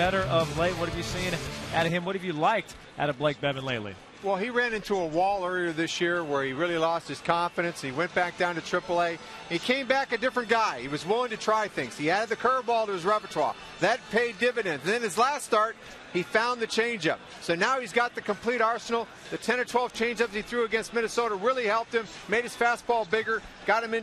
better of late? What have you seen out of him? What have you liked out of Blake Bevan lately? Well, he ran into a wall earlier this year where he really lost his confidence. He went back down to AAA. He came back a different guy. He was willing to try things. He added the curveball to his repertoire. That paid dividends. And then his last start, he found the changeup. So now he's got the complete arsenal. The 10 or 12 changeups he threw against Minnesota really helped him, made his fastball bigger, got him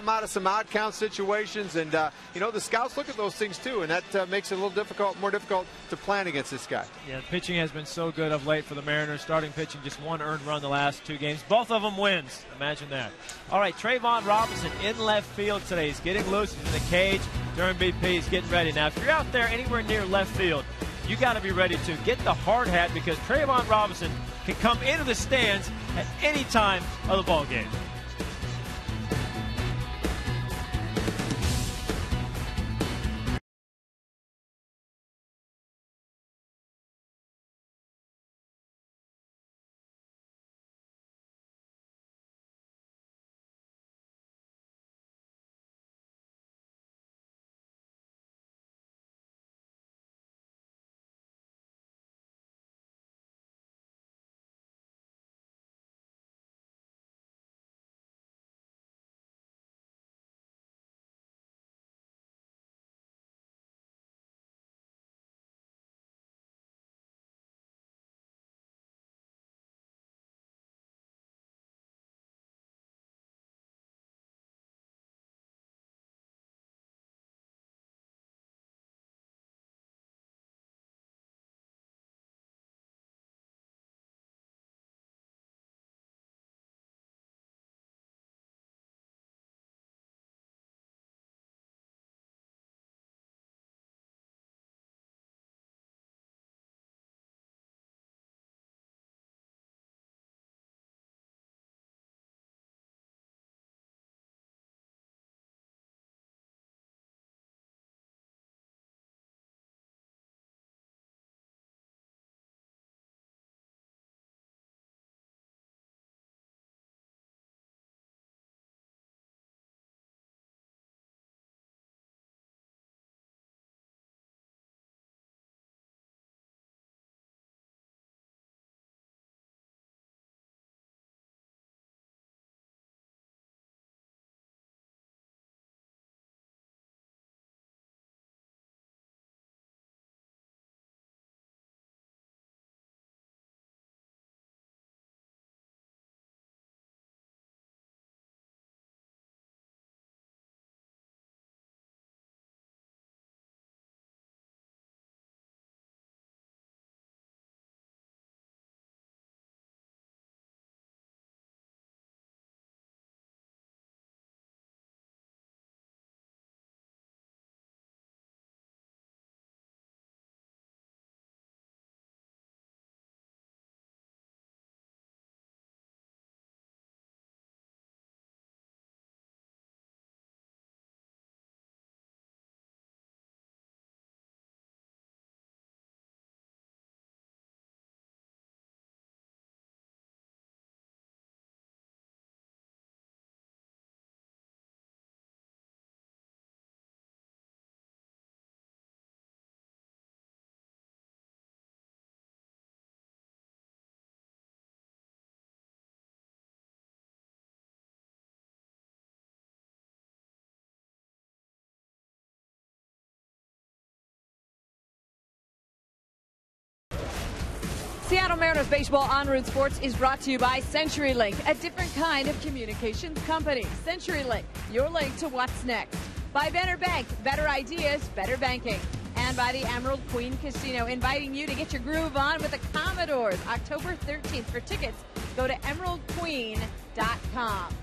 out of some odd count situations. And, the scouts look at those things too, and that makes it a little more difficult to plan against this guy. Yeah, pitching has been so good of late for the Mariners. Starting pitching, just one earned run the last 2 games. Both of them wins. Imagine that. All right, Trayvon Robinson in left field today. He's getting loose in the cage during BP. He's getting ready. Now, if you're out there anywhere near left field, you got to be ready to get the hard hat because Trayvon Robinson can come into the stands at any time of the ball game. Seattle Mariners Baseball en route sports is brought to you by CenturyLink, a different kind of communications company. CenturyLink, your link to what's next. By Better Bank, better ideas, better banking. And by the Emerald Queen Casino, inviting you to get your groove on with the Commodores October 13th. For tickets, go to emeraldqueen.com.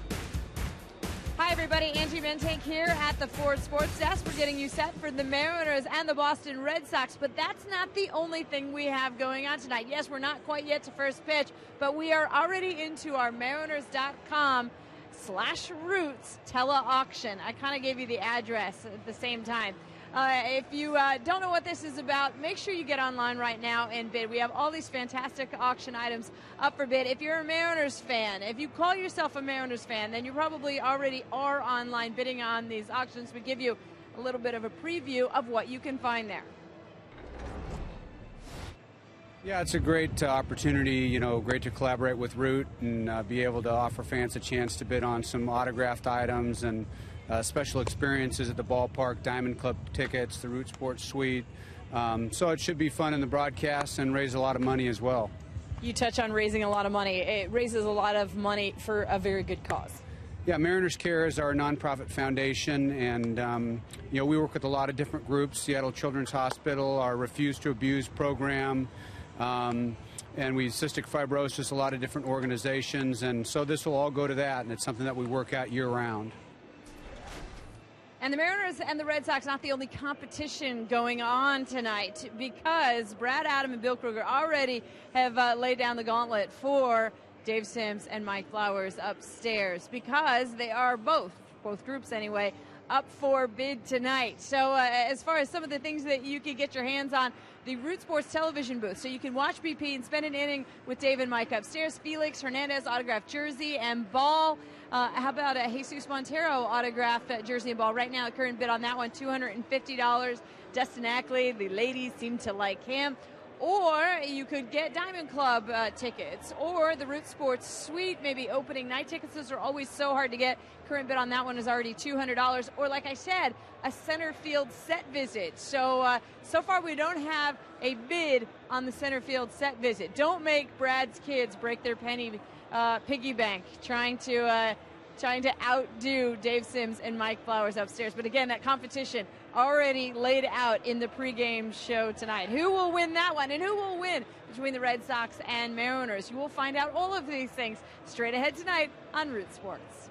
Hi, everybody. Angie Mentake here at the Ford Sports Desk. We're getting you set for the Mariners and the Boston Red Sox, but that's not the only thing we have going on tonight. Yes, we're not quite yet to first pitch, but we are already into our Mariners.com/roots tele-auction. I kind of gave you the address at the same time. If you don't know what this is about, make sure you get online right now and bid. We have all these fantastic auction items up for bid. If you're a Mariners fan, if you call yourself a Mariners fan, then you probably already are online bidding on these auctions. We give you a little bit of a preview of what you can find there. Yeah, it's a great opportunity, you know, great to collaborate with Root and be able to offer fans a chance to bid on some autographed items and special experiences at the ballpark, Diamond Club tickets, the Root Sports Suite. So it should be fun in the broadcast and raise a lot of money as well. You touch on raising a lot of money. It raises a lot of money for a very good cause. Yeah, Mariners Care is our nonprofit foundation, and you know, we work with a lot of different groups. Seattle Children's Hospital, our Refuse to Abuse program, and we cystic fibrosis, a lot of different organizations, and so this will all go to that, and it's something that we work at year-round. And the Mariners and the Red Sox not the only competition going on tonight, because Brad Adam and Bill Kruger already have laid down the gauntlet for Dave Sims and Mike Flowers upstairs, because they are both groups anyway, up for bid tonight. So as far as some of the things that you can get your hands on, the Root Sports television booth, so you can watch BP and spend an inning with Dave and Mike upstairs. Felix Hernandez autographed jersey and ball. How about a Jesus Montero autographed jersey and ball? Right now, the current bid on that one, $250. Dustin Ackley, the ladies seem to like him. Or you could get Diamond Club tickets, or the Root Sports Suite, maybe opening night tickets. Those are always so hard to get. Current bid on that one is already $200. Or, like I said, a center field set visit. So, so far we don't have a bid on the center field set visit. Don't make Brad's kids break their piggy bank trying to outdo Dave Sims and Mike Flowers upstairs. But again, that competition already laid out in the pregame show tonight. Who will win that one, and who will win between the Red Sox and Mariners? You will find out all of these things straight ahead tonight on Root Sports.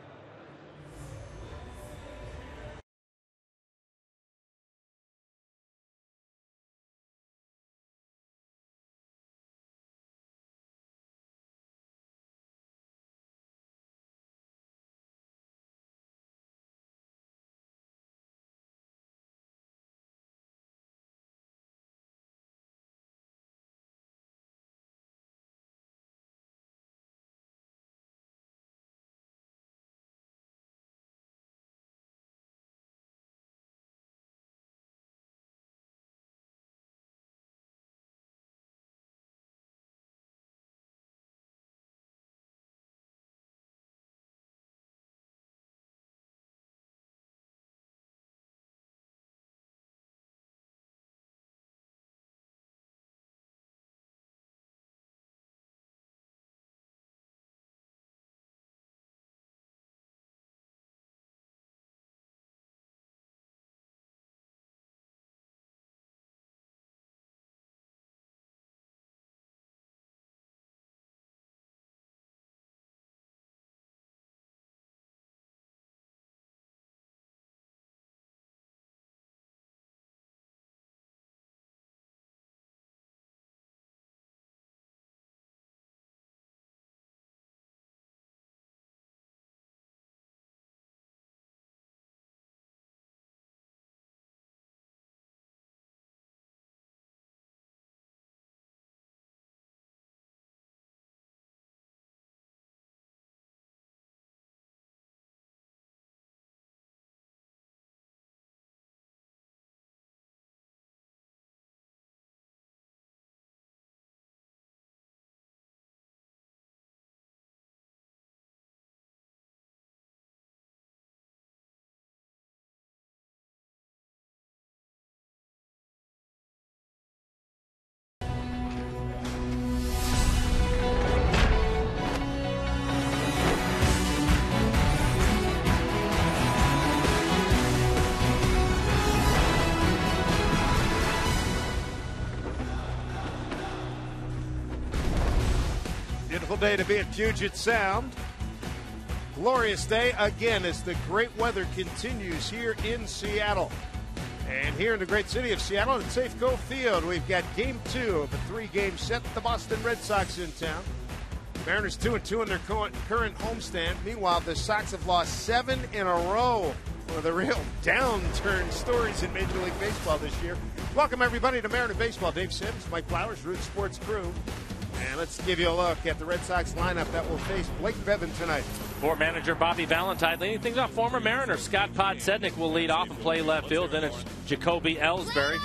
Beautiful day to be at Puget Sound. Glorious day again as the great weather continues here in Seattle. And here in the great city of Seattle at Safeco Field, we've got Game 2 of a 3-game set. The Boston Red Sox in town. Mariners 2-2 in their current homestand. Meanwhile, the Sox have lost 7 in a row. One of the real downturn stories in Major League Baseball this year. Welcome, everybody, to Mariner Baseball. Dave Sims, Mike Flowers, Root Sports crew. And let's give you a look at the Red Sox lineup that will face Blake Bevan tonight. For manager Bobby Valentine, leading things off, former Mariner Scott Podsednik will lead off and play left field. Then it's Jacoby Ellsbury.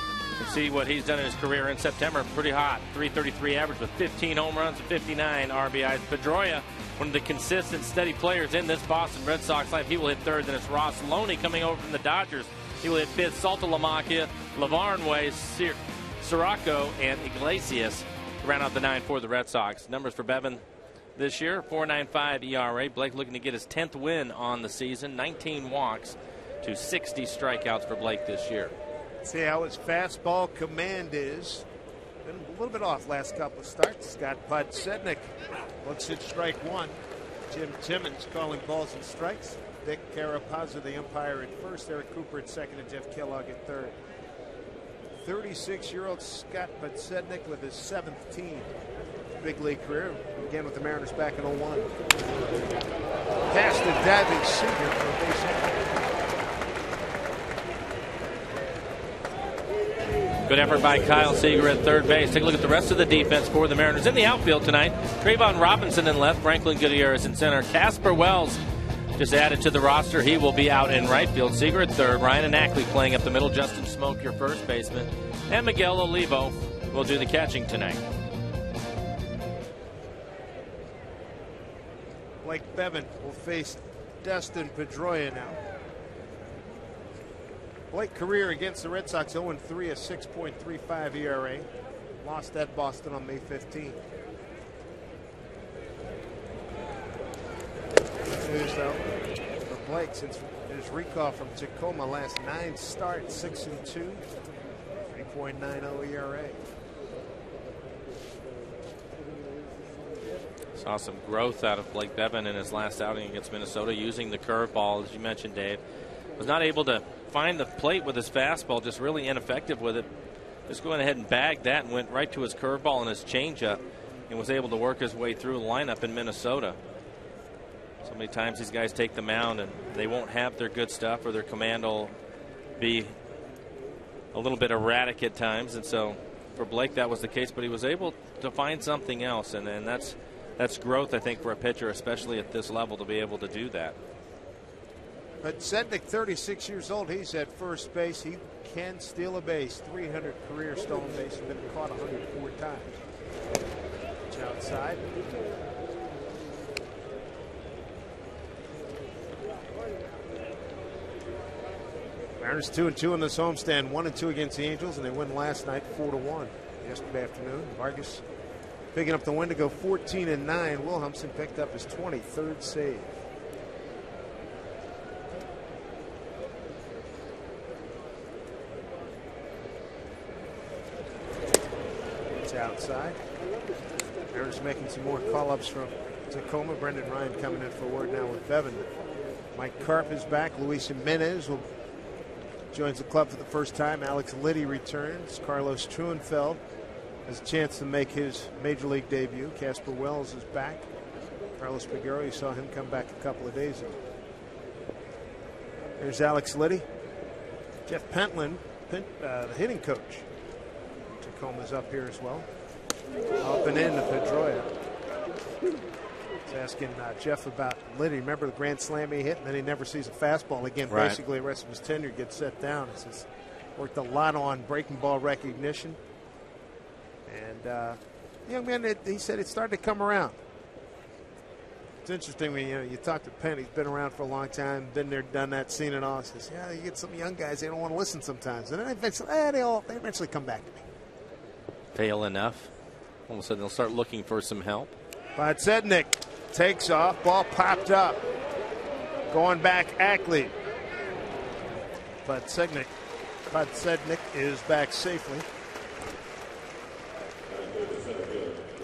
See what he's done in his career in September. Pretty hot. 333 average with 15 home runs and 59 RBIs. Pedroia, one of the consistent, steady players in this Boston Red Sox lineup. He will hit third. Then it's Ross Loney coming over from the Dodgers. He will hit fifth. Saltalamacchia, Lavarnway, Sirocco, and Iglesias to round out the 9 for the Red Sox. Numbers for Bevan this year: 4.95 ERA. Blake looking to get his 10th win on the season. 19 walks to 60 strikeouts for Blake this year. See how his fastball command is. Been a little bit off last couple of starts. Scott Podsednik looks at strike one. Jim Timmons calling balls and strikes. Vic Carapazza, the umpire, at first. Eric Cooper at second, and Jeff Kellogg at third. 36-year-old Scott Podsednik with his 7th team big league career. Began with the Mariners back in 01. Past the diving Seager for a base hit. Good effort by Kyle Seager at third base. Take a look at the rest of the defense for the Mariners. In the outfield tonight, Trayvon Robinson in left, Franklin Gutierrez in center. Casper Wells just added to the roster. He will be out in right field. Seager at third. Ryan Ackley playing up the middle. Justin Smoke, your first baseman. And Miguel Olivo will do the catching tonight. Blake Bevan will face Dustin Pedroia now. Blake career against the Red Sox 0-3, a 6.35 ERA. Lost at Boston on May 15. News though for Blake since his recall from Tacoma, last 9 starts, 6-2, 3.90 ERA. Saw some growth out of Blake Bevan in his last outing against Minnesota, using the curveball, as you mentioned, Dave. Was not able to find the plate with his fastball, just really ineffective with it. Just going ahead and bagged that and went right to his curveball and his changeup, and was able to work his way through the lineup in Minnesota. So many times these guys take the mound and they won't have their good stuff, or their command will be a little bit erratic at times. And so for Blake that was the case, but he was able to find something else, and that's growth, I think, for a pitcher, especially at this level, to be able to do that. But Sednick, 36 years old, he's at first base. He can steal a base. 300 career stolen bases, been caught 104 times. Pitch outside. Mariners 2-2 in this homestand, 1-2 against the Angels, and they win last night 4-1 yesterday afternoon. Vargas picking up the win to go 14-9. Wilhelmsen picked up his 23rd save. It's outside. Mariners making some more call-ups from Tacoma. Brendan Ryan coming in for word now with Bevan. Mike Karp is back. Luis Jimenez joins the club for the first time. Alex Liddy returns. Carlos Truenfeld has a chance to make his major league debut. Casper Wells is back. Carlos Figueroa, you saw him come back a couple of days ago. There's Alex Liddy. Jeff Pentland, the hitting coach. Tacoma's up here as well. Up and in to Pedroia. He's asking Jeff about Liddy. Remember the grand slam he hit, and then he never sees a fastball again. Right. Basically, the rest of his tenure gets set down. He says worked a lot on breaking ball recognition. And young man, he said it started to come around. It's interesting when you talk to Penn. He's been around for a long time, been there, done that, seen it all. He says, yeah, you get some young guys, they don't want to listen sometimes, and then eventually, they eventually come back to me. Fail enough. All of a sudden, they'll start looking for some help. Podsednik takes off, ball popped up, going back Ackley. Podsednik is back safely.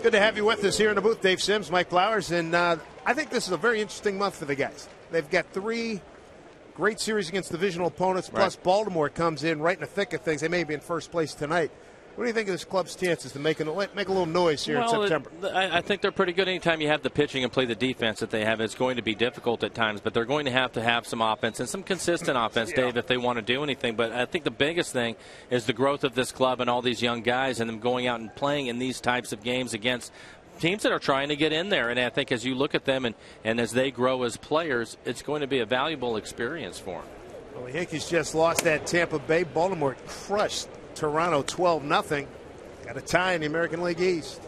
Good to have you with us here in the booth, Dave Sims, Mike Flowers, and I think this is a very interesting month for the guys. They've got 3 great series against divisional opponents, plus Baltimore comes in right in the thick of things. They may be in first place tonight. What do you think of this club's chances to make a little noise here in September? I think they're pretty good. Anytime you have the pitching and play the defense that they have, it's going to be difficult at times, but they're going to have some offense and some consistent offense, Dave, if they want to do anything. But I think the biggest thing is the growth of this club and all these young guys and them going out and playing in these types of games against teams that are trying to get in there. And I think as you look at them and as they grow as players, it's going to be a valuable experience for them. Well, the Yankees just lost at Tampa Bay. Baltimore crushed Toronto 12-0. Got a tie in the American League East.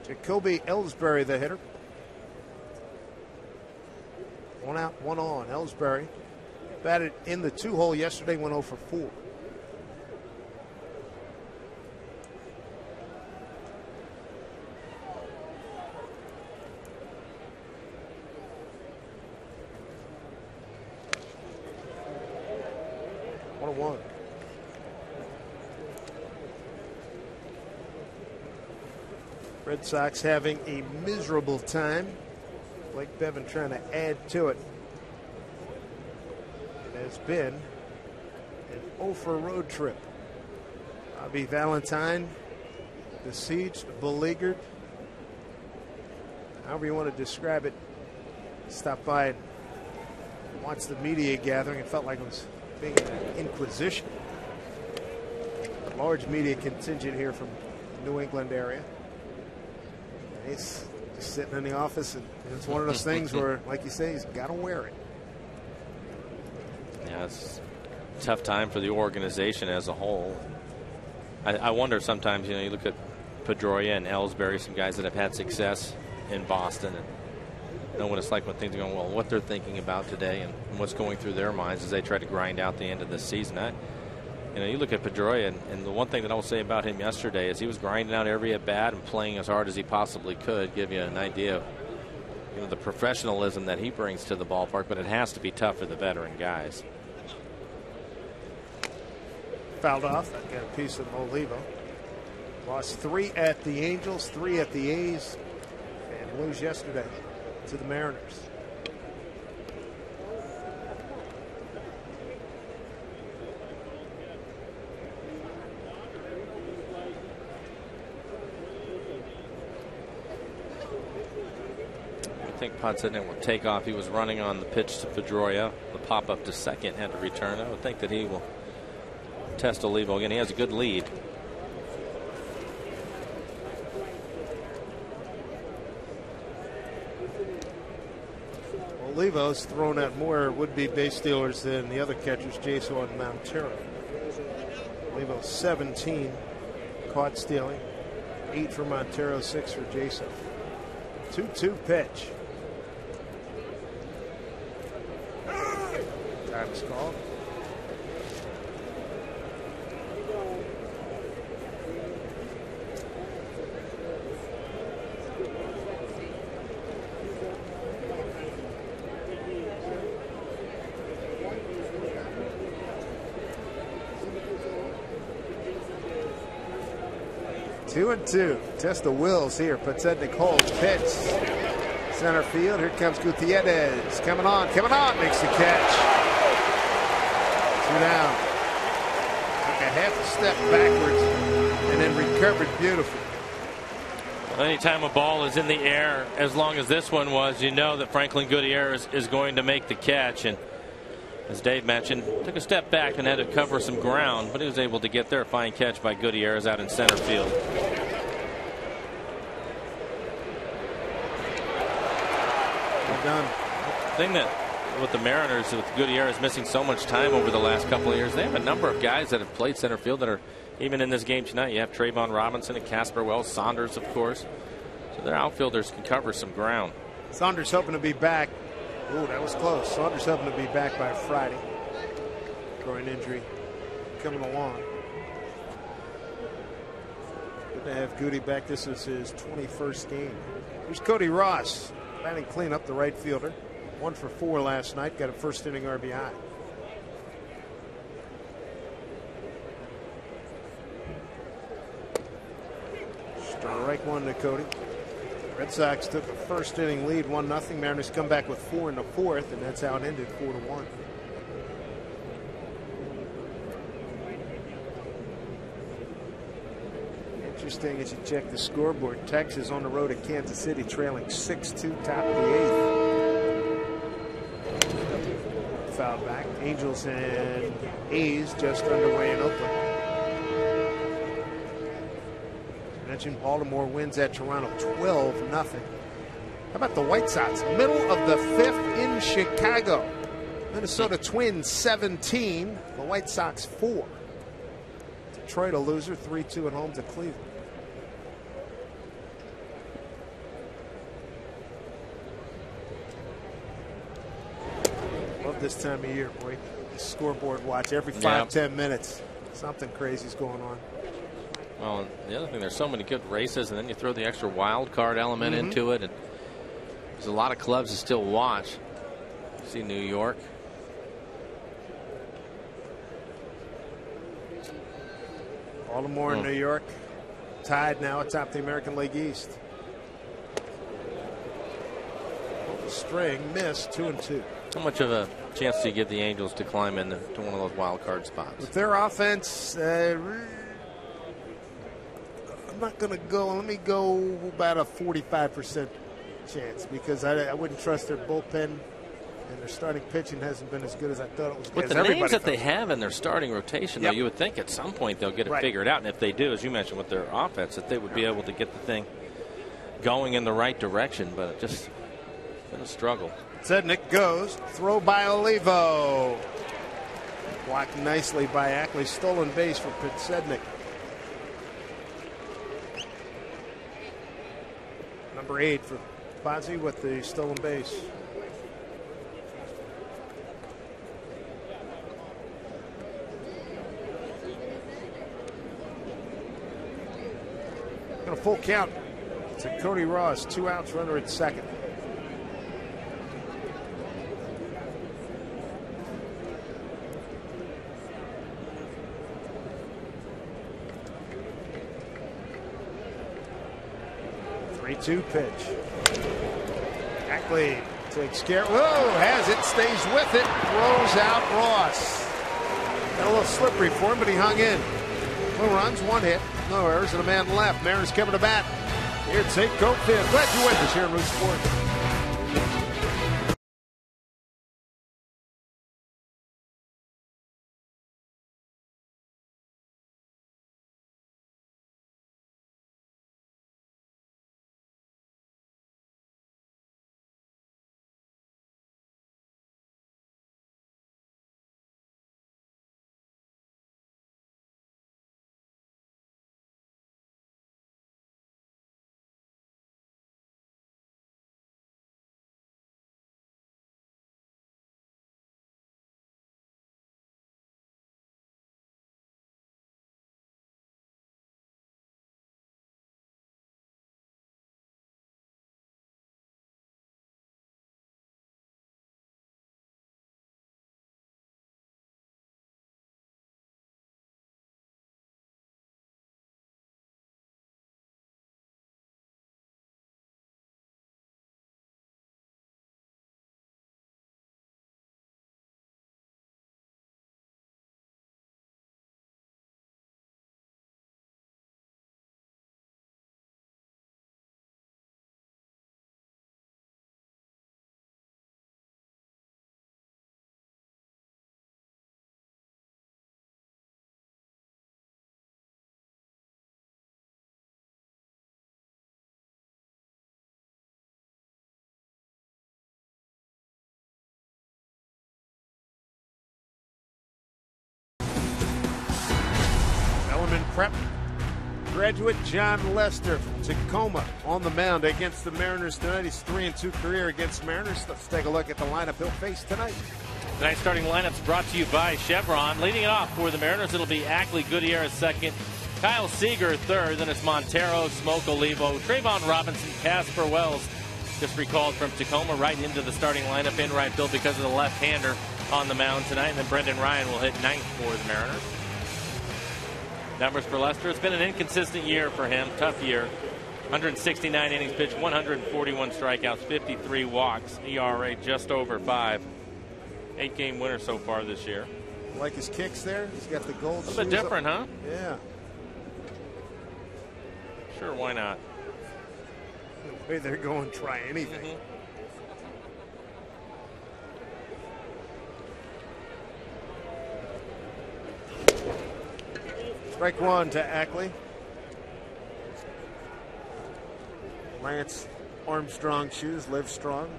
Jacoby Ellsbury, the hitter. 1 out, 1 on. Ellsbury batted in the 2-hole yesterday, went 0 for 4. Red Sox having a miserable time. Blake Bevan trying to add to it. It has been an 0 for road trip. Bobby Valentine, besieged, beleaguered, however you want to describe it. Stopped by and watched the media gathering. It felt like it was being an inquisition. A large media contingent here from the New England area. He's just sitting in the office, and it's one of those things where, like you say, he's got to wear it. Yeah, it's a tough time for the organization as a whole. I wonder sometimes, you look at Pedroia and Ellsbury, some guys that have had success in Boston, and know what it's like when things are going well, what they're thinking about today and what's going through their minds as they try to grind out the end of the season. You look at Pedroia, and the one thing that I will say about him yesterday is he was grinding out every at bat and playing as hard as he possibly could. Give you an idea of the professionalism that he brings to the ballpark, but it has to be tough for the veteran guys. Fouled off. Got a piece of Olivo. Lost 3 at the Angels, 3 at the A's, and lose yesterday to the Mariners. I think Podsednik will take off. He was running on the pitch to Pedroia. The pop up to second, had to return. I would think that he will test Olivo again. He has a good lead. Olivo's thrown at more would-be base stealers than the other catchers, Jason and Montero. Olivo 17 caught stealing, 8 for Montero, 6 for Jason. 2-2 pitch. Time is called. Two and two. Test the wills here. Podsednik holds. Pitch. Center field. Here comes Gutierrez. Coming on. Makes the catch. 2 down. Took a half a step backwards and then recovered beautifully. Well, anytime a ball is in the air, as long as this one was, you know that Franklin Gutierrez is going to make the catch. And as Dave mentioned, took a step back and had to cover some ground, but he was able to get there. Fine catch by Gutierrez out in center field. Well done. The thing that with the Mariners, with Gutierrez missing so much time over the last couple of years, they have a number of guys that have played center field that are even in this game tonight. You have Trayvon Robinson and Casper Wells, Saunders, of course. So their outfielders can cover some ground. Saunders hoping to be back. Ooh, that was close. Saunders hoping to be back by Friday. Groin injury coming along. Good to have Goody back. This is his 21st game. Here's Cody Ross batting clean up, the right fielder. 1 for 4 last night. Got a first inning RBI. Strike one to Cody. Red Sox took a first inning lead, 1-0. Mariners come back with 4 in the 4th, and that's how it ended, 4-1. Interesting as you check the scoreboard. Texas on the road at Kansas City, trailing 6-2, top of the 8th. Foul back. Angels and A's just underway in Oakland. Mentioned Baltimore wins at Toronto 12-0. How about the White Sox? Middle of the 5th in Chicago. Minnesota Twins 17. The White Sox 4. Detroit a loser, 3-2 at home to Cleveland. Love this time of year, boy. The scoreboard watch every 5-10 minutes. Something crazy's going on. Well, the other thing, there's so many good races, and then you throw the extra wild card element into it, and there's a lot of clubs to still watch. See New York. Baltimore and New York tied now atop the American League East. String missed 2-2. How much of a chance do you give the Angels to climb into one of those wild card spots? With their offense, I'm not going to go. Let me go about a 45% chance, because I wouldn't trust their bullpen, and their starting pitching hasn't been as good as I thought it was. With the names that they have in their starting rotation, though, you would think at some point they'll get it figured out. And if they do, as you mentioned, with their offense, that they would be able to get the thing going in the right direction. But it just been a struggle. Sednick goes. Throw by Olivo. Blocked nicely by Ackley. Stolen base for Sednick. Number 8 for Pozzi with the stolen base. A full count to Cody Ross. 2 outs, runner at second. Two pitch. Ackley takes care. Whoa, has it, stays with it, throws out Ross. Got a little slippery for him, but he hung in. 2 runs, 1 hit, no errors, and a man left. Mariners coming to bat here at St. Cofield. Glad you're with us here in Root Sports. Prep graduate John Lester from Tacoma on the mound against the Mariners tonight. He's 3-2 career against Mariners. Let's take a look at the lineup he'll face tonight. Tonight's starting lineup's brought to you by Chevron. Leading it off for the Mariners, it'll be Ackley Gutierrez second, Kyle Seager third, then it's Montero, Smoke Olivo, Trayvon Robinson, Casper Wells, just recalled from Tacoma, right into the starting lineup in right field because of the left-hander on the mound tonight. And then Brendan Ryan will hit 9th for the Mariners. Numbers for Lester. It's been an inconsistent year for him. Tough year. 169 innings pitched, 141 strikeouts, 53 walks. ERA just over 5. 8-game winner so far this year. Like his kicks there? He's got the gold shoes. A bit different, huh? Yeah. Sure, why not? The way they're going, try anything. Strike 1 to Ackley. Lance Armstrong shoes, Live Strong,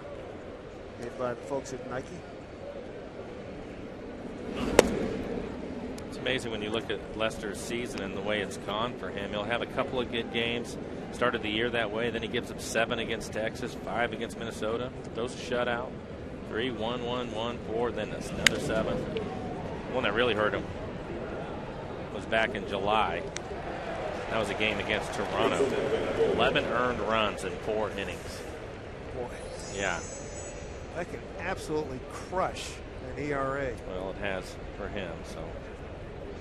made by the folks at Nike. amazing when you look at Lester's season and the way it's gone for him. He'll have a couple of good games. Started the year that way. Then he gives up 7 against Texas, 5 against Minnesota. Those shutout. 3, 1, 1, 1, 4. Then that's another 7. One that really hurt him was back in July. That was a game against Toronto. 11 earned runs in 4 innings. Boy. Yeah. That can absolutely crush an ERA. Well, it has for him. So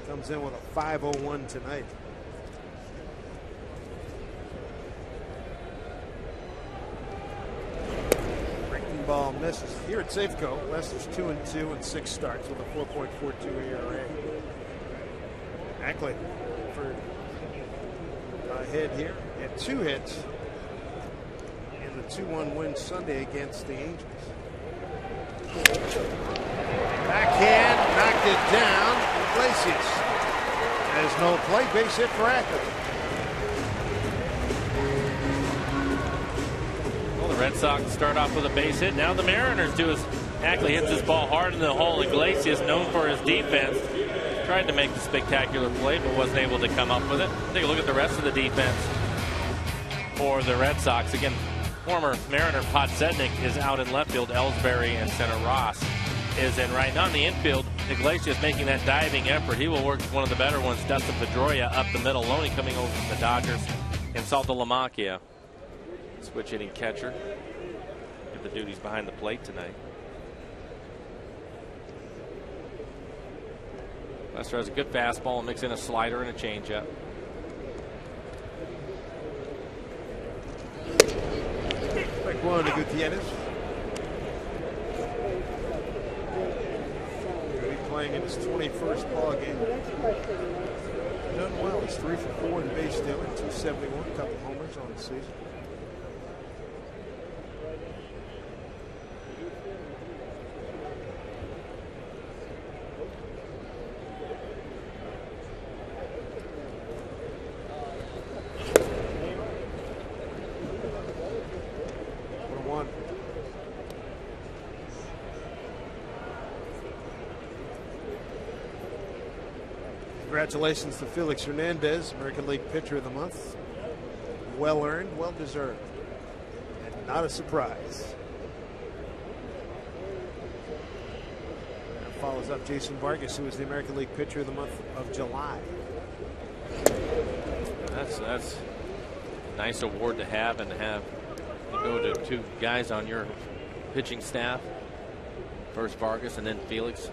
comes in with a 5.01 tonight. Breaking ball misses. Here at Safeco, Lester's 2-2 and 6 starts with a 4.42 ERA. Ackley for ahead here. Had 2 hits in the 2-1 win Sunday against the Angels. Backhand, knocked it down. Iglesias has no play. Base hit for Ackley. Well, the Red Sox start off with a base hit. Now the Mariners do as Ackley hits his ball hard in the hole. Iglesias, known for his defense, tried to make the spectacular play but wasn't able to come up with it. Take a look at the rest of the defense for the Red Sox. Again, former Mariner Podsednik is out in left field. Ellsbury and center Ross is in right now. In the infield, Iglesias making that diving effort. He will work with one of the better ones, Dustin Pedroia, up the middle. Loney coming over from the Dodgers. And Saltalamacchia, switch hitting catcher. Get the duties behind the plate tonight. Lester has a good fastball and mix in a slider and a changeup. Strike one to Gutierrez. He'll be playing in his 21st ball game. Done well. He's 3 for 4 in base stealing, 271, a couple homers on the season. Congratulations to Felix Hernandez, American League Pitcher of the Month. Well earned, well deserved, and not a surprise. And follows up Jason Vargas, who was the American League Pitcher of the Month of July. That's a nice award to have, and to have you go to 2 guys on your pitching staff. First Vargas and then Felix.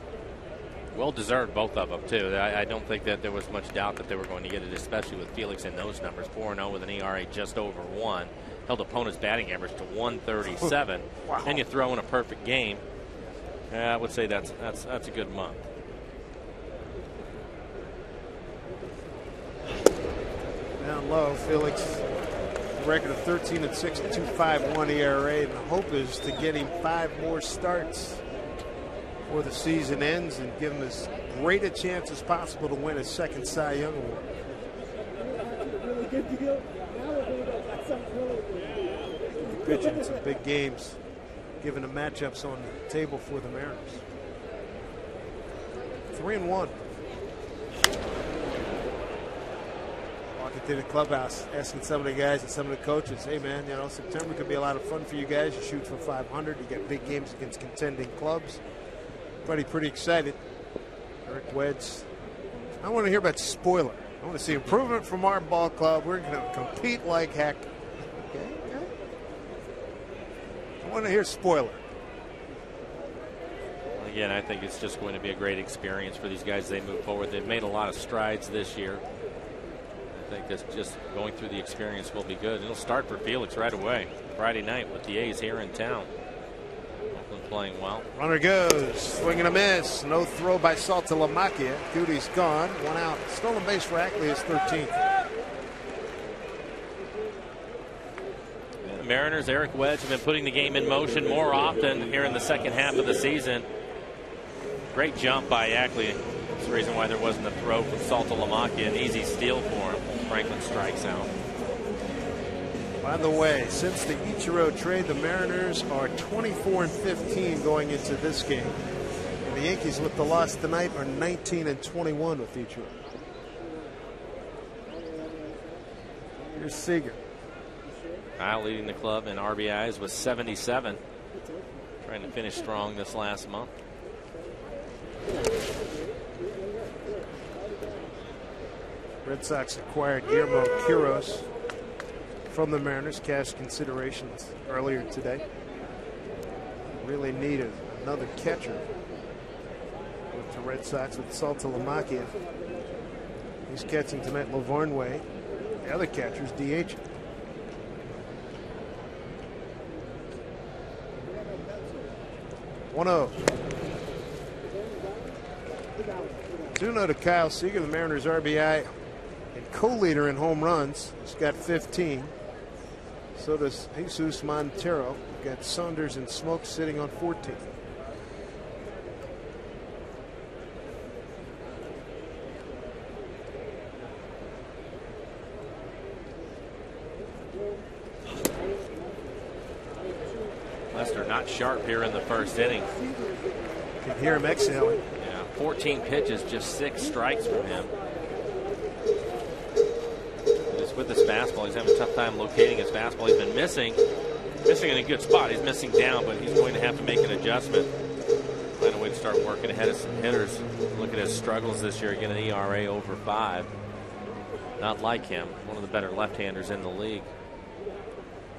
Well deserved, both of them, too. I don't think that there was much doubt that they were going to get it, especially with Felix in those numbers. 4-0 with an ERA just over 1. Held opponent's batting average to 137. Wow. And you throw in a perfect game. I would say that's a good month. Down low, Felix, a record of 13-6, 2.51 ERA, and the hope is to get him 5 more starts before the season ends and give him as great a chance as possible to win his 2nd Cy Young Award. Pitching some big games, given the matchups on the table for the Mariners. 3-1. Walking through the clubhouse, asking some of the guys and some of the coaches, hey man, you know, September could be a lot of fun for you guys. You shoot for 500, you get big games against contending clubs. Pretty excited. Eric Wedge. I want to hear about spoiler. I want to see improvement from our ball club. We're going to compete like heck. Okay. I want to hear spoiler. Again, I think it's just going to be a great experience for these guys as they move forward. They've made a lot of strides this year. I think that's just going through the experience will be good. It'll start for Felix right away. Friday night with the A's here in town. Playing well. Runner goes, swing and a miss. No throw by Saltalamacchia. Duty's gone. 1 out. Stolen base for Ackley is 13th. The Mariners, Eric Wedge, have been putting the game in motion more often here in the second half of the season. Great jump by Ackley. That's the reason why there wasn't a throw from Saltalamacchia. An easy steal for him. Franklin strikes out. By the way, since the Ichiro trade, the Mariners are 24-15 going into this game. The Yankees with the loss tonight are 19-21 with each run. Here's Seager. Kyle leading the club in RBIs with 77. Trying to finish strong this last month. Red Sox acquired Guillermo Quiros from the Mariners, cash considerations earlier today. Really needed another catcher with the Red Sox with Saltalamacchia. He's catching tonight. Lavarnway, the other catcher's DH. (1-0). 2-0 to Kyle Seager, the Mariners RBI and co-leader in home runs. He's got 15. So does Jesus Montero. Got Saunders and Smoke sitting on 14. Lester not sharp here in the first inning. You can hear him exhaling. Yeah, 14 pitches, just 6 strikes from him. Just with his fastball, he's having a tough time locating his fastball. He's been missing in a good spot. He's missing down, but he's going to have to make an adjustment. Find a way to start working ahead of some hitters. Look at his struggles this year, again an ERA over 5. Not like him, one of the better left-handers in the league.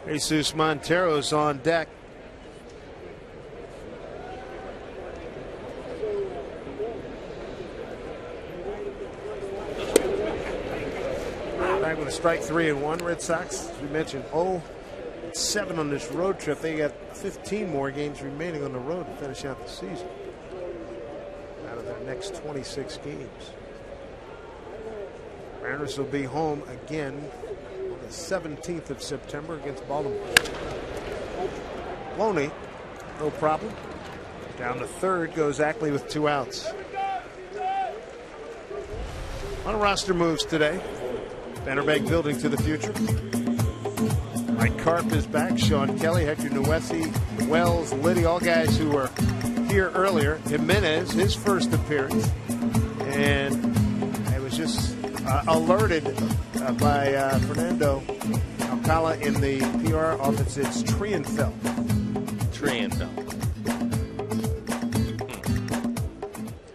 Jesus Montero's on deck. Back with a strike 3-1. Red Sox, as we mentioned, 0-7 on this road trip. They got 15 more games remaining on the road to finish out the season out of their next 26 games. Mariners will be home again on the 17th of September against Baltimore. Loney, no problem. Down to third goes Ackley with 2 outs. A lot of roster moves today. Vanderbank building to the future. Mike Karp is back. Sean Kelly, Hector Nuesi, Wells, Liddy, all guys who were here earlier. Jimenez, his first appearance. And I was just alerted by Fernando Alcala in the PR office. It's Trienfeld.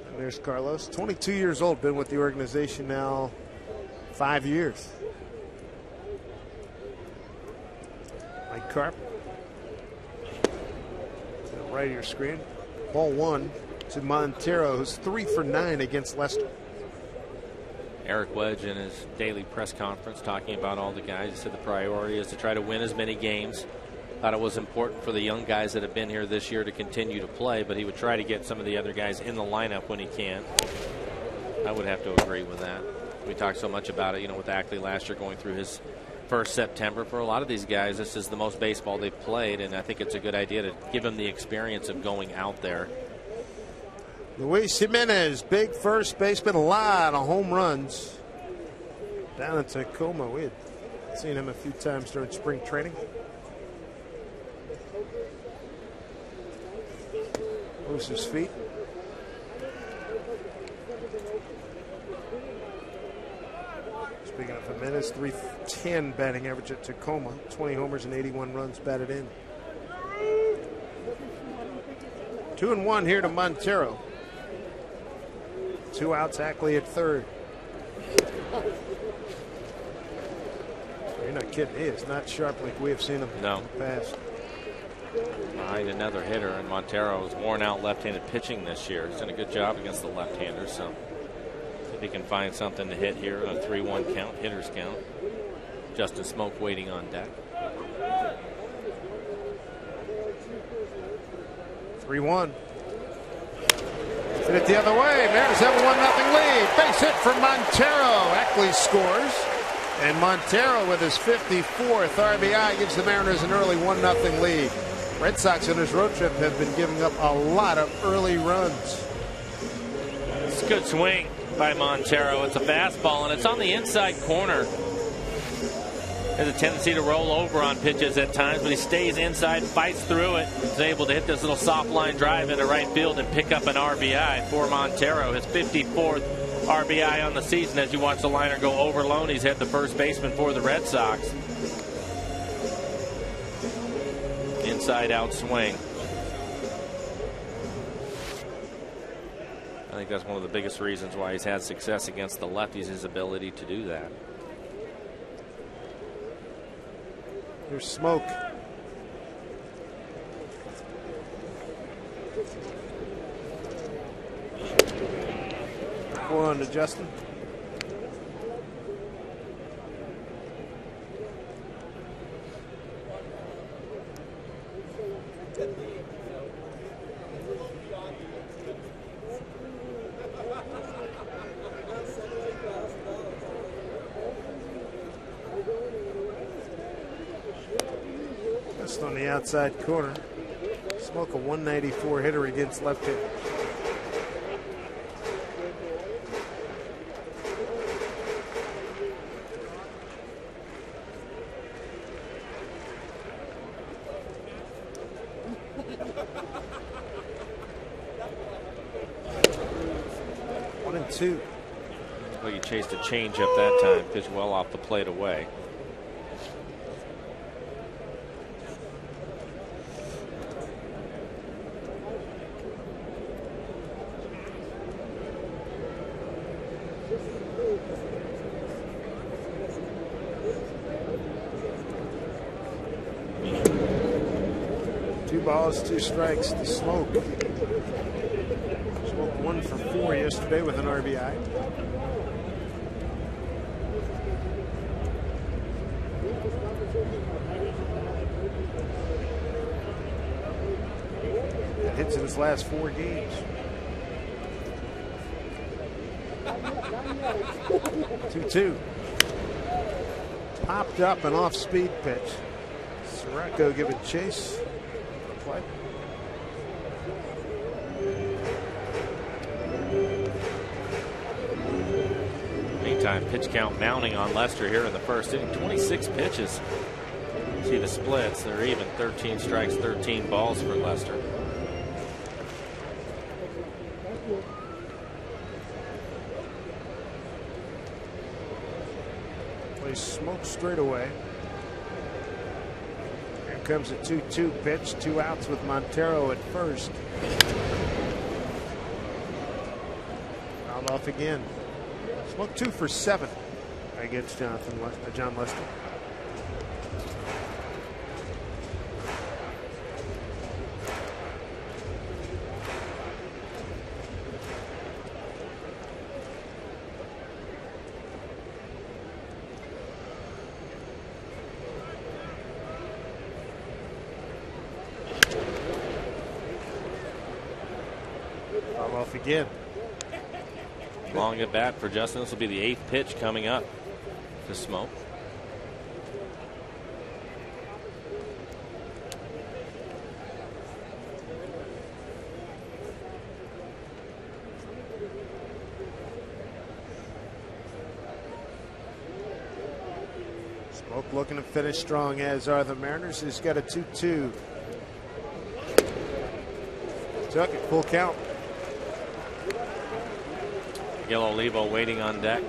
And there's Carlos, 22 years old, been with the organization now 5 years. Mike Karp to the right of your screen. Ball 1 to Montero, who's 3 for 9 against Leicester. Eric Wedge in his daily press conference talking about all the guys. He said the priority is to try to win as many games. Thought it was important for the young guys that have been here this year to continue to play, but he would try to get some of the other guys in the lineup when he can. I would have to agree with that. We talked so much about it, with Ackley last year going through his first September. For a lot of these guys, this is the most baseball they've played, and I think it's a good idea to give them the experience of going out there. Luis Jimenez, big first baseman, a lot of home runs down in Tacoma. We had seen him a few times during spring training. Moves his feet. Speaking of Jimenez, 310 batting average at Tacoma, 20 homers and 81 runs batted in. 2-1 here to Montero. 2 outs, Ackley at third. You're not kidding. He is not sharp like we have seen him in the past. Behind another hitter, and Montero has worn out left-handed pitching this year. He's done a good job against the left-handers, so if he can find something to hit here on a 3-1 count, hitter's count. Justin Smoke waiting on deck. 3-1. Hit it the other way. Mariners have a 1-0 lead. Base hit from Montero. Ackley scores. And Montero with his 54th RBI gives the Mariners an early 1-0 lead. Red Sox on this road trip have been giving up a lot of early runs. It's a good swing by Montero. It's a fastball, and it's on the inside corner. has a tendency to roll over on pitches at times, but he stays inside, fights through it, is able to hit this little soft line drive into right field and pick up an RBI for Montero. His 54th RBI on the season as you watch the liner go over Loney's head, the first baseman for the Red Sox. Inside out swing. I think that's one of the biggest reasons why he's had success against the lefties, his ability to do that. Here's Smoke. Four on to Justin. Just on the outside corner. Smoke a 194 hitter against left-handed. Well, you chased a changeup that time, pitched well off the plate away. Two balls, two strikes to Smoke. Smoke 1 for 4 yesterday with an RBI. Hits in his last 4 games. 2-2. Popped up an off-speed pitch. Sirocco giving chase. Play. Meantime, pitch count mounting on Lester here in the first inning. 26 pitches. See the splits. They're even. 13 strikes, 13 balls for Lester. Plays Smoke straight away. Here comes a 2-2 pitch. 2 outs with Montero at first. Fouled off again. Smoke 2 for 7 against John Lester. Off again. Long at bat for Justin. This will be the 8th pitch coming up to Smoke. Smoke looking to finish strong, as are the Mariners. He's got a 2-2. Took it, full count. Miguel Olivo waiting on deck.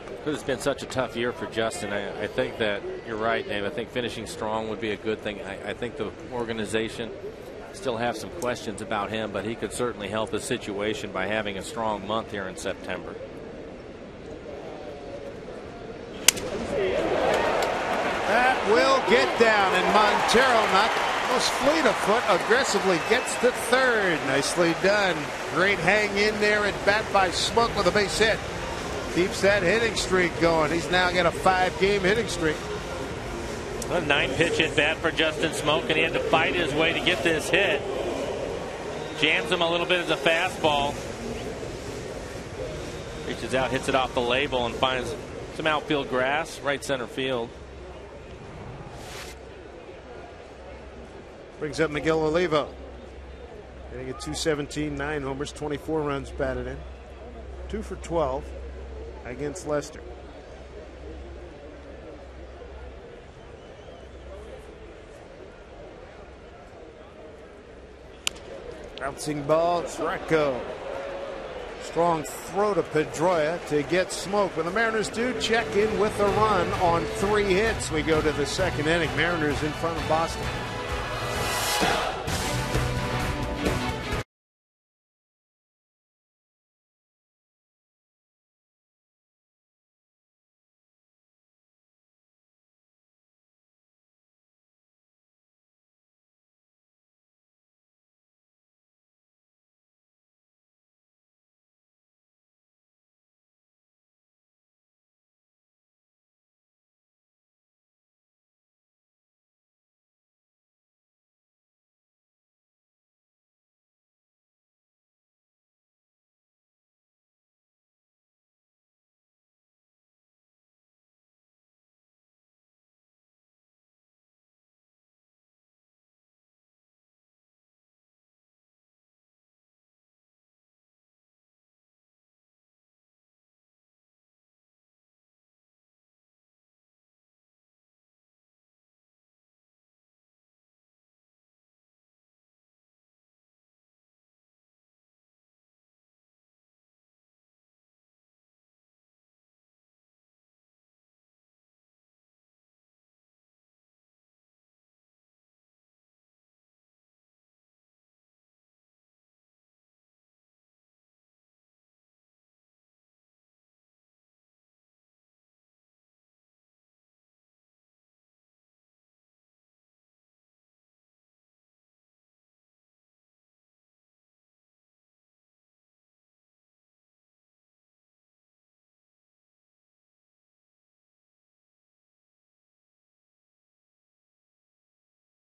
Because it's been such a tough year for Justin, I think that you're right, Dave. I think finishing strong would be a good thing. I think the organization still have some questions about him, but he could certainly help the situation by having a strong month here in September. That will get down, and Montero, not most fleet of foot, aggressively gets to third. Nicely done. Great hang in there at bat by Smoke with a base hit. Keeps that hitting streak going. He's now got a 5-game hitting streak. A 9-pitch at bat for Justin Smoke, and he had to fight his way to get this hit. Jams him a little bit as a fastball. Reaches out, hits it off the label, and finds some outfield grass, right center field. Brings up Miguel Olivo. Getting a 217, 9 homers, 24 runs batted in. 2 for 12 against Leicester. Bouncing ball, strike go. Strong throw to Pedroia to get smoke. But the Mariners do check in with a run on 3 hits. We go to the second inning. Mariners in front of Boston.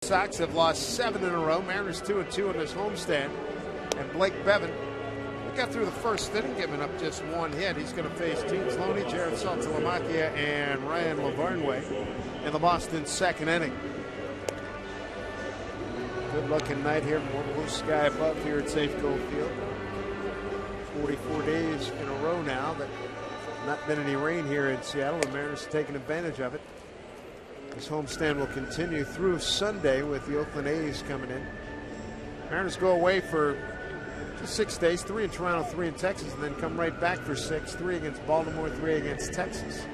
Sox have lost 7 in a row. Mariners 2-2 on this homestand. And Blake Bevan got through the first inning, giving up just 1 hit. He's going to face James Loney, Jared Saltalamacchia, and Ryan Lavarnway in the Boston second inning. Good looking night here. More blue sky above here at Safeco Field. 44 days in a row now that not been any rain here in Seattle. The Mariners are taking advantage of it. This homestand will continue through Sunday with the Oakland A's coming in. Mariners go away for just 6 days, 3 in Toronto, 3 in Texas, and then come right back for 6, 3 against Baltimore, 3 against Texas.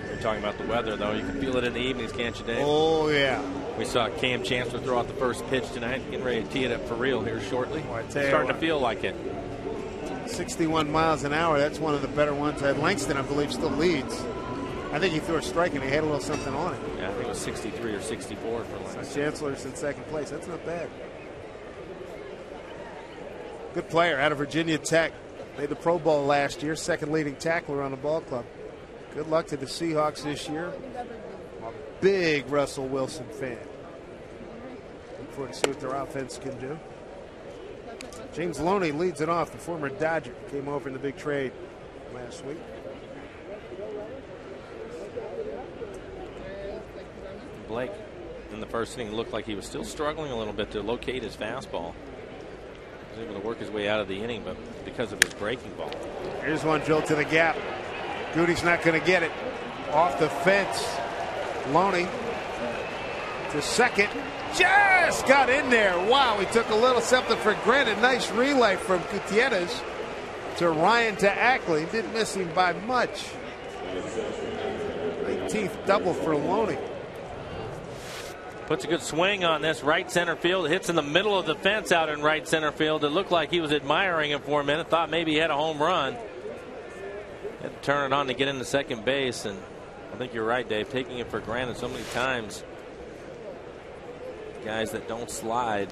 You're talking about the weather, though. You can feel it in the evenings, can't you, Dave? Oh, yeah. We saw Cam Chancellor throw out the first pitch tonight, getting ready to tee it up for real here shortly. Well, starting to feel like it. 61 miles an hour. That's one of the better ones. Langston, I believe, still leads. I think he threw a strike and he had a little something on it. Yeah, I think it was 63 or 64 for Langston. So Chancellor's in second place. That's not bad. Good player out of Virginia Tech. Made the Pro Bowl last year. Second leading tackler on the ball club. Good luck to the Seahawks this year. A big Russell Wilson fan. Look forward to see what their offense can do. James Loney leads it off. The former Dodger came over in the big trade last week. Blake in the first inning looked like he was still struggling a little bit to locate his fastball. He was able to work his way out of the inning, but because of his breaking ball. Here's one drilled to the gap. Goody's not going to get it. Off the fence. Loney to second. Just got in there. Wow, he took a little something for granted. Nice relay from Gutierrez to Ryan to Ackley. Didn't miss him by much. 19th double for Loney. Puts a good swing on this right center field. Hits in the middle of the fence out in right center field. It looked like he was admiring it for a minute. Thought maybe he had a home run. Had to turn it on to get into second base. And I think you're right, Dave. Taking it for granted so many times. Guys that don't slide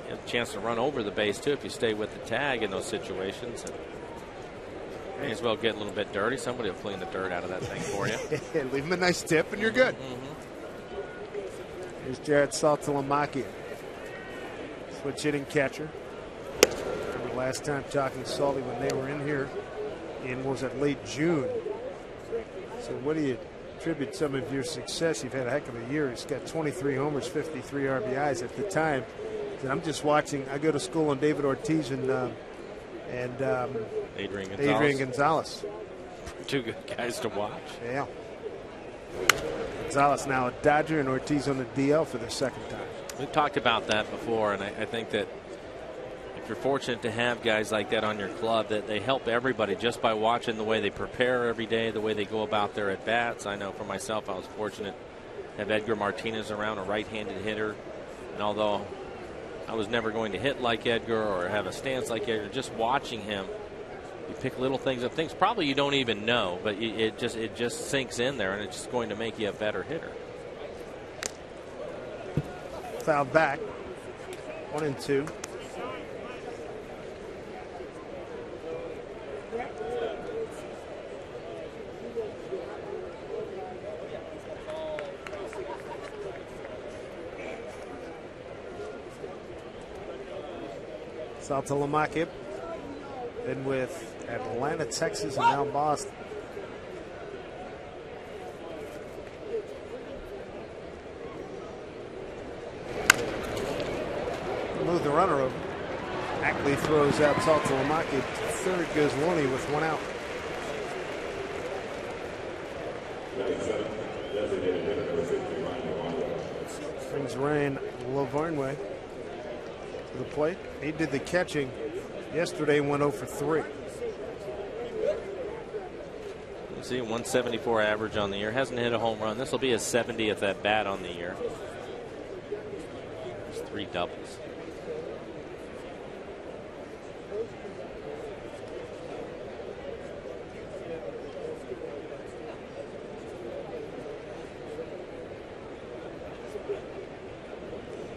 have a chance to run over the base, too, if you stay with the tag in those situations. And may as well get a little bit dirty. Somebody will clean the dirt out of that thing for you. Leave him a nice tip, and you're good. Here's Jared Saltalamacchia. Switch hitting catcher. Remember last time talking to Salty when they were in here in, was it, late June. So what do you attribute some of your success? You've had a heck of a year. He's got 23 homers, 53 RBIs at the time. And I'm just watching. I go to school on David Ortiz in and Adrian Gonzalez. Two good guys to watch. Yeah. Gonzalez now a Dodger and Ortiz on the DL for the second time. We've talked about that before, and I think that if you're fortunate to have guys like that on your club, that they help everybody just by watching the way they prepare every day, the way they go about their at-bats. I know for myself, I was fortunate to have Edgar Martinez around, a right-handed hitter. And although I was never going to hit like Edgar or have a stance like Edgar, just watching him, you pick little things up, things probably you don't even know, but it just sinks in there, and it's just going to make you a better hitter. Fouled back. 1-2. Saltalamacchia. Been with Atlanta, Texas, and now Boston. Move the runner over. Ackley throws out Saltalamacchia. Third goes Loney with one out. Brings Ryan Lavarnway to the plate. He did the catching yesterday, went 0 for 3. You see, 174 average on the year. Hasn't hit a home run. This will be his 70th at bat on the year. There's 3 doubles.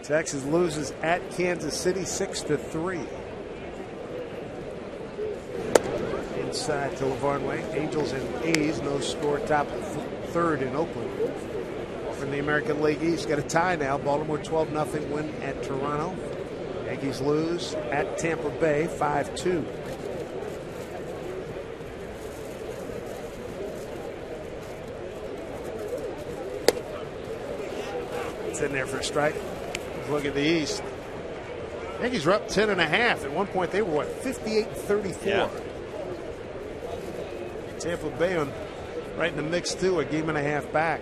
Texas loses at Kansas City 6-3. Inside to Lavarnway. Angels and A's, no score, top third in Oakland. From the American League East, got a tie now. Baltimore 12-0 win at Toronto. Yankees lose at Tampa Bay 5-2. It's in there for a strike. Look at the East. Yankees were up 10.5. At one point, they were, what, 58-34. Yeah. Tampa Bay on right in the mix, too, a game and a half back.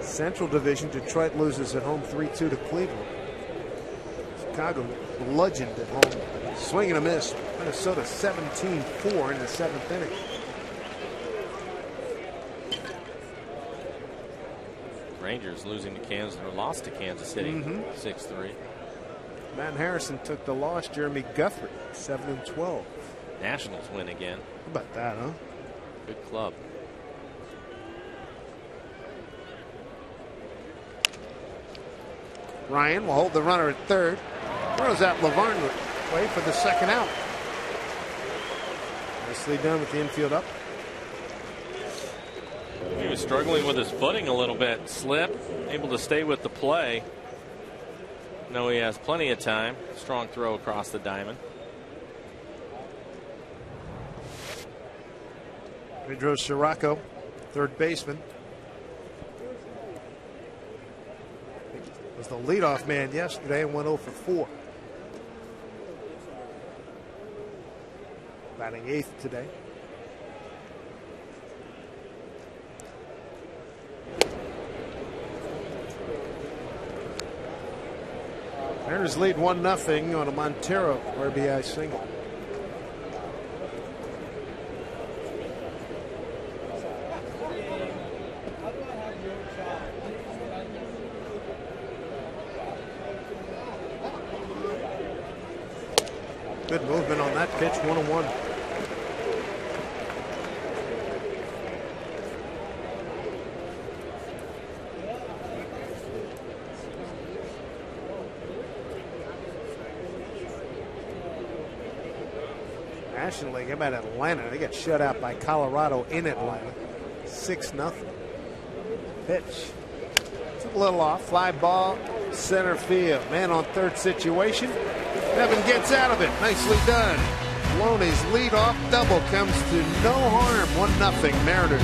Central Division, Detroit loses at home 3-2 to Cleveland. Chicago bludgeoned at home. Swing and a miss. Minnesota 17-4 in the 7th inning. Rangers losing to Kansas, or lost to Kansas City 6-3. Matt Harrison took the loss. Jeremy Guthrie 7-12. Nationals win again. How about that, huh? Good club. Ryan will hold the runner at third. Throws out Lavarnway for the second out. Nicely done with the infield up. He was struggling with his footing a little bit. Slip, able to stay with the play. No, he has plenty of time. Strong throw across the diamond. Pedro Sirocco, third baseman. Was the leadoff man yesterday and went 0 for 4. Batting 8th today. Mariners lead 1-0 on a Montero RBI single. Good movement on that pitch, 1-1. National League, how about Atlanta? They got shut out by Colorado in Atlanta. 6-0. Pitch. Took a little off. Fly ball, center field. Man on third situation. Devin gets out of it. Nicely done. Loney's leadoff double comes to no harm. 1-0 Mariners.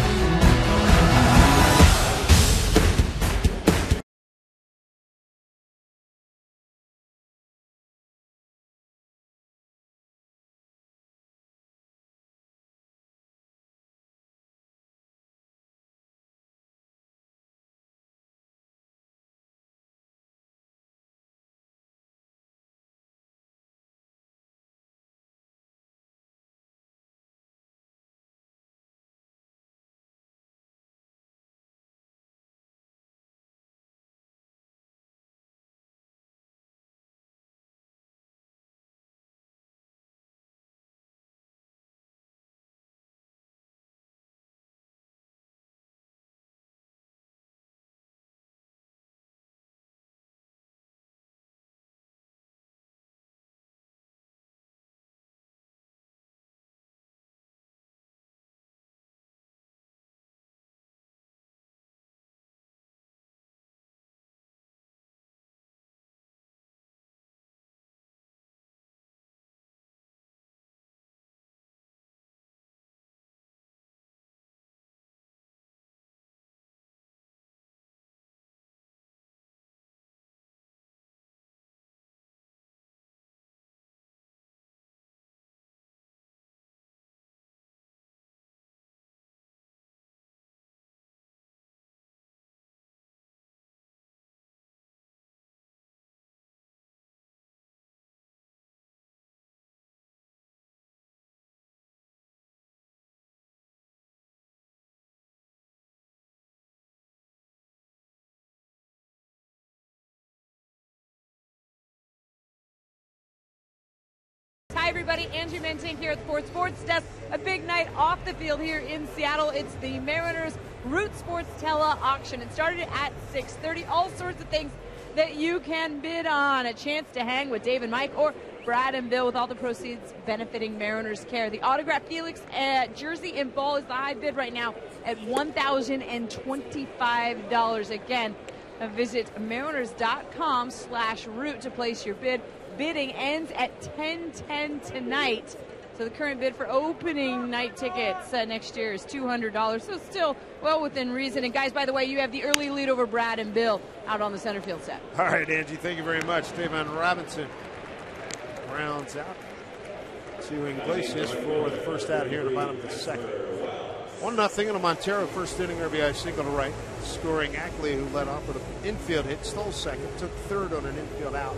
Hi, everybody. Angie Mentink here at the Sports Desk. A big night off the field here in Seattle. It's the Mariners Root Sports Tele auction. It started at 6:30. All sorts of things that you can bid on. A chance to hang with Dave and Mike or Brad and Bill with all the proceeds benefiting Mariners Care. The autographed Felix jersey in ball is the high bid right now at $1,025. Again, visit mariners.com/root to place your bid. Bidding ends at 10:10 tonight. So the current bid for opening night tickets next year is $200. So still well within reason. And guys, by the way, you have the early lead over Brad and Bill out on the center field set. All right, Angie, thank you very much. Trayvon Robinson rounds out to Iglesias for the first out here in the bottom of the second. 1-0 in a Montero first inning RBI single to right. Scoring Ackley, who led off with an infield hit, stole second, took third on an infield out.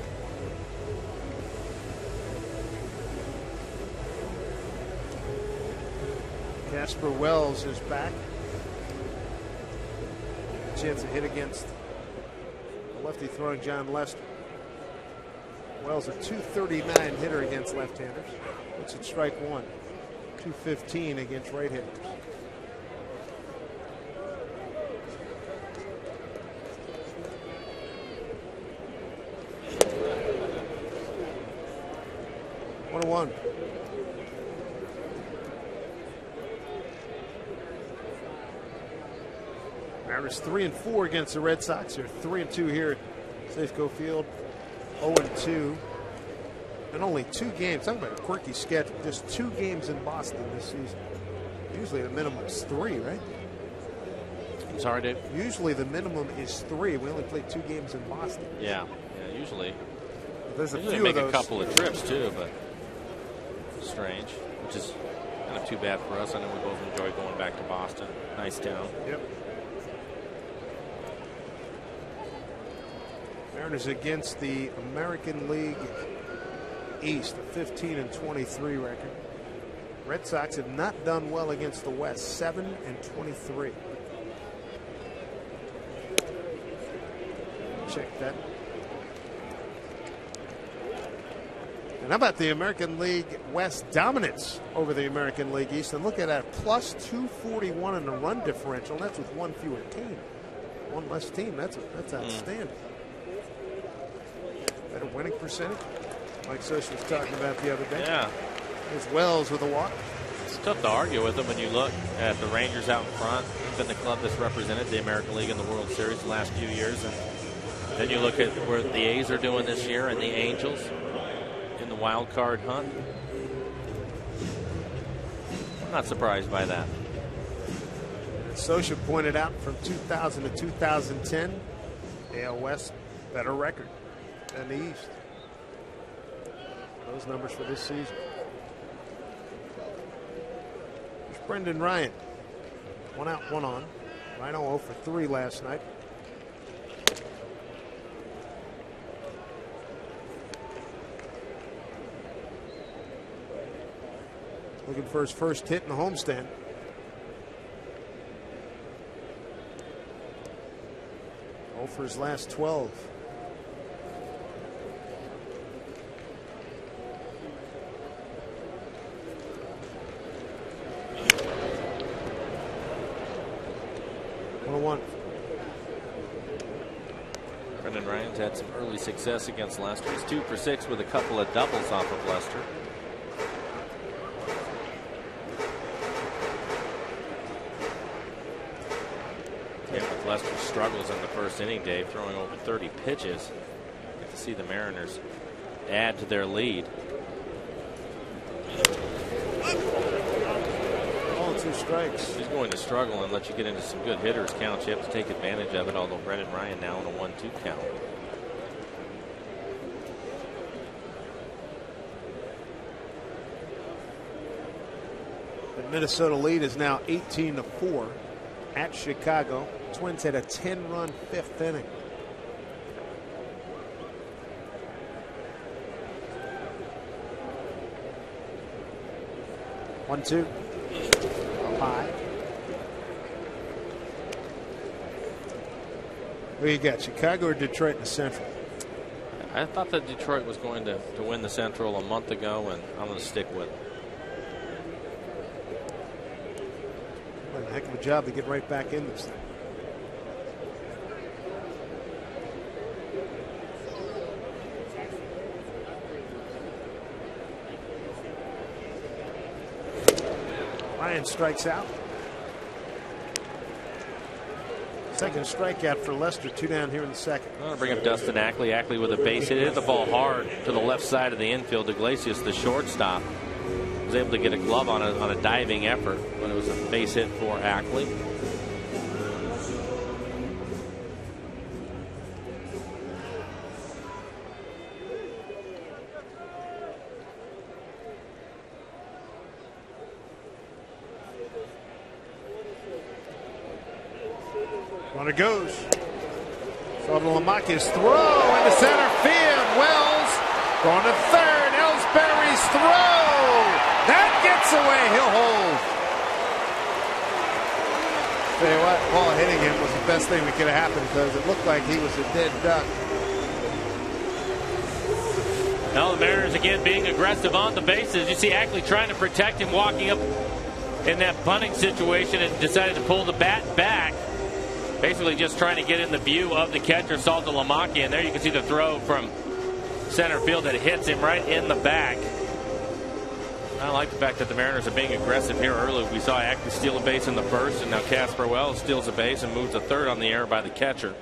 Casper Wells is back. A chance to hit against the lefty throwing John Lester. Wells a .239 hitter against left-handers. Puts it strike one. .215 against right-handers. One. Mariners 3-4 against the Red Sox. They're 3-2 here at Safeco Field. 0-2. And only 2 games. Talking about a quirky schedule. Just 2 games in Boston this season. Usually the minimum is 3, right? I'm sorry, Dave? Usually the minimum is 3. We only play 2 games in Boston. Yeah, usually. There's a usually few make of those. A couple of trips, too, but strange. Which is kind of too bad for us. I know we both enjoy going back to Boston. Nice town. Yep. Mariners against the American League East, a 15-23 record. Red Sox have not done well against the West, 7-23. Check that. And how about the American League West dominance over the American League East? And look at that, plus 241 in the run differential. That's with one fewer team. One less team. That's outstanding. Better winning percentage. Mike Sosh was talking about the other day. Yeah. There's Wells with a walk. It's tough to argue with them when you look at the Rangers out in front. Been the club that's represented the American League in the World Series the last few years. And then you look at where the A's are doing this year and the Angels in the wild card hunt. I'm not surprised by that. Socha pointed out from 2000 to 2010, AL West better record than the East. Those numbers for this season. There's Brendan Ryan. 1 out, 1 on. Rhino 0 for 3 last night. Looking for his first hit in the homestand. For his last 12. Brendan Ryan's had some early success against Lester. He's 2 for 6 with a couple of doubles off of Lester. Lester struggles in the first inning, Dave, throwing over 30 pitches. Get to see the Mariners add to their lead. All 2 strikes. He's going to struggle and let you get into some good hitters counts. You have to take advantage of it, although Brendan Ryan now in a 1-2 count. The Minnesota lead is now 18-4 at Chicago. Twins had a 10-run 5th inning. One, two. Up high. Who you got, Chicago or Detroit in the Central? I thought that Detroit was going to win the Central a month ago, and I'm going to stick with it. What a heck of a job to get right back in this thing. Ryan strikes out. Second strikeout for Lester. 2 down here in the second. I'm going to bring up Dustin Ackley. Ackley with a base hit. Hit the ball hard to the left side of the infield. Iglesias, the shortstop, was able to get a glove on a diving effort, but it was a base hit for Ackley. Runner goes. Saw the Lamaki's throw into center field. Wells going to third. Ellsbury's throw. That gets away. He'll hold. Tell you what, Paul hitting him was the best thing that could have happened because it looked like he was a dead duck. Now the Mariners again being aggressive on the bases. You see Ackley trying to protect him, walking up in that bunting situation, and decided to pull the bat back. Basically just trying to get in the view of the catcher, Salta Lamaki, and there you can see the throw from center field that hits him right in the back. I like the fact that the Mariners are being aggressive here early. We saw Ackley steal a base in the first, and now Casper Wells steals a base and moves to third on the error by the catcher.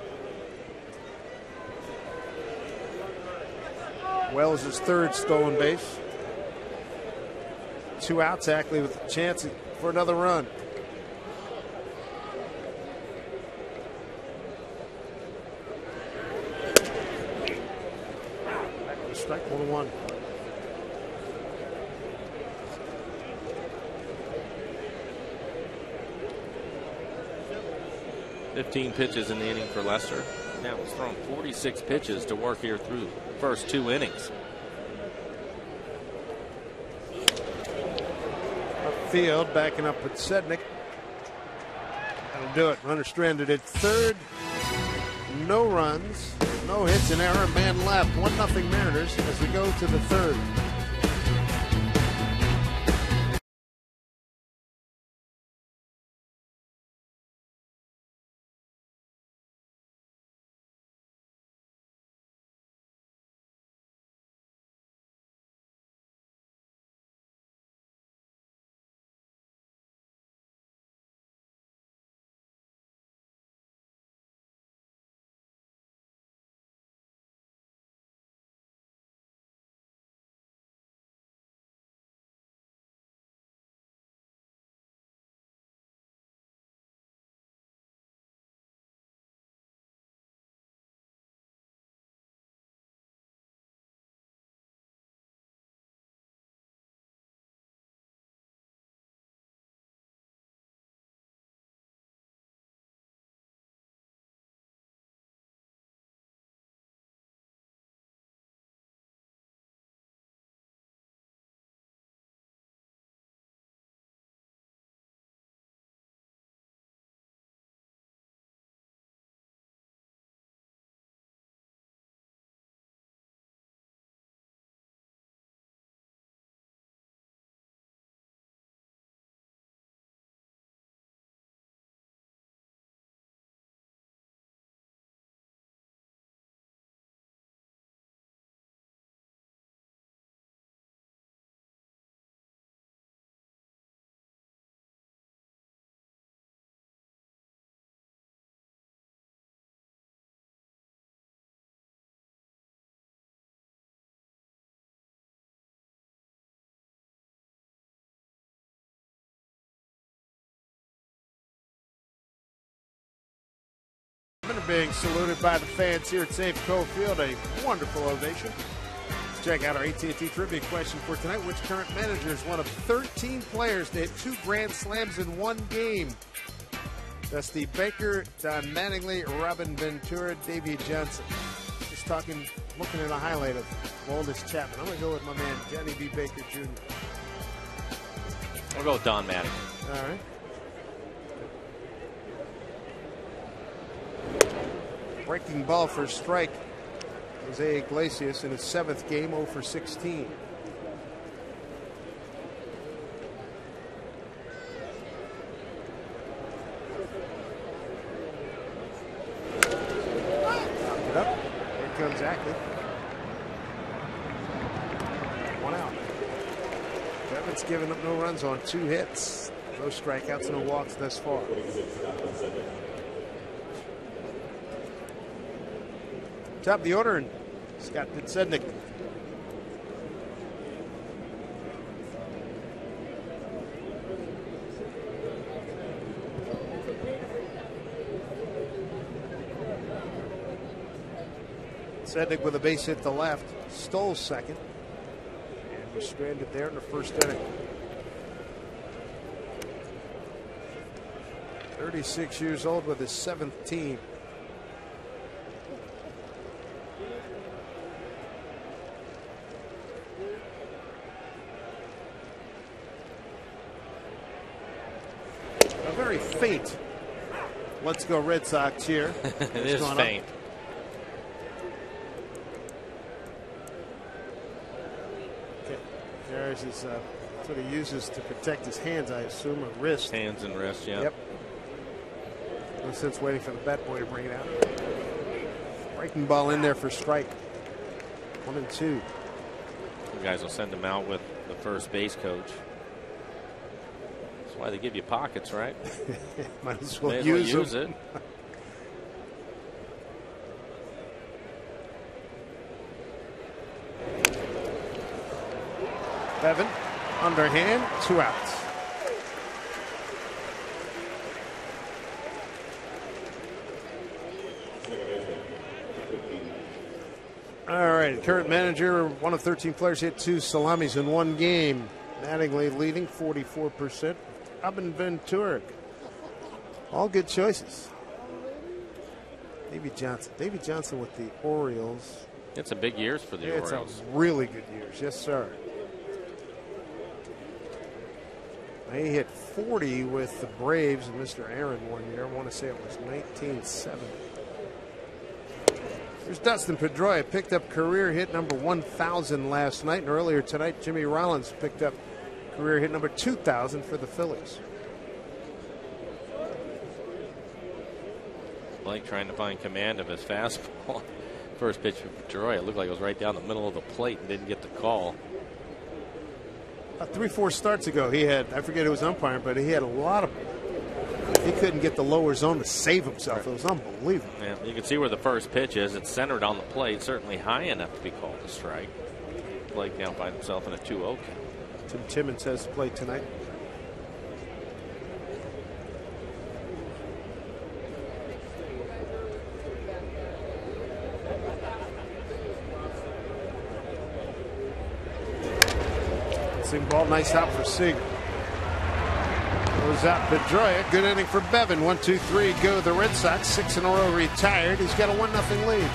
Wells' third stolen base. 2 outs. Ackley with a chance for another run. Strike 1-1. $15 pitches in the inning for Lester. Now he's thrown 46 pitches to work here through the first 2 innings. Upfield, backing up with Sednick. That'll do it. Runner stranded at third. No runs. No hits, an error, man left. 1-0 Mariners as we go to the third. Being saluted by the fans here at Safeco Field. A wonderful ovation. Let's check out our AT&T trivia question for tonight. Which current manager is one of 13 players to hit 2 Grand Slams in 1 game? Dusty Baker, Don Mattingly, Robin Ventura, Davey Johnson. Just talking, looking at a highlight of Waldis Chapman. I'm going to go with my man, Johnny B. Baker Jr. I'll go with Don Mattingly. All right. Breaking ball for a strike. Jose Iglesias in his 7th game, 0 for 16. It up. Here comes Ackley. 1 out. Bevan's given up no runs on 2 hits. No strikeouts, no walks thus far. Top of the order, and Scott Pitsednik. Sednick with a base hit to left, stole second, and was stranded there in the first inning. 36 years old with his 7th team. A very faint "Let's go Red Sox" here. It is faint. There's his, that's what he uses to protect his hands, I assume, or wrist. Hands and wrist, yeah. Yep. No sense waiting for the bat boy to bring it out. Breaking ball in there for strike. 1 and 2. You guys will send him out with the first base coach. That's why they give you pockets, right? Might as well May as use it. Bevan, underhand, 2 outs. All right, current manager, one of 13 players hit 2 salamis in 1 game. Mattingly leading 44%. Robin Ventura. All good choices. Davey Johnson with the Orioles. It's a big years for the It's Orioles. a really good years, yes, sir. He hit 40 with the Braves and Mr. Aaron one year. I want to say it was 1970. Here's Dustin Pedroia, picked up career hit number 1,000 last night. And earlier tonight, Jimmy Rollins picked up career hit number 2,000 for the Phillies. Blake trying to find command of his fastball. First pitch for Pedroia, it looked like it was right down the middle of the plate and didn't get the call. 3-4 starts ago, he had, I forget who was umpiring, but he had a lot of, he couldn't get the lower zone to save himself. It was unbelievable. Yeah, you can see where the first pitch is. It's centered on the plate, certainly high enough to be called a strike. Blake now finds himself in a 2-0 count. Tim Timmons has to play tonight. Ball, nice out for Seager. Goes out Pedroia. Good inning for Bevan. 1-2-3 go the Red Sox. 6 in a row retired. He's got a 1-0 lead.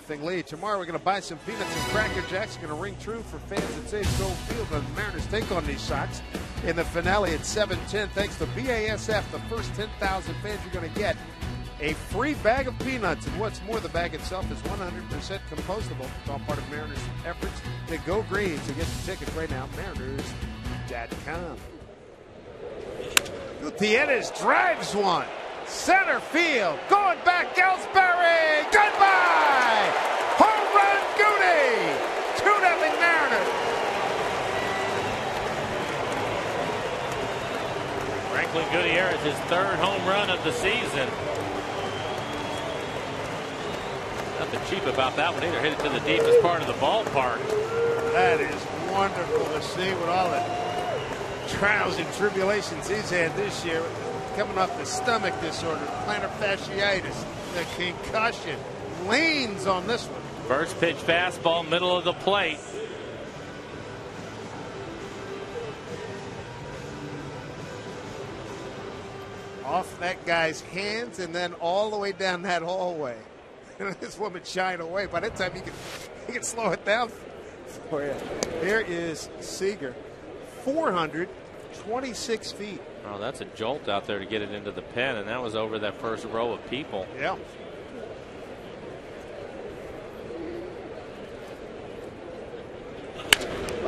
0 lead. Tomorrow we're going to buy some peanuts and Cracker Jacks. Going to ring true for fans at Safeco Field. The Mariners take on these Sox in the finale at 7:10. Thanks to BASF, the first 10,000 fans you're going to get a free bag of peanuts. And what's more, the bag itself is 100% compostable. It's all part of Mariners' efforts to go green. So get the tickets right now, Mariners.com. Gutierrez drives one. Center field. Going back, Ellsbury. Goodbye. Home run, Goody. 2-0 Mariners. Franklin Gutierrez, his third home run of the season. Nothing cheap about that one either. Hit it to the deepest part of the ballpark. That is wonderful to see with all the trials and tribulations he's had this year. Coming off the stomach disorder, plantar fasciitis, the concussion. Leans on this one. First pitch fastball, middle of the plate. Off that guy's hands and then all the way down that hallway. This woman shying away. By that time, he can slow it down for you. Here is Seager, 426 feet. Oh, that's a jolt out there to get it into the pen, and that was over that first row of people. Yeah.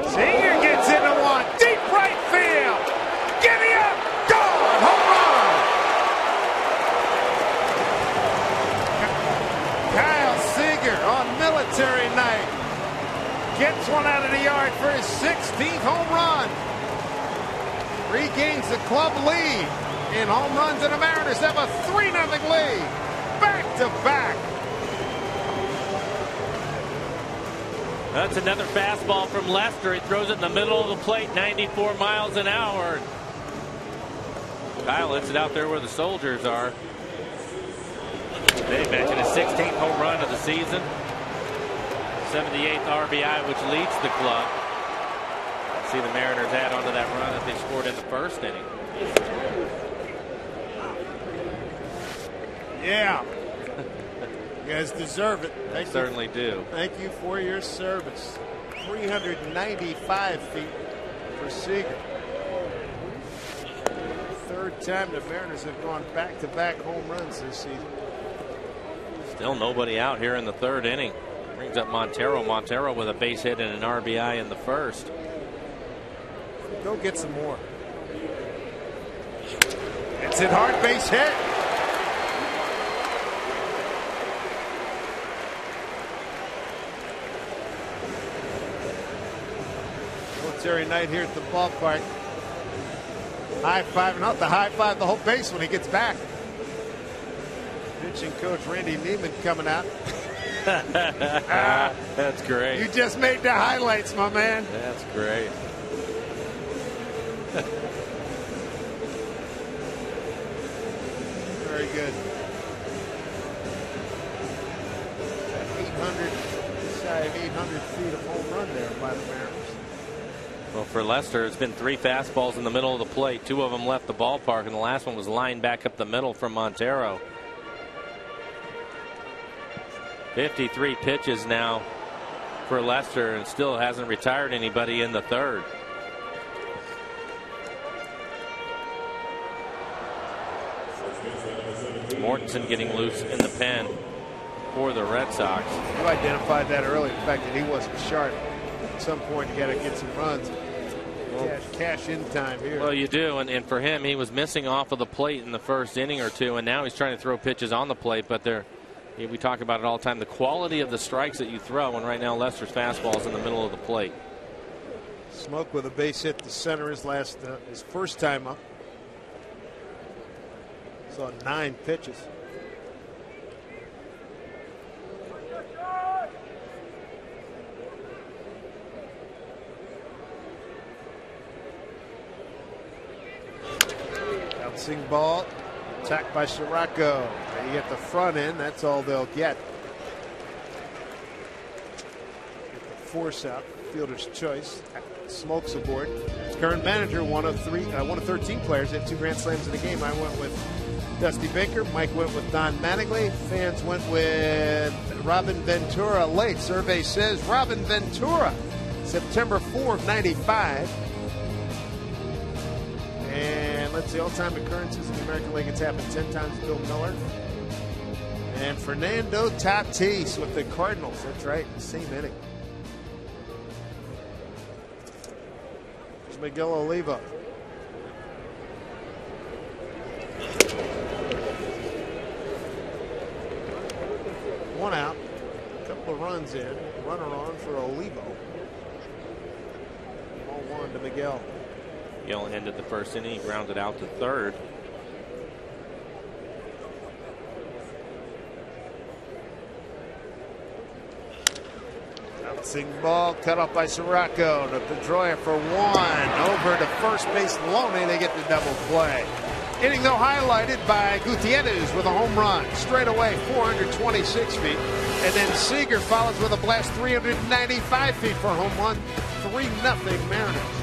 Seager gets into one. Deep right field. Giddy up. Gone. Home run. Kyle Seager on military night gets one out of the yard for his 16th home run. Regains the club lead in home runs, and the Mariners have a 3-0 lead. Back to back. That's another fastball from Lester. He throws it in the middle of the plate, 94 miles an hour. Kyle hits it out there where the soldiers are. They mentioned his 16th home run of the season. 78th RBI, which leads the club. See the Mariners add on to that run that they scored in the first inning. Yeah. You guys deserve it. They certainly do. Thank you for your service. 395 feet for Seager. Third time the Mariners have gone back-to-back home runs this season. Still nobody out here in the third inning. Brings up Montero. Montero with a base hit and an RBI in the first. Go get some more. It's a hard base hit. Military night here at the ballpark. High five, not the high five, the whole base when he gets back. Pitching coach Randy Neiman coming out. That's great. You just made the highlights, my man. That's great. Very good. 800 feet of home run there by the Mariners. Well, for Lester, it's been 3 fastballs in the middle of the plate. 2 of them left the ballpark, and the last one was lined back up the middle from Montero. 53 pitches now for Lester, and still hasn't retired anybody in the third. Mortensen getting loose in the pen for the Red Sox. You identified that earlier, the fact that he wasn't sharp. At some point, you got to get some runs. Cash in time here. Well, you do, and for him, he was missing off of the plate in the first inning or two, and now he's trying to throw pitches on the plate, but we talk about it all the time, the quality of the strikes that you throw, and right now Lester's fastball is in the middle of the plate. Smoke with a base hit to center his first time up. Saw 9 pitches. Bouncing ball, attacked by Sirocco. They get the front end, that's all they'll get. Get the force out, fielder's choice. Smokes aboard. His current manager, one of 13 players, had 2 Grand Slams in a game. I went with Dusty Baker. Mike went with Don Mattingly. Fans went with Robin Ventura. Late survey says Robin Ventura, September 4 of 95. And let's see, all-time occurrences in the American League. It's happened 10 times. Bill Miller. And Fernando Tatis with the Cardinals. That's right, same inning. There's Miguel Olivo. One out, a couple of runs in, runner on for Olivo. Ball 1 to Miguel. Miguel ended the first inning, he grounded out to third. Bouncing ball cut off by Sirocco to Pedroia for 1. Over to first base, Loney. They get the double play. Inning, though, highlighted by Gutierrez with a home run. Straight away, 426 feet. And then Seager follows with a blast, 395 feet for a home run. 3-0 Mariners.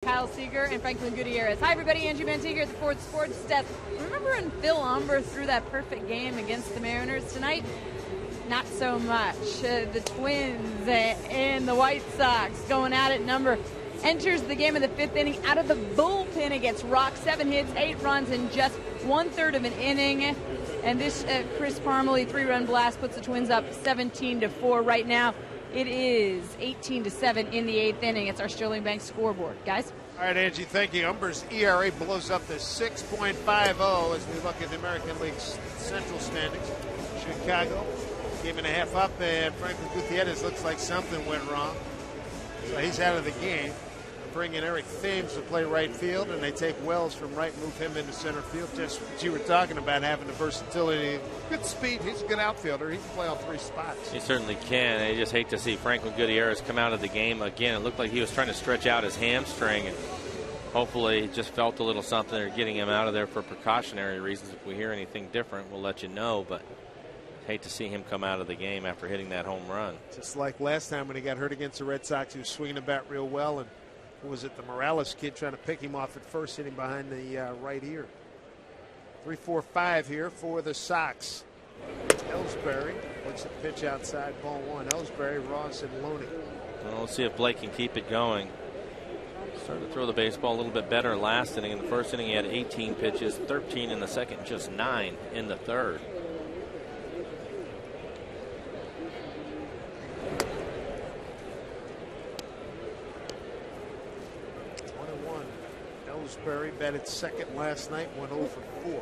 Kyle Seager and Franklin Gutierrez. Hi, everybody. Angie Manteager at the Ford Sports Desk. Remember when Phil Umber threw that perfect game against the Mariners tonight? Not so much. The Twins and the White Sox going at it. Number enters the game in the 5th inning out of the bullpen. It gets rocked. 7 hits, 8 runs in just 1/3 of an inning. And this Chris Parmelee 3-run blast puts the Twins up 17-4 right now. It is 18-7 in the 8th inning. It's our Sterling Bank scoreboard. Guys? All right, Angie, thank you. Umber's ERA blows up to 6.50 as we look at the American League's Central standings. Chicago, 1.5 up, and Franklin Gutierrez looks like something went wrong. So he's out of the game. Bring in Eric Thames to play right field, and they take Wells from right, move him into center field. Just what you were talking about, having the versatility, good speed. He's a good outfielder. He can play all 3 spots. He certainly can. I just hate to see Franklin Gutierrez come out of the game again. It looked like he was trying to stretch out his hamstring, and hopefully he just felt a little something. They're getting him out of there for precautionary reasons. If we hear anything different, we'll let you know. But hate to see him come out of the game after hitting that home run. Just like last time when he got hurt against the Red Sox, he was swinging the bat real well, and was it the Morales kid trying to pick him off at first, hitting behind the right ear. 3-4-5 here for the Sox. Ellsbury looks at pitch outside, ball 1. Ellsbury, Ross, and Loney. Well, let's see if Blake can keep it going. Started to throw the baseball a little bit better last inning. In the first inning, he had 18 pitches, 13 in the second, just 9 in the third. Ellsbury batted second last night, went 0 for 4.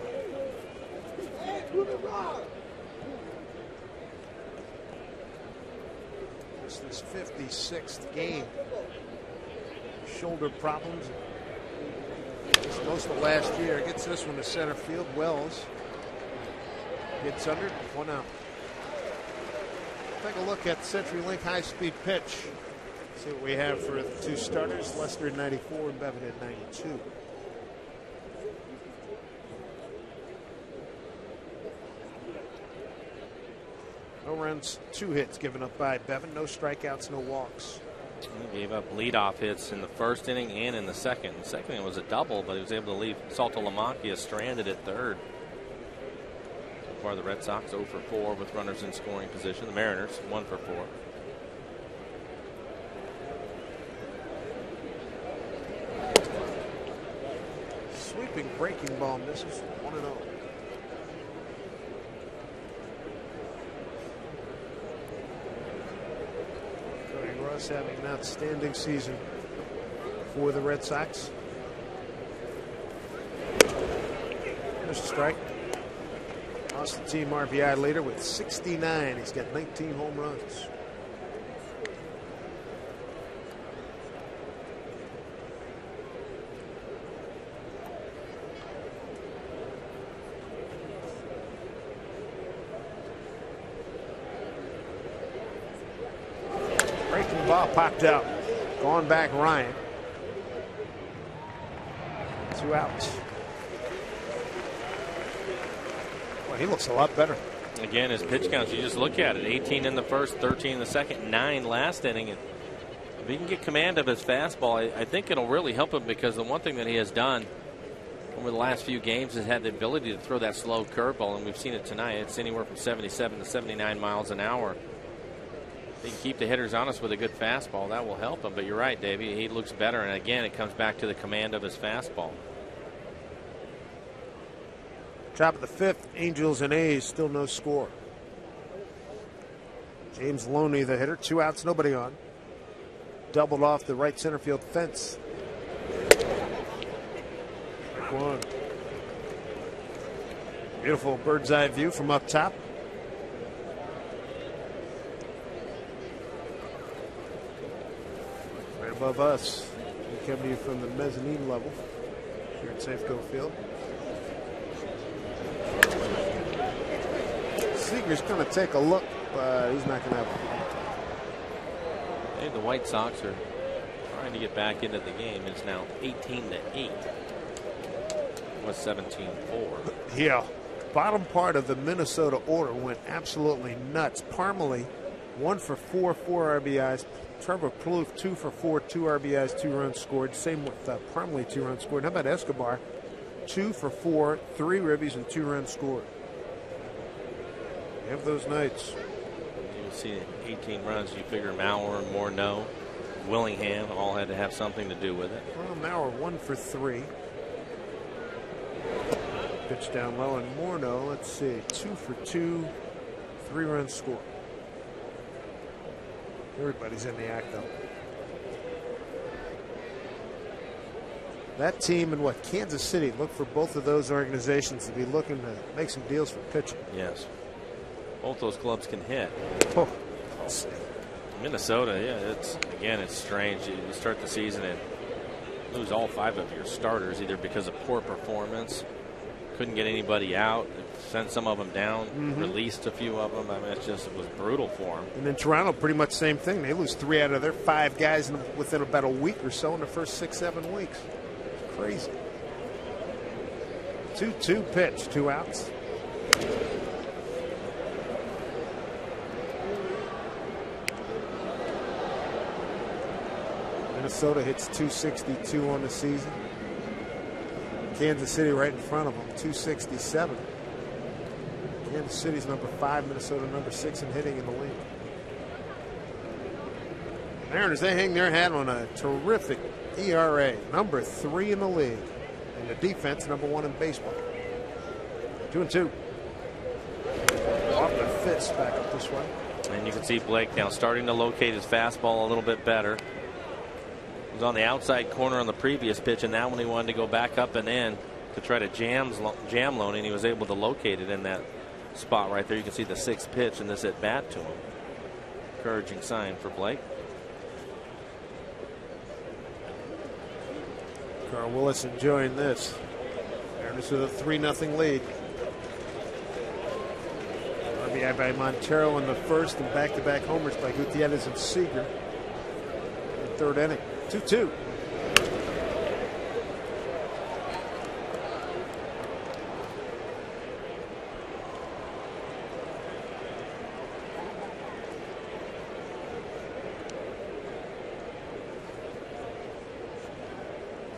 It's this 56th game. Shoulder problems. It's most of last year. Gets this one to center field. Wells Gets under, 1 out. Take a look at CenturyLink high-speed pitch. See what we have for the two starters. Lester at 94 and Bevan at 92. No runs, 2 hits given up by Bevan. No strikeouts, no walks. He gave up leadoff hits in the first inning and in the second. The second inning was a double, but he was able to leave Salto Lamacchia stranded at third. So far, the Red Sox 0 for 4 with runners in scoring position. The Mariners 1 for 4. Sweeping breaking ball misses, 1-0. Having an outstanding season for the Red Sox. There's a strike. Lost the team RBI leader with 69. He's got 19 home runs. Ball popped out. Gone back Ryan. 2 outs. Well, he looks a lot better. Again, his pitch counts, you just look at it. 18 in the first, 13 in the second, 9 last inning. And if he can get command of his fastball, I think it'll really help him, because the one thing that he has done over the last few games has had the ability to throw that slow curveball, and we've seen it tonight. It's anywhere from 77 to 79 miles an hour. If he can keep the hitters honest with a good fastball, that will help him. But you're right, Davey. He looks better. And again, it comes back to the command of his fastball. Top of the 5th, Angels and A's, still no score. James Loney, the hitter, 2 outs, nobody on. Doubled off the right center field fence. Strike 1. Beautiful bird's eye view from up top. Above us, we come to you from the mezzanine level here at Safeco Field. Seager's going to take a look, but he's not going to have a. Hey, the White Sox are trying to get back into the game. It's now 18-8. Was 17-4. Yeah, bottom part of the Minnesota order went absolutely nuts. Parmalee 1 for 4, 4 RBIs. Trevor Plouffe 2 for 4, 2 RBIs, 2 runs scored. Same with Parmalee, 2 runs scored. How about Escobar? 2 for 4, 3 ribbies, and 2 runs scored. You have those nights. You see 18 runs. You figure Maurer, Morneau, Willingham all had to have something to do with it. Well, Maurer 1 for 3. Pitch down low, and Morneau, let's see, 2 for 2, 3 runs scored. Everybody's in the act, though. That team and what, Kansas City, look for both of those organizations to be looking to make some deals for pitching. Yes. Both those clubs can hit. Oh, let's see. Minnesota, yeah, it's strange. You start the season and lose all 5 of your starters, either because of poor performance, couldn't get anybody out, sent some of them down, released a few of them. I mean, it was brutal for them. And in Toronto, pretty much same thing. They lose 3 out of their 5 guys within about a week or so in the first 6-7 weeks. Crazy. 2-2 pitch, 2 outs. Minnesota hits 262 on the season. Kansas City right in front of them, 267. Kansas City's number 5, Minnesota number 6 in hitting in the league. Mariners, they hang their hat on a terrific ERA, number 3 in the league. And the defense, number 1 in baseball. 2-2. Off the fits back up this way. And you can see Blake now starting to locate his fastball a little bit better. He was on the outside corner on the previous pitch, and that one he wanted to go back up and in to try to jam Loney, and he was able to locate it in that spot right there. You can see the 6th pitch and this at bat to him. Encouraging sign for Blake. Carl Willis enjoying this. Mariners with a 3-0 lead. RBI by Montero in the first, and back-to-back homers by Gutierrez and Seager in the third inning. 2-2.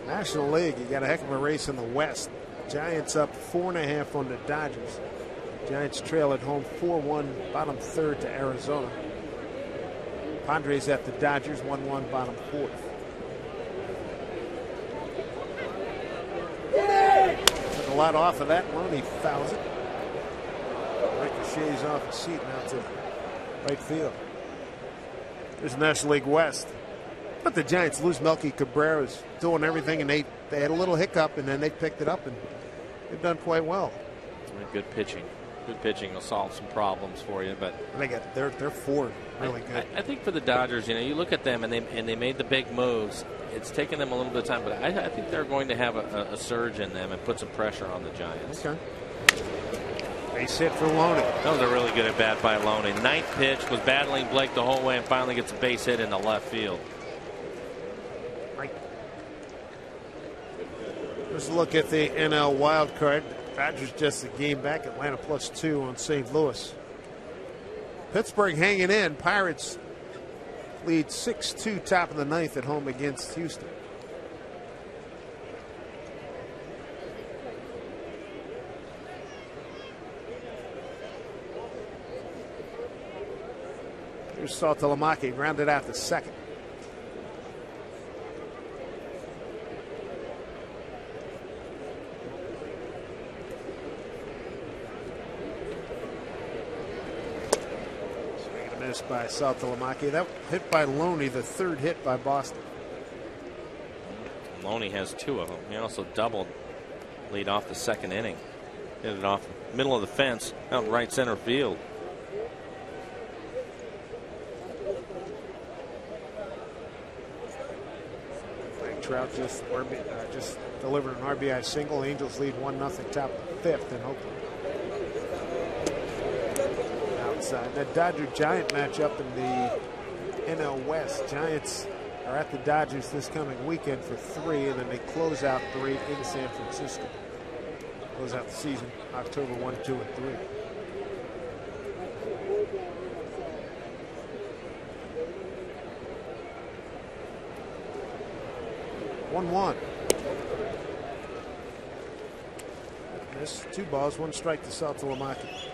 National League, you got a heck of a race in the West. Giants up 4.5 on the Dodgers. Giants trail at home 4-1, bottom third to Arizona. Padres at the Dodgers 1-1, bottom fourth. Took a lot off of that. Loney fouls it. Ricochets off the seat now to right field. There's National League West. But the Giants lose Melky Cabrera's doing everything, and they had a little hiccup, and then they picked it up, and they've done quite well. Good pitching. Good pitching will solve some problems for you, but they're four really good. I think for the Dodgers, you look at them and they made the big moves. It's taken them a little bit of time, but I think they're going to have a surge in them and put some pressure on the Giants. Okay. Base hit for Loney. That was a really good at bat by Loney. Ninth pitch, was battling Blake the whole way, and finally gets a base hit in the left field. Let's look at the NL wild card. Dodgers just a game back. Atlanta +2 on St. Louis. Pittsburgh hanging in. Pirates lead 6-2 top of the ninth at home against Houston. Here's Saltalamacchi, grounded out to second. By Saltalamacchi. That hit by Loney, the third hit by Boston. Loney has two of them. He also doubled lead off the second inning. Hit it off the middle of the fence out right center field. Frank Trout just delivered an RBI single. Angels lead 1-0 top of the fifth in Oakland. The Dodger-Giant matchup in the NL West. Giants are at the Dodgers this coming weekend for 3, and then they close out 3 in San Francisco. Close out the season October 1, 2, and 3. One. Miss 2 balls, 1 strike to Saltalamacchi.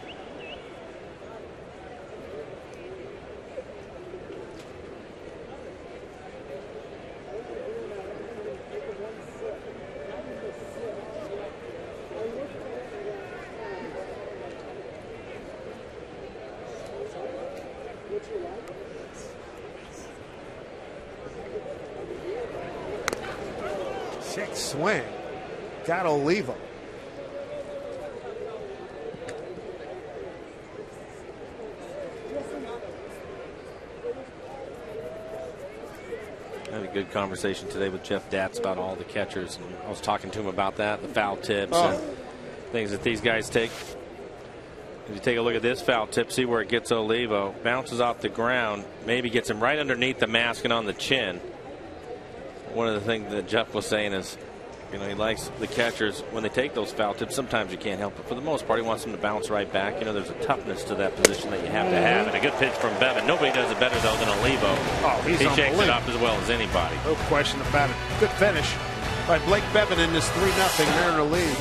Swing. Got Olivo. I had a good conversation today with Jeff Datz about all the catchers, and I was talking to him about that, the foul tips and things that these guys take. If you take a look at this foul tip, see where it gets Olivo, bounces off the ground, maybe gets him right underneath the mask and on the chin. One of the things that Jeff was saying is, he likes the catchers when they take those foul tips. Sometimes you can't help it. For the most part, he wants them to bounce right back. There's a toughness to that position that you have to have. And a good pitch from Bevan. Nobody does it better, though, than Olivo. He shakes it up as well as anybody. No question about it. Good finish by Blake Bevan in this 3-0 Mariner lead.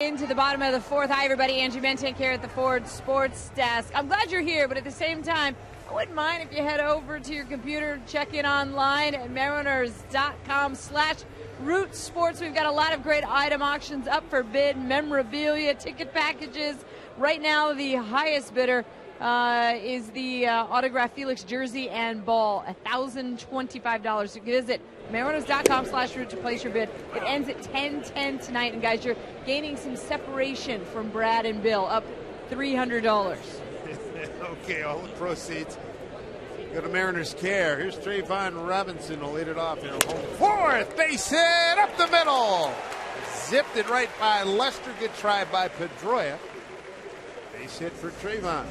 Into the bottom of the fourth. Hi, everybody. Angie Mentank here at the Ford Sports Desk. I'm glad you're here, but at the same time, I wouldn't mind if you head over to your computer, check in online at mariners.com/Root Sports. We've got a lot of great item auctions up for bid, memorabilia, ticket packages. Right now, the highest bidder is the autographed Felix jersey and ball, $1,025. You can visit mariners.com/Root to place your bid. It ends at 10:10 tonight, and guys, you're gaining some separation from Brad and Bill, up $300. Okay, all the proceeds go to Mariners Care. Here's Trayvon Robinson will lead it off here. Home fourth, base hit up the middle. Zipped it right by Lester. Good try by Pedroia. Base hit for Trayvon.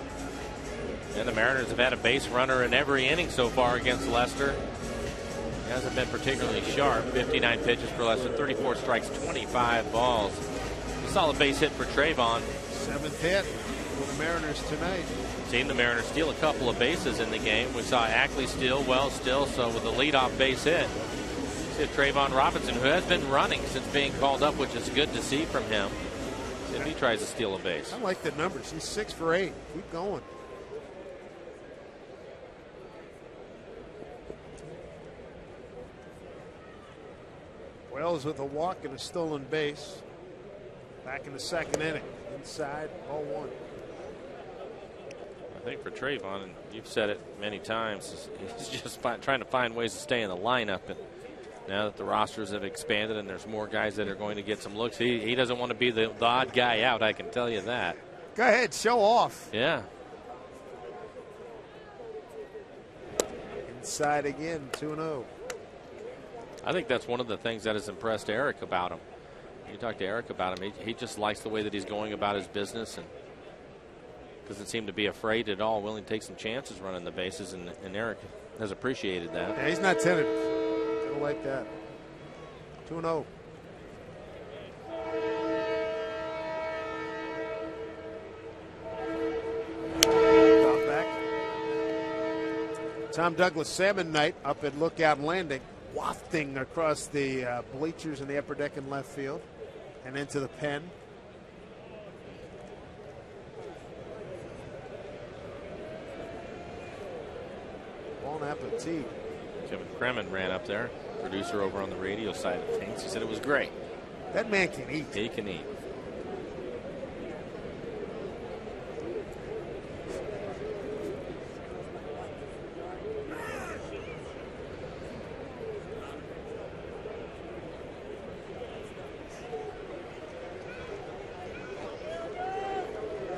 And the Mariners have had a base runner in every inning so far against Lester. He hasn't been particularly sharp. 59 pitches for Lester, 34 strikes, 25 balls. Solid base hit for Trayvon. 7th hit for the Mariners tonight. Seen the Mariners steal a couple of bases in the game. We saw Ackley steal, Wells steal, so with the leadoff base hit. See Trayvon Robinson, who has been running since being called up, which is good to see from him. If he tries to steal a base. I like the numbers. He's 6 for 8. Keep going. Wells with a walk and a stolen base. Back in the second inning. Inside, 0-1. I think for Trayvon, and you've said it many times, he's just trying to find ways to stay in the lineup. And now that the rosters have expanded and there's more guys that are going to get some looks, he doesn't want to be the odd guy out, I can tell you that. Go ahead, show off. Yeah. Inside again, 2-0. I think that's one of the things that has impressed Eric about him. You talk to Eric about him, he just likes the way that he's going about his business and doesn't seem to be afraid at all, willing to take some chances running the bases, and Eric has appreciated that. Yeah, he's not tentative. I don't like that. 2-0. Back. Tom Douglas Salmon Night up at Lookout Landing, wafting across the bleachers in the upper deck in left field and into the pen. Bon appetit. Kevin Kremen ran up there, producer over on the radio side of things. He said it was great. That man can eat. He can eat.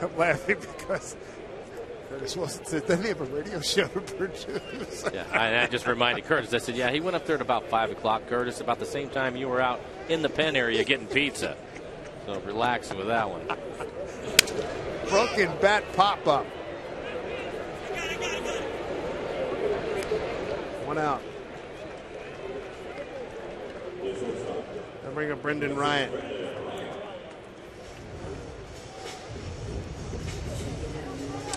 I'm laughing because Curtis Wilson said, doesn't he have a radio show to produce? Yeah, I just reminded Curtis. I said, yeah, he went up there at about 5 o'clock, Curtis, about the same time you were out in the pen area getting pizza. So relax with that one. Broken bat pop-up. 1 out. They'll bring up Brendan Ryan.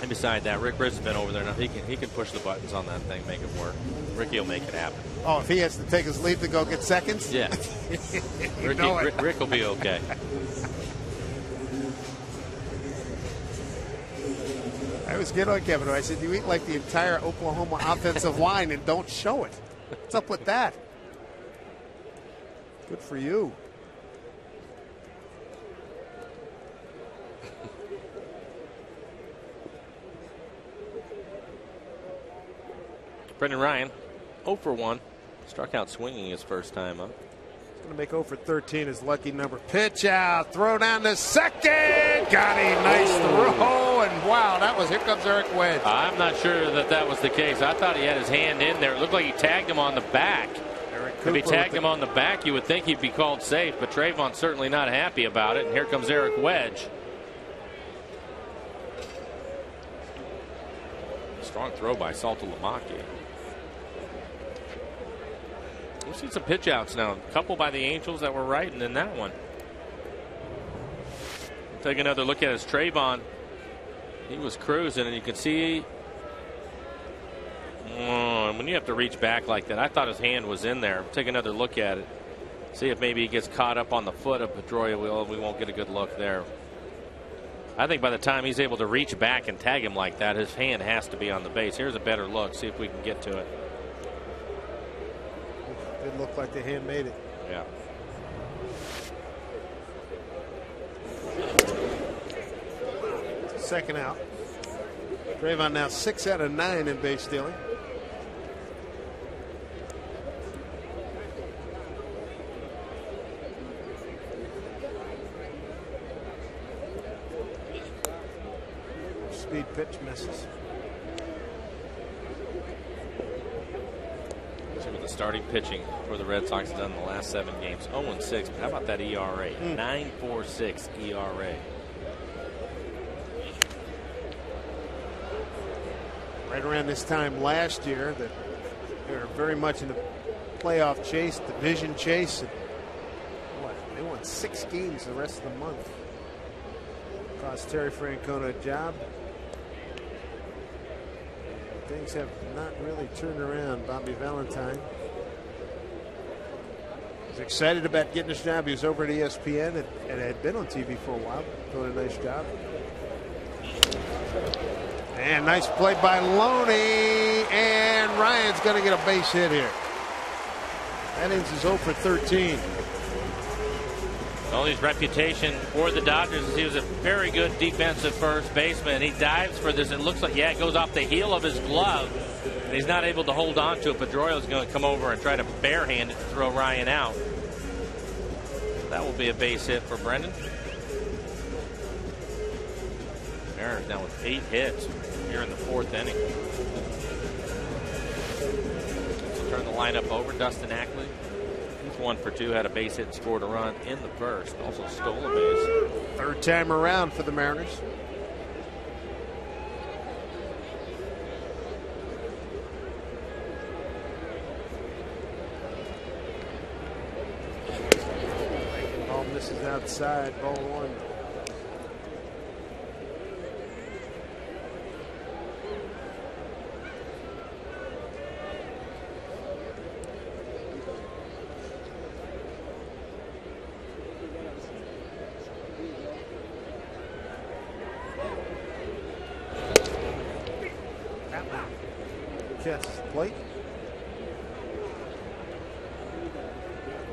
And beside that, Rick Riss has been over there now. He can push the buttons on that thing, make it work. Ricky will make it happen. Oh, if he has to take his leave to go get seconds? Yeah. Rick will be okay. I was getting on Kevin. I said, you eat like the entire Oklahoma offensive line and don't show it. What's up with that? Good for you. Brendan Ryan, 0 for 1. Struck out swinging his first time up. He's going to make 0 for 13 his lucky number. Pitch out, throw down to second. Got a nice throw, and wow, here comes Eric Wedge. I'm not sure that was the case. I thought he had his hand in there. It looked like he tagged him on the back. If he tagged him on the back, you would think he'd be called safe, but Trayvon's certainly not happy about it, and here comes Eric Wedge. Strong throw by Saltalamacchia. We've seen some pitch outs now. A couple by the Angels that were right, and then that one. Take another look at his Trayvon. He was cruising, and you can see when you have to reach back like that. I thought his hand was in there. Take another look at it. See if maybe he gets caught up on the foot of Pedroia. We won't get a good look there. I think by the time he's able to reach back and tag him like that, his hand has to be on the base. Here's a better look. See if we can get to it. Didn't look like the hand made it. Yeah. Second out. Trayvon now 6 out of 9 in base stealing. Speed pitch misses. See what the starting pitching for the Red Sox has done in the last 7 games. 0-6. But how about that ERA? 9.46 ERA. Right around this time last year, that they were very much in the playoff chase, division chase. And they won 6 games the rest of the month. Cost Terry Francona a job. Things have not really turned around. Bobby Valentine was excited about getting this job. He was over at ESPN and had been on TV for a while, doing a nice job. And nice play by Loney, and Ryan's going to get a base hit here. That ends his 0 for 13. Well, his reputation for the Dodgers is he was a very good defensive first baseman. He dives for this. It looks like, yeah, it goes off the heel of his glove. And he's not able to hold on to it. Pedroia's going to come over and try to barehand it to throw Ryan out. That will be a base hit for Brendan. Mariners now with 8 hits here in the 4th inning. So turn the lineup over. Dustin Ackley. He's 1 for 2, had a base hit, scored a run in the first. Also stole a base. 3rd time around for the Mariners. Ball misses outside. Ball 1. Catch plate.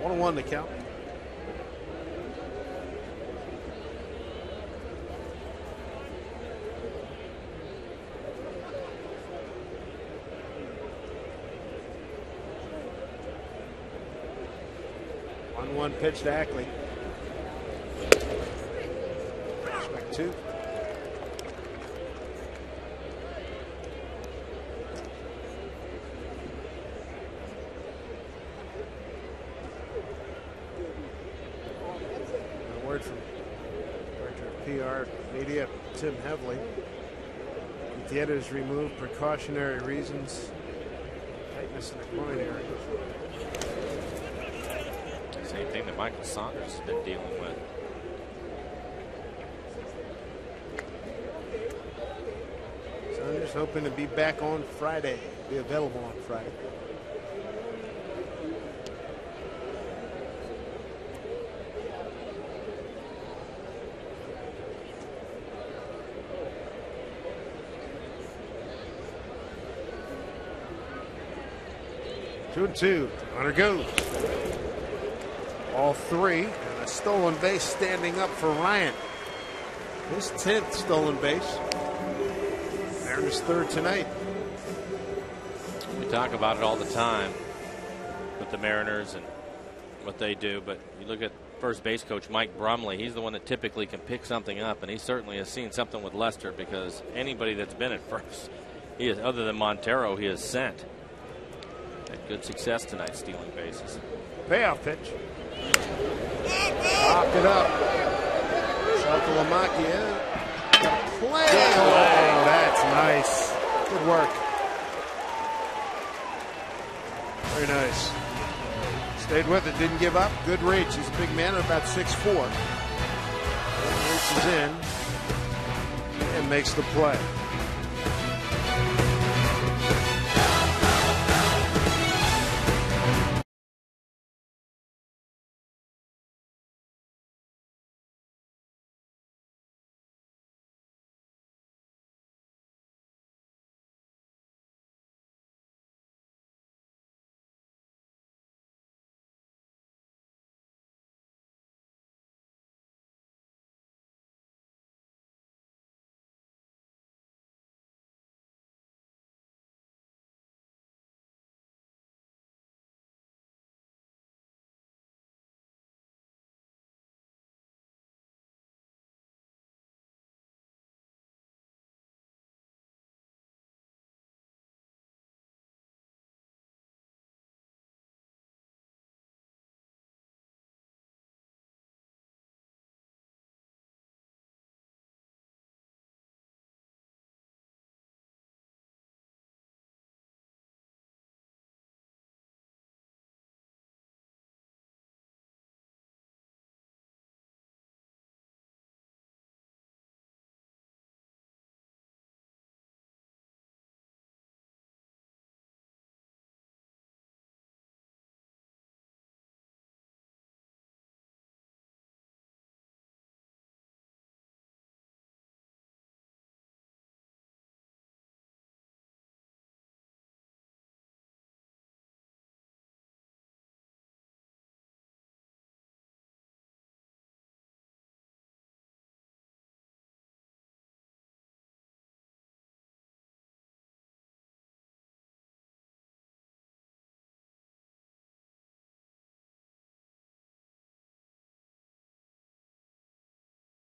1-1 to count. One pitch to Ackley. Strike 2. Word from Director of PR Media, Tim Hevley. The editors removed precautionary reasons. Tightness in the groin area. Same thing that Michael Saunders has been dealing with. Saunders hoping to be back on Friday. Be available on Friday. Two and 2. Hunter goes. All 3. And a stolen base standing up for Ryan. His 10th stolen base. Mariners 3rd tonight. We talk about it all the time with the Mariners and what they do, but you look at first base coach Mike Brumley. He's the one that typically can pick something up, and he certainly has seen something with Lester, because anybody that's been at first, he is, other than Montero, he has sent. Had good success tonight stealing bases. Payoff pitch. Locked it up. Shot to Lamakia. Play. Oh, that's nice. Good work. Very nice. Stayed with it. Didn't give up. Good reach. He's a big man, about 6'4". Reaches in and makes the play.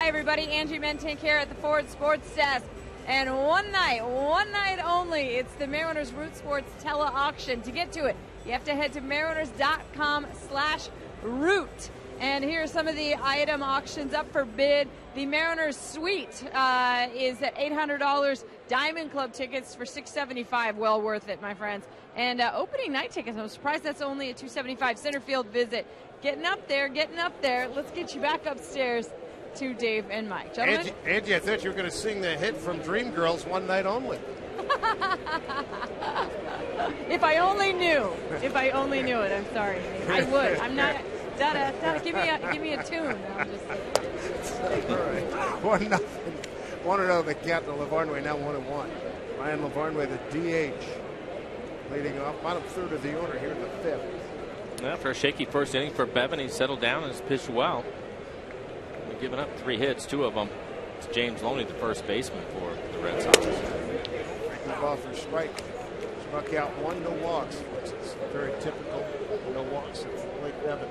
Hi, everybody. Angie Mentink here at the Ford Sports Desk. And one night only, it's the Mariners Root Sports Tele-Auction. To get to it, you have to head to mariners.com/root. And here are some of the item auctions up for bid. The Mariners Suite is at $800. Diamond Club tickets for $675. Well worth it, my friends. And opening night tickets, I'm surprised that's only a $275. Center field visit. Getting up there. Let's get you back upstairs to Dave and Mike. Gentlemen? Angie, I thought you were going to sing the hit from Dreamgirls, One Night Only. If I only knew it, I'm sorry. I would. I'm not. Dada, give me a tune. I'm just... All right. 1-0. 1-0 the captain of Lavarnway, now 1-1. Ryan Lavarnway, the DH, leading off. Bottom third of the order here in the fifth. After a shaky first inning for Bevan, he settled down and has pitched well. We've given up 3 hits, 2 of them to James Loney, the first baseman for the Red Sox. Ball for strike. Struck out 1, no walks, which is very typical. No walks at Lake Bevan.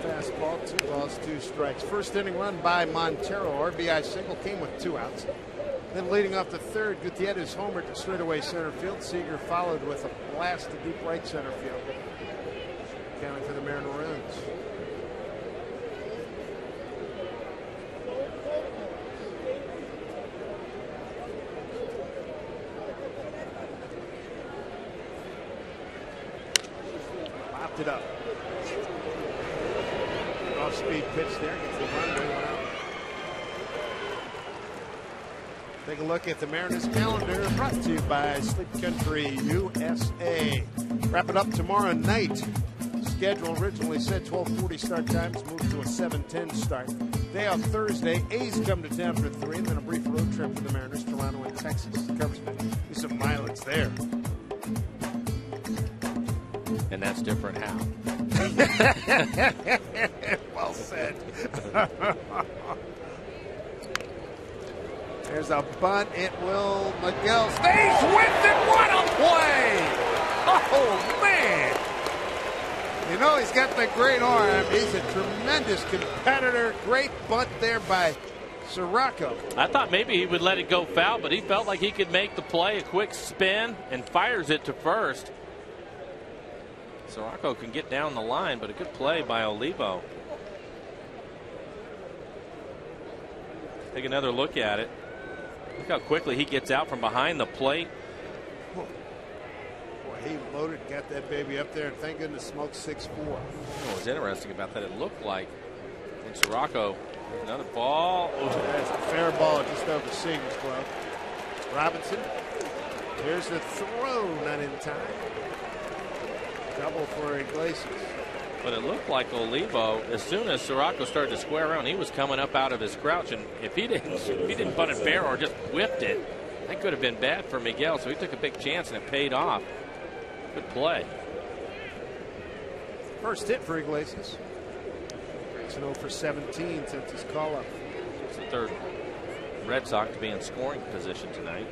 Fastball, 2 balls, 2 strikes. First inning run by Montero. RBI single came with 2 outs. Then leading off the third, Gutierrez homered to straightaway center field. Seager followed with a blast to deep right center field. Counting for the Mariner runs. Popped it up. Off-speed pitch there. Gets the run. One out. Take a look at the Mariners calendar, brought to you by Sleep Country USA. Wrap it up tomorrow night. Schedule originally said 12:40 start times, moved to a 7:10 start. Day off Thursday. A's come to town for 3, and then a brief road trip for the Mariners, Toronto and Texas. Covers some mileage there. And that's different how? Well said. There's a bunt. It will. Miguel stays with it. What a play! Oh, man. You know, he's got the great arm. He's a tremendous competitor. Great bunt there by Sirocco. I thought maybe he would let it go foul, but he felt like he could make the play. A quick spin and fires it to first. Sirocco can get down the line, but a good play by Olivo. Take another look at it. Look how quickly he gets out from behind the plate. Boy, he loaded, got that baby up there, and thank goodness smoked 6-4. What was interesting about that, it looked like in Sirocco, another ball. Oh, that's a fair ball just over Seager's glove. Robinson, here's the throw, not in time. Double for Iglesias. But it looked like Olivo, as soon as Sirocco started to square around, he was coming up out of his crouch, and if he didn't bunt it fair or just whipped it, that could have been bad for Miguel. So he took a big chance, and it paid off. Good play. First hit for Iglesias. It's an 0 for 17 since his call-up. It's the third Red Sox to be in scoring position tonight.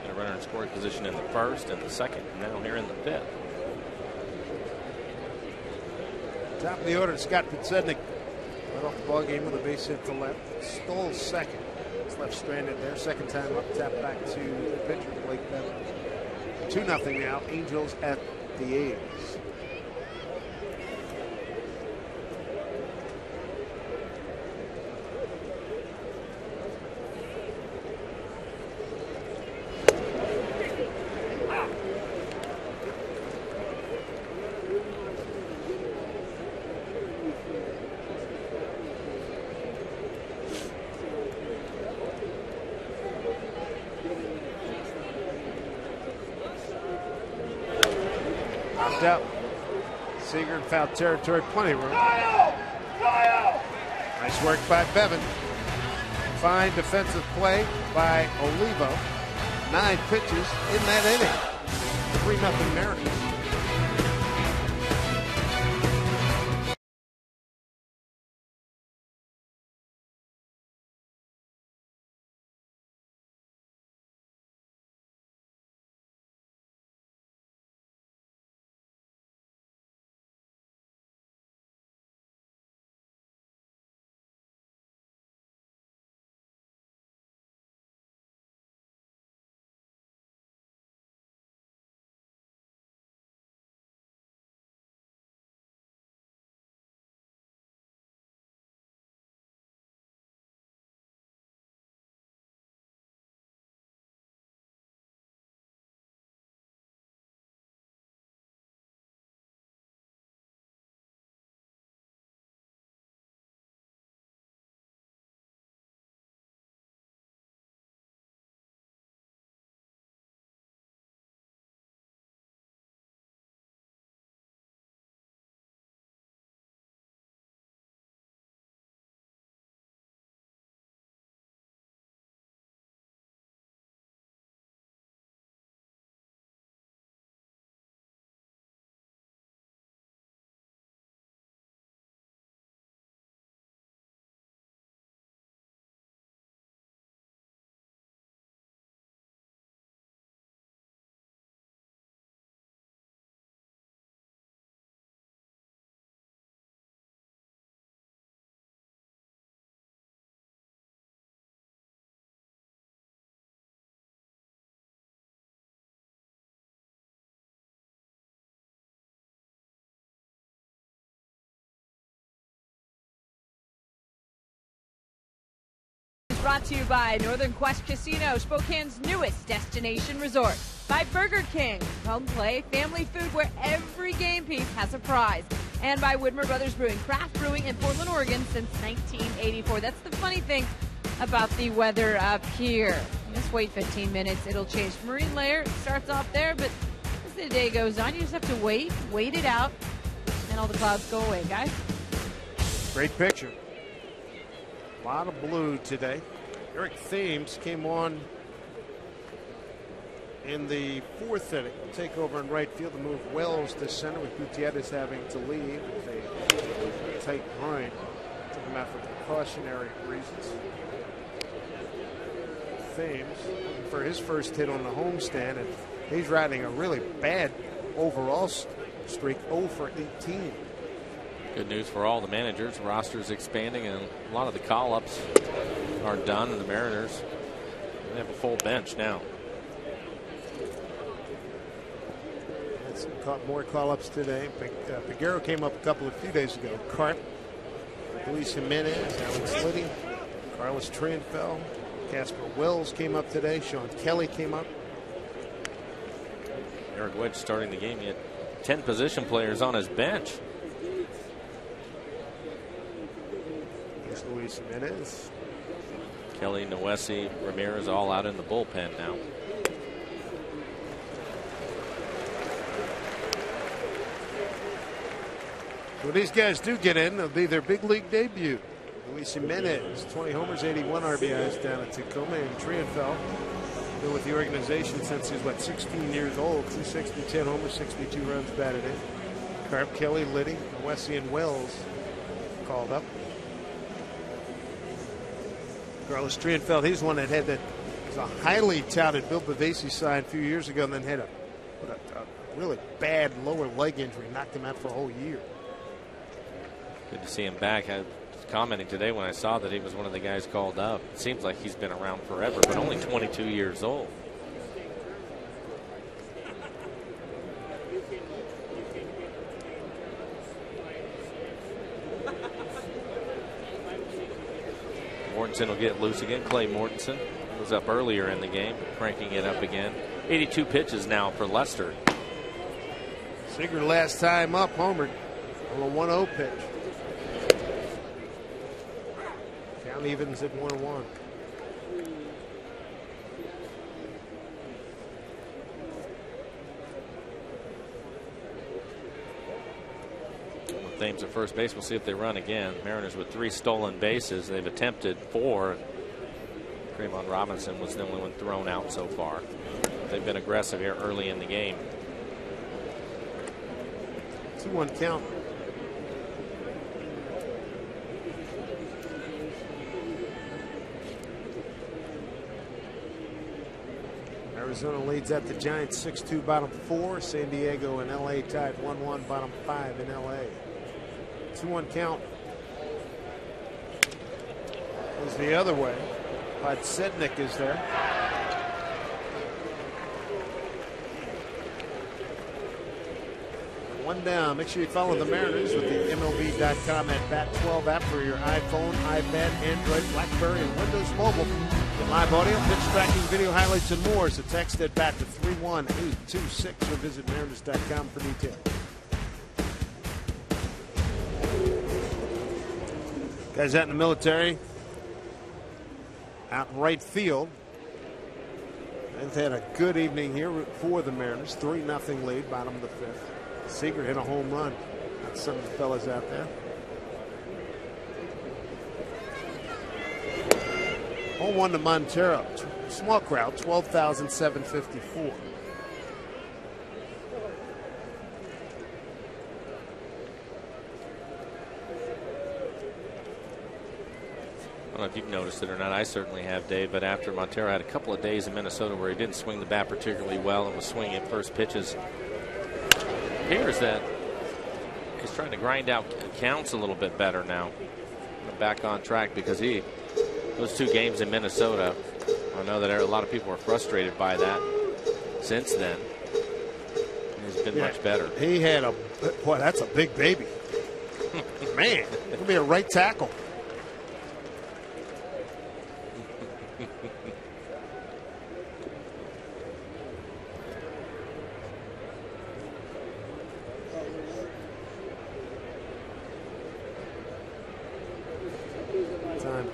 And a runner in scoring position in the first and the second, and now here in the fifth. Top of the order, Scott Podsednik led off the ball game with a base hit to left. Stole second. It's left stranded there. Second time up, tap back to the pitcher, Blake Bevan. 2-0 now. Angels at the A's. Up. Seager in foul territory, plenty of room. Nice work by Bevan. Fine defensive play by Olivo. 9 pitches in that inning. 3-0 Mariners. brought to you by Northern Quest Casino, Spokane's newest destination resort. By Burger King, home play, family food where every game piece has a prize. And by Widmer Brothers Brewing, craft brewing in Portland, Oregon since 1984. That's the funny thing about the weather up here. Just wait 15 minutes, it'll change. Marine layer starts off there, but as the day goes on, you just have to wait it out, and all the clouds go away, guys. Great picture. A lot of blue today. Eric Thames came on in the 4th inning. Take over in right field to move Wells to center with Gutierrez having to leave with a tight groin. Took him out for precautionary reasons. Thames for his first hit on the homestand, and he's riding a really bad overall streak, 0 for 18. Good news for all the managers. The roster is expanding, and a lot of the call-ups are done, and the Mariners, they have a full bench now. More call-ups today. Peguero came up a few days ago. Carp, Luis Jimenez, Alex Liddy, Carlos Trienfeld, Casper Wells came up today. Sean Kelly came up. Eric Wedge starting the game. He had 10 position players on his bench. Here's Luis Jimenez. Kelly, Noesi, Ramirez all out in the bullpen now. When these guys do get in, it'll be their big league debut. Luis Jimenez, 20 homers, 81 RBIs down at Tacoma, and Trienfeld been with the organization since he was 16 years old. 260, 10 homers, 62 runs batted in. Carp, Kelly, Liddy, Noesi, and Wells called up. Carlos Trienfeld, he's one that had was a highly touted Bill Bavasi sign a few years ago, and then had a really bad lower leg injury, knocked him out for a whole year. Good to see him back. I was commenting today when I saw that he was one of the guys called up. It seems like he's been around forever, but only 22 years old. Mortensen will get loose again. Clay Mortensen was up earlier in the game, cranking it up again. 82 pitches now for Lester. Seager last time up homered on a 1-0 pitch. Count evens at 1-1. Thames at first base. We'll see if they run again. Mariners with 3 stolen bases. They've attempted 4. Trayvon Robinson was the only one thrown out so far. They've been aggressive here early in the game. 2-1 count. Arizona leads at the Giants 6-2 bottom 4. San Diego and LA tied 1-1 bottom 5 in LA. 2-1 count. Goes the other way. Podsednik is there. One down. Make sure you follow the Mariners with the MLB.com at Bat12 app for your iPhone, iPad, Android, BlackBerry, and Windows Mobile. Get live audio, pitch tracking, video highlights, and more. So text at BAT to 31826 or visit Mariners.com for details. Guys out in the military, out in right field. They've had a good evening here for the Mariners. 3-0 lead, bottom of the 5th. Seager hit a home run. That's some of the fellas out there. Home 1 to Montero. Small crowd, 12,754. I don't know if you've noticed it or not. I certainly have, Dave. But after Montero had a couple of days in Minnesota where he didn't swing the bat particularly well and was swinging at first pitches, it appears that he's trying to grind out counts a little bit better now. Back on track because those 2 games in Minnesota, I know that a lot of people are frustrated by that. Since then, he's been much better. He had boy, that's a big baby. Man, it'll be a right tackle. Time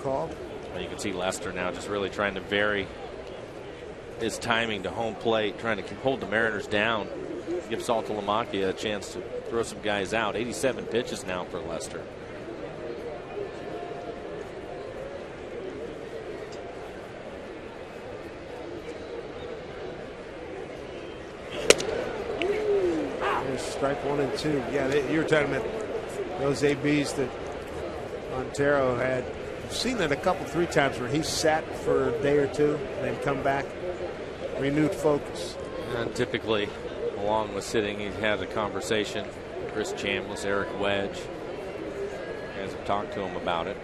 called. Well, you can see Lester now just really trying to vary his timing to home plate, trying to hold the Mariners down. Give Saltalamacchia a chance to throw some guys out. 87 pitches now for Lester. There's strike 1 and 2. Yeah, you were talking about those ABs that Montero had. I've seen that a couple, 3 times where he sat for a day or two and then come back, renewed focus. And typically, along with sitting, he had a conversation. Chris Chambliss, Eric Wedge. You guys have talked to him about it.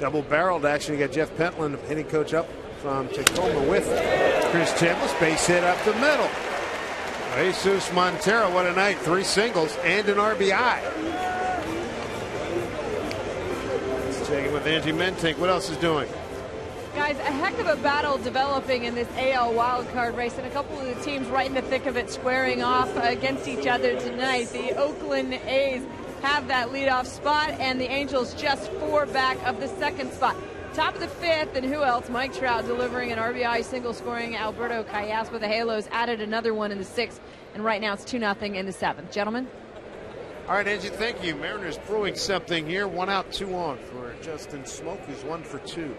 Double-barreled action. You got Jeff Pentland, hitting coach up from Tacoma with Chris Chambliss. Base hit up the middle. Jesus Montero, what a night. 3 singles and an RBI. Let's check in with Angie Mentink. What else is doing? Guys, a heck of a battle developing in this AL wildcard race, and a couple of the teams right in the thick of it squaring off against each other tonight. The Oakland A's have that leadoff spot, and the Angels just 4 back of the 2nd spot. Top of the 5th, and who else? Mike Trout delivering an RBI single, scoring. Alberto Callas with the Halos added another one in the 6th, and right now it's 2-0 in the 7th. Gentlemen? All right, Angie, thank you. Mariners brewing something here. 1 out, 2 on for Justin Smoak, who's 1 for 2.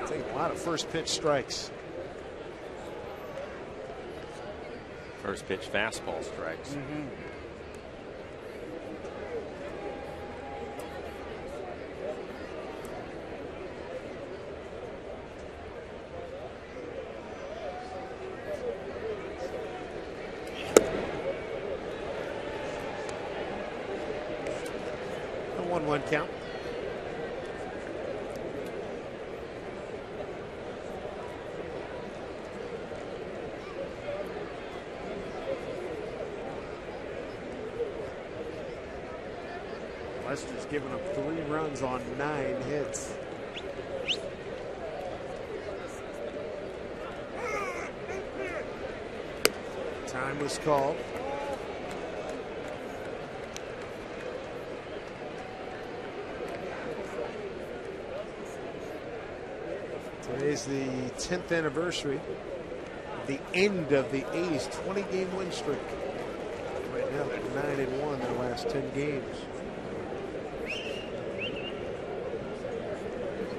Take a lot of first pitch strikes. First pitch fastball strikes. Mm-hmm. A 1-1 count. Lester's given up 3 runs on 9 hits. Time was called. Today's the 10th anniversary of the end of the A's 20-game win streak. Right now, 9-1 their last 10 games.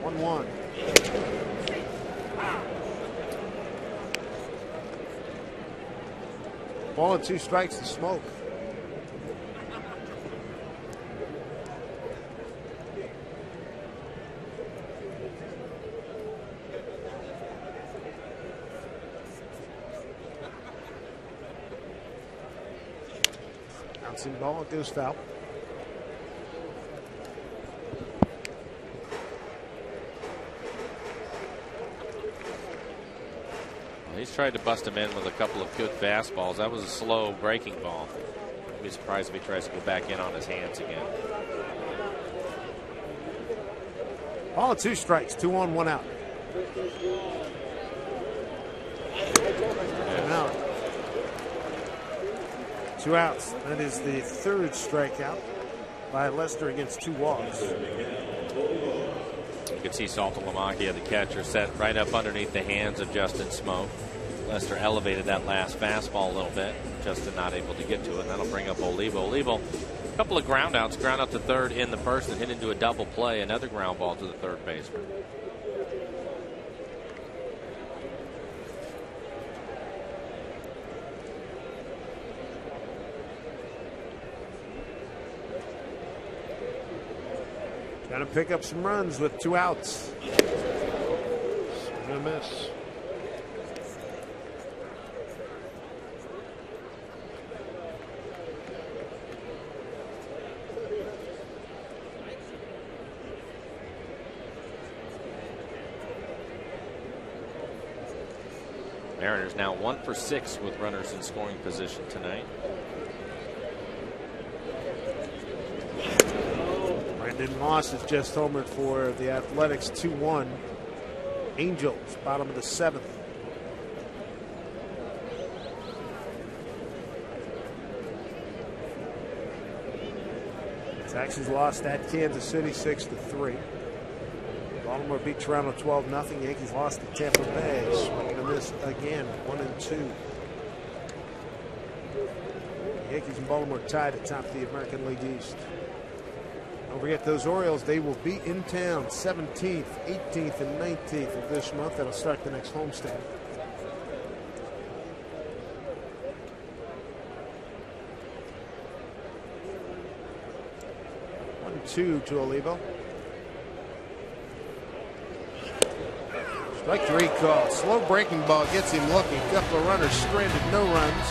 1-1. Ball and 2 strikes to Smoak. Bouncing ball, it goes foul. He's tried to bust him in with a couple of good fastballs. That was a slow breaking ball. I'd be surprised if he tries to go back in on his hands again. Ball and 2 strikes, 2 on, 1 out. And out. 2 outs. That is the 3rd strikeout by Lester against 2 walks. You can see Saltalamacchia, the catcher, set right up underneath the hands of Justin Smoak. Lester elevated that last fastball a little bit. Justin not able to get to it. And that'll bring up Olivo. Olivo, a couple of ground outs, ground out to third in the first and hit into a double play. Another ground ball to the third baseman. Got to pick up some runs with 2 outs. Gonna miss. Mariners now 1 for 6 with runners in scoring position tonight. Brendan Moss has just homered for the Athletics 2-1. Angels, bottom of the 7th. Texans lost at Kansas City 6-3. Baltimore beat Toronto 12-0. Yankees lost to Tampa Bay. Swinging and miss again, 1-2. Yankees and Baltimore tied atop the American League East. Don't forget those Orioles, they will be in town 17th, 18th, and 19th of this month. That'll start the next homestand. 1-2 to Olivo. Strike 3 call. Slow breaking ball gets him looking. Couple of runners stranded, no runs.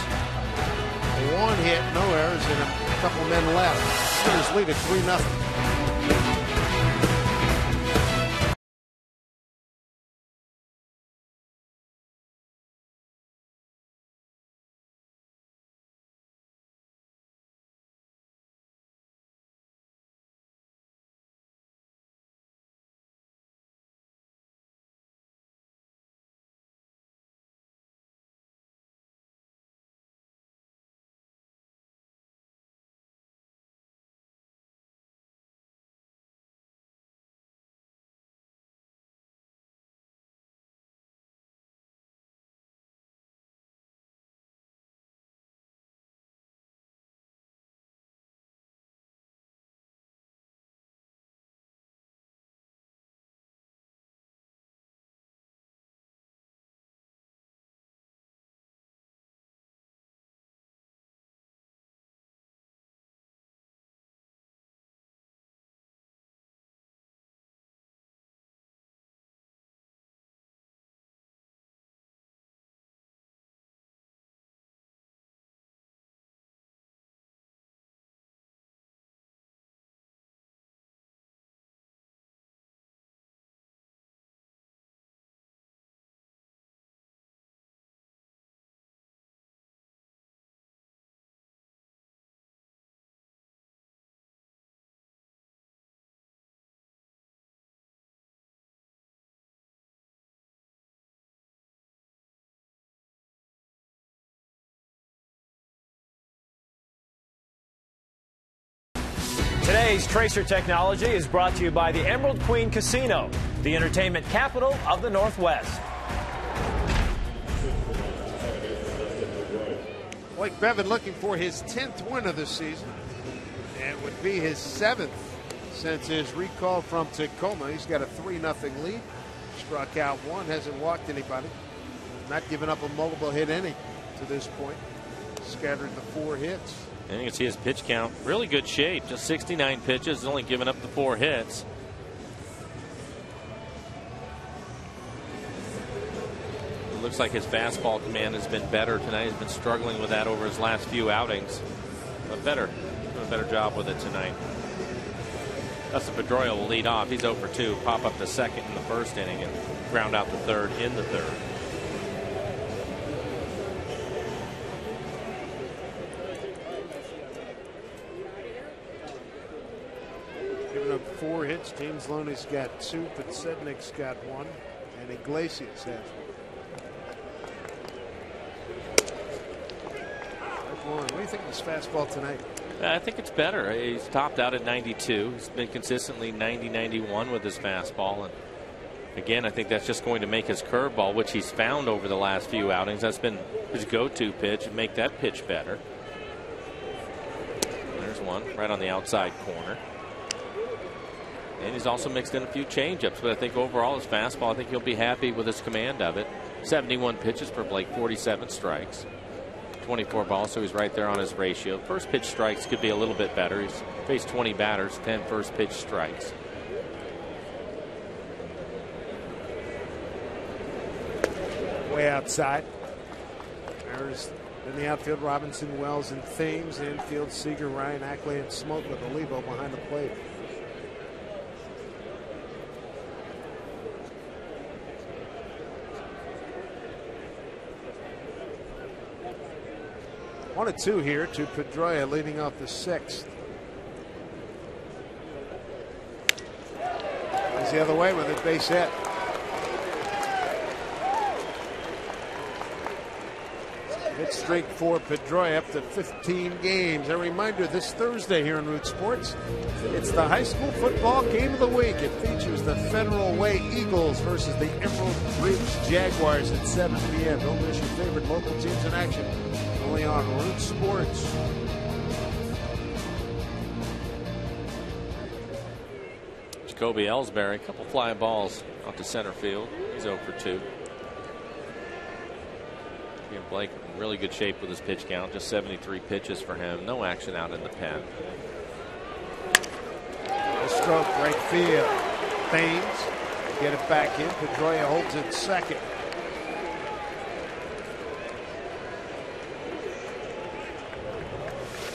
1 hit, no errors, and a couple men left. Steelers lead at 3-0. Today's Tracer Technology is brought to you by the Emerald Queen Casino, the entertainment capital of the Northwest. Blake Bevan looking for his 10th win of the season, and would be his 7th since his recall from Tacoma. He's got a 3-0 lead. Struck out 1, hasn't walked anybody. Not given up a multiple hit inning to this point. Scattered the 4 hits. And you can see his pitch count, really good shape. Just 69 pitches, only giving up the 4 hits. It looks like his fastball command has been better tonight. He's been struggling with that over his last few outings. But doing a better job with it tonight. Dustin Pedroia will lead off. He's 0 for 2. Pop up to second in the first inning and ground out the third in the third. Giving up 4 hits. James Loney's got 2, but Sednick's got 1, and Iglesias has 1. What do you think of his fastball tonight? I think it's better. He's topped out at 92. He's been consistently 90-91 with his fastball. And again, I think that's just going to make his curveball, which he's found over the last few outings. That's been his go-to pitch, and make that pitch better. There's one right on the outside corner. And he's also mixed in a few changeups, but I think overall his fastball, I think he'll be happy with his command of it. 71 pitches for Blake, 47 strikes. 24 balls, so he's right there on his ratio. First pitch strikes could be a little bit better. He's faced 20 batters, 10 first pitch strikes. Way outside. There's in the outfield Robinson, Wells, and Thames. Infield Seager, Ryan, Ackley, and Smoke with Olivo behind the plate. One and 2 here to Pedroia, leading off the 6th. Goes the other way with it, base hit. Hit streak for Pedroia up to 15 games. A reminder, this Thursday here in Root Sports, it's the high school football game of the week. It features the Federal Way Eagles versus the Emerald Ridge Jaguars at 7 p.m. Don't miss your favorite local teams in action. Only on Root Sports. Jacoby Ellsbury, a couple fly balls out to center field. He's 0 for 2. Blake in really good shape with his pitch count. Just 73 pitches for him. No action out in the pen. A stroke right field. Thames get it back in. Pedroia holds it second.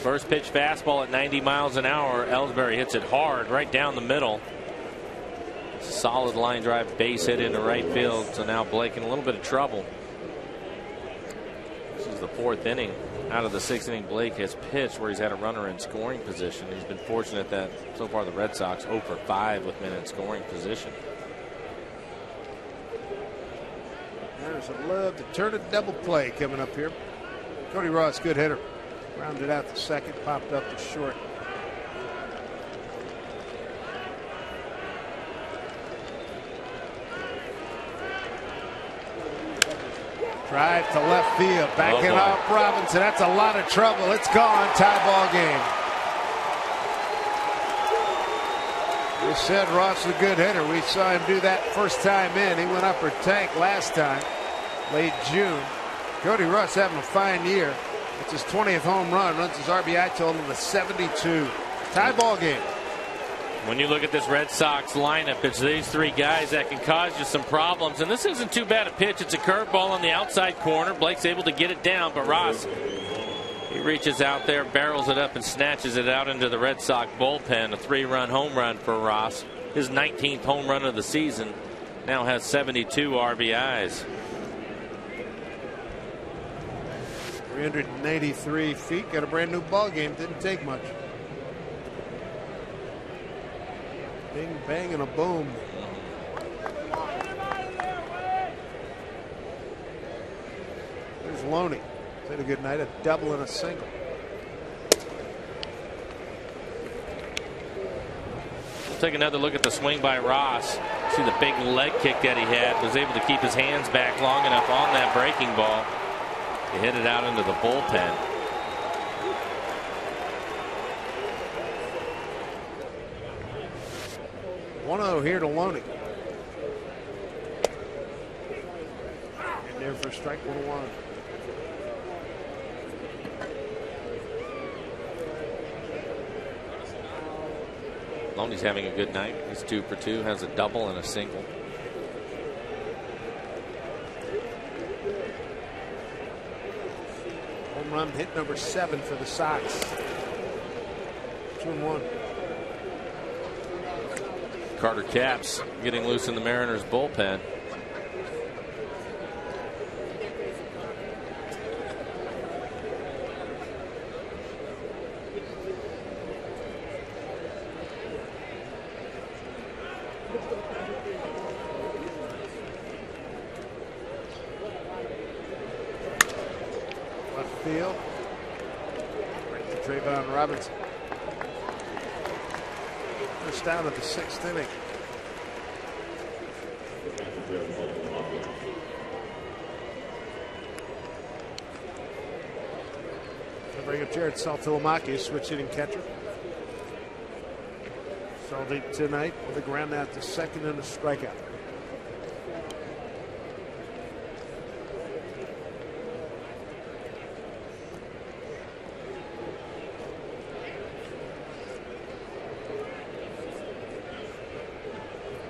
First pitch fastball at 90 miles an hour. Ellsbury hits it hard right down the middle. Solid line drive base hit into right field. So now Blake in a little bit of trouble. This is the 4th inning. Out of the 6th inning, Blake has pitched where he's had a runner in scoring position. He's been fortunate that so far the Red Sox 0 for 5 with men in scoring position. There's a love to turn a double play coming up here. Cody Ross, good hitter. Rounded out the second, popped up to short. Drive to left field, backing up Robinson. That's a lot of trouble. It's gone. Tie ball game. We said Ross was a good hitter. We saw him do that first time in. He went upper tank last time, late June. Cody Ross having a fine year. It's his 20th home run. Runs his RBI total to 72. Tie ball game. When you look at this Red Sox lineup, it's these 3 guys that can cause you some problems. And this isn't too bad a pitch. It's a curveball on the outside corner. Blake's able to get it down, but Ross, he reaches out there, barrels it up, and snatches it out into the Red Sox bullpen. A 3-run home run for Ross. His 19th home run of the season. Now has 72 RBIs. 383 feet. Got a brand new ball game. Didn't take much. Bing, bang, and a boom. There's Loney. Had a good night. A double and a single. We'll take another look at the swing by Ross. See the big leg kick that he had. Was able to keep his hands back long enough on that breaking ball. He hit it out into the bullpen. 1-0 here to Loney. In there for strike 1-1. Loney's having a good night. He's 2 for 2. Has a double and a single. Home run hit number 7 for the Sox. 2-1. Carter Capps getting loose in the Mariners bullpen. Left field. Right to Trayvon Robinson. First down of the 6th inning. Bring up Jared Saltilamaki, switch hitting catcher. Salty tonight with a ground out to second and a strikeout.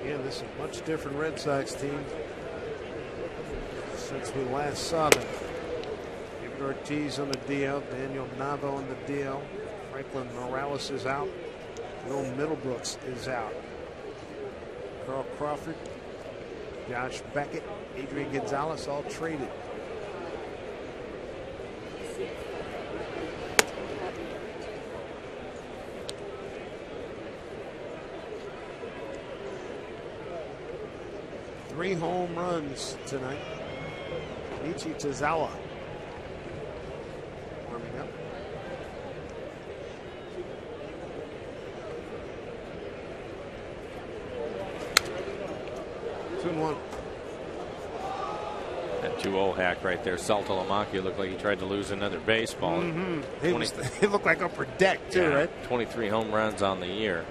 Again, this is a much different Red Sox team since we last saw them. Ortiz on the DL, Daniel Navo on the DL, Franklin Morales is out, Will Middlebrooks is out, Carl Crawford, Josh Beckett, Adrian Gonzalez all traded. 3 home runs tonight. Michi Tazawa warming up. Two and one. That 2-0 hack right there. Saltalamacchia looked like he tried to lose another baseball. He looked like upper deck too, right? 23 home runs on the year.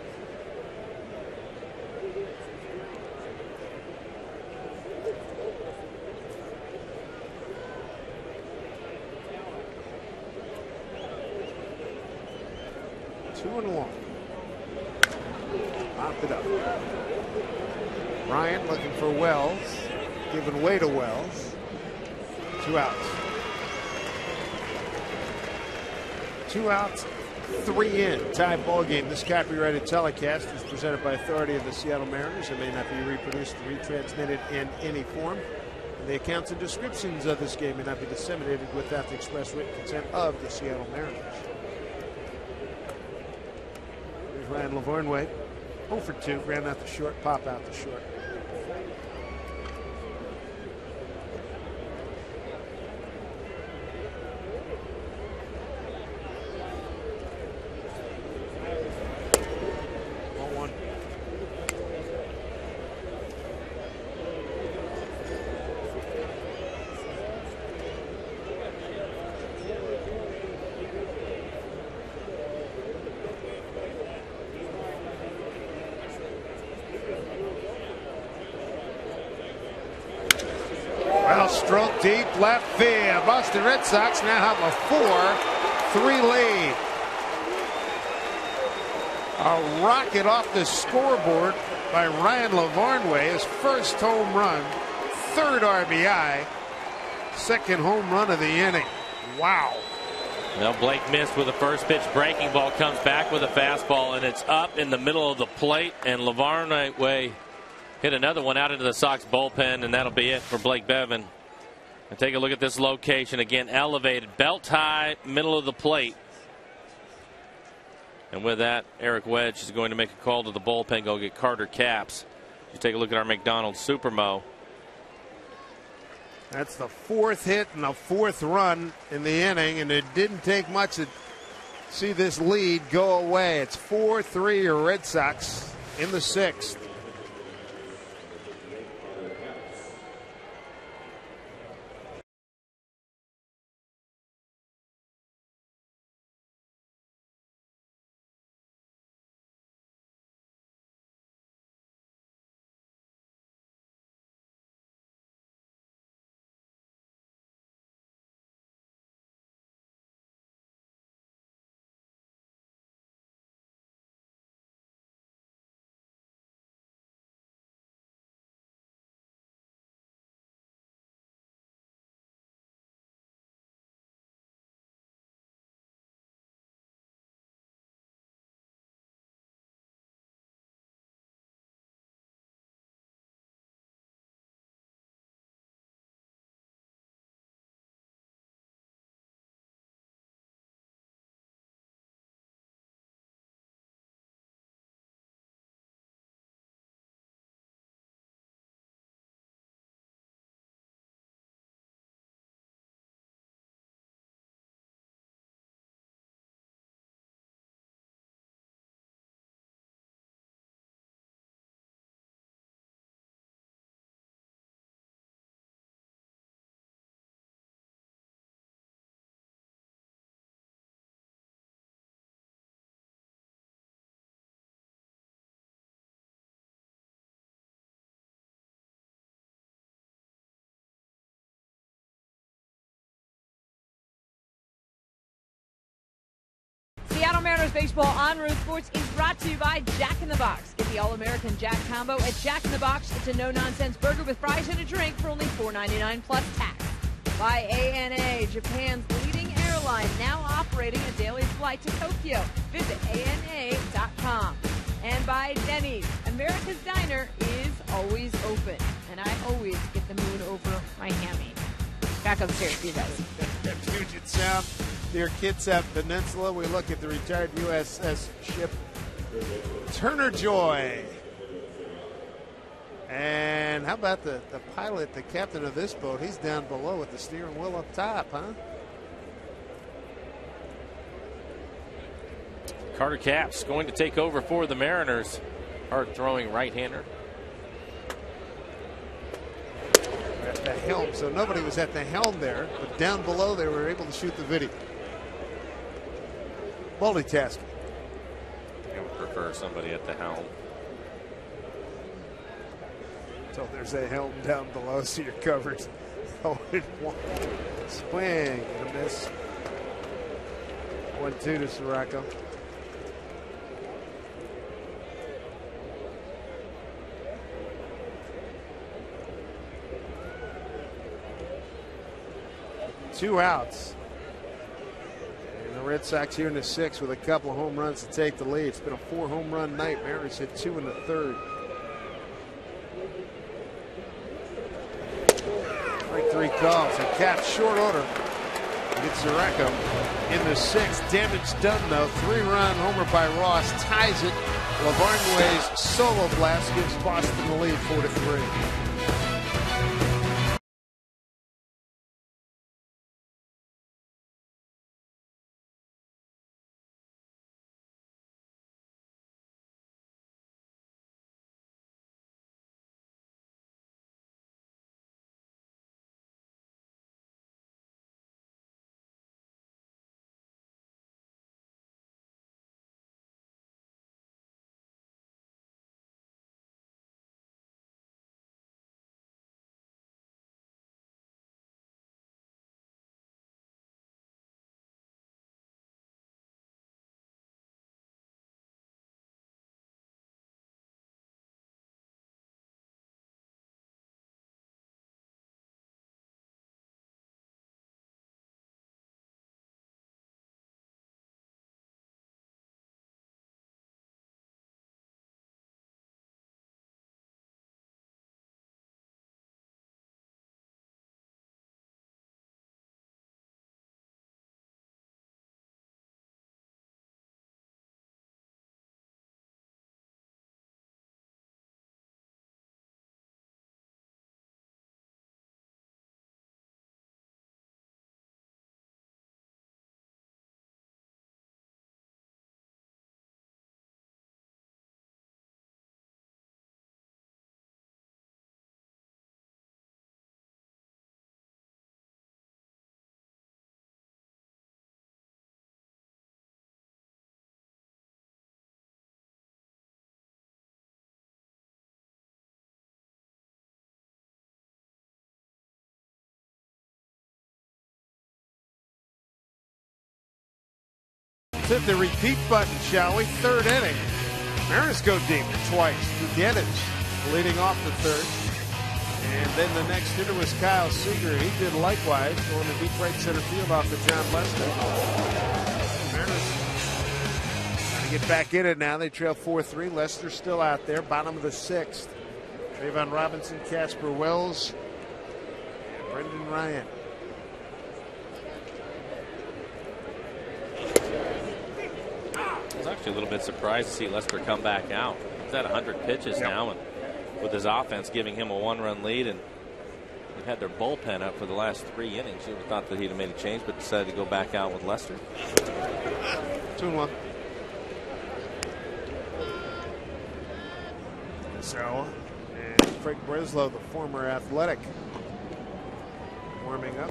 Two and one. Popped it up. Ryan looking for Wells. Giving way to Wells. 2 outs. 2 outs, 3 in. Tie ball game. This copyrighted telecast is presented by authority of the Seattle Mariners. It may not be reproduced or retransmitted in any form. And the accounts and descriptions of this game may not be disseminated without the express written consent of the Seattle Mariners. There's Ryan Lavarnway. 0 for 2. Ran out the short. Pop out the short. Well, stroke deep left field. Boston Red Sox now have a 4-3 lead. A rocket off the scoreboard by Ryan Lavarnway. His first home run, 3rd RBI, 2nd home run of the inning. Wow. Well, Blake missed with the first pitch. Breaking ball comes back with a fastball, and it's up in the middle of the plate. And Lavarnway hit another one out into the Sox bullpen, and that'll be it for Blake Bevan. And take a look at this location again, elevated, belt high, middle of the plate. And with that, Eric Wedge is going to make a call to the bullpen, go get Carter Capps. You take a look at our McDonald's Supermo. That's the 4th hit and the 4th run in the inning, and it didn't take much to see this lead go away. It's 4-3 Red Sox in the 6th. Seattle Mariners baseball on Root Sports is brought to you by Jack in the Box. Get the All-American Jack combo at Jack in the Box. It's a no-nonsense burger with fries and a drink for only $4.99 plus tax. By ANA, Japan's leading airline, now operating a daily flight to Tokyo. Visit ANA.com. And by Denny's, America's Diner is always open. And I always get the moon over my hammy. Back upstairs for you guys. Puget Sound near Kitsap Peninsula. We look at the retired USS ship Turner Joy And how about the pilot, the captain of this boat? He's down below with the steering wheel up top, huh? Carter Capps going to take over for the Mariners. Hard throwing right-hander. At the helm, so nobody was at the helm there, but down below they were able to shoot the video. Multitasking. I would prefer somebody at the helm. So there's a helm down below, so you're covered. 0-1. Swing and a miss. 1-2 to Sirocco. Two outs. And the Red Sox here in the 6th with a couple of home runs to take the lead. It's been a 4-home run night. Mariners hit 2 in the 3rd. Strike 3 calls. And Capps short order. Gets Sirocco in the 6th. Damage done though. 3-run homer by Ross ties it. Lavarnway's solo blast gives Boston the lead 4-3. Hit the repeat button, shall we? 3rd inning. Mariners go deep twice. Guedes leading off the 3rd. And then the next hitter was Kyle Seager. He did likewise, going to deep right center field off to John Lester. Mariners trying to get back in it now. They trail 4-3. Lester still out there, bottom of the 6th. Trayvon Robinson, Casper Wells, and Brendan Ryan. I was actually a little bit surprised to see Lester come back out. He's at 100 pitches now, and with his offense giving him a 1-run lead, and they've had their bullpen up for the last 3 innings. You would have thought that he'd have made a change, but decided to go back out with Lester. 2-1. So, and Frank Breslow, the former Athletic, warming up.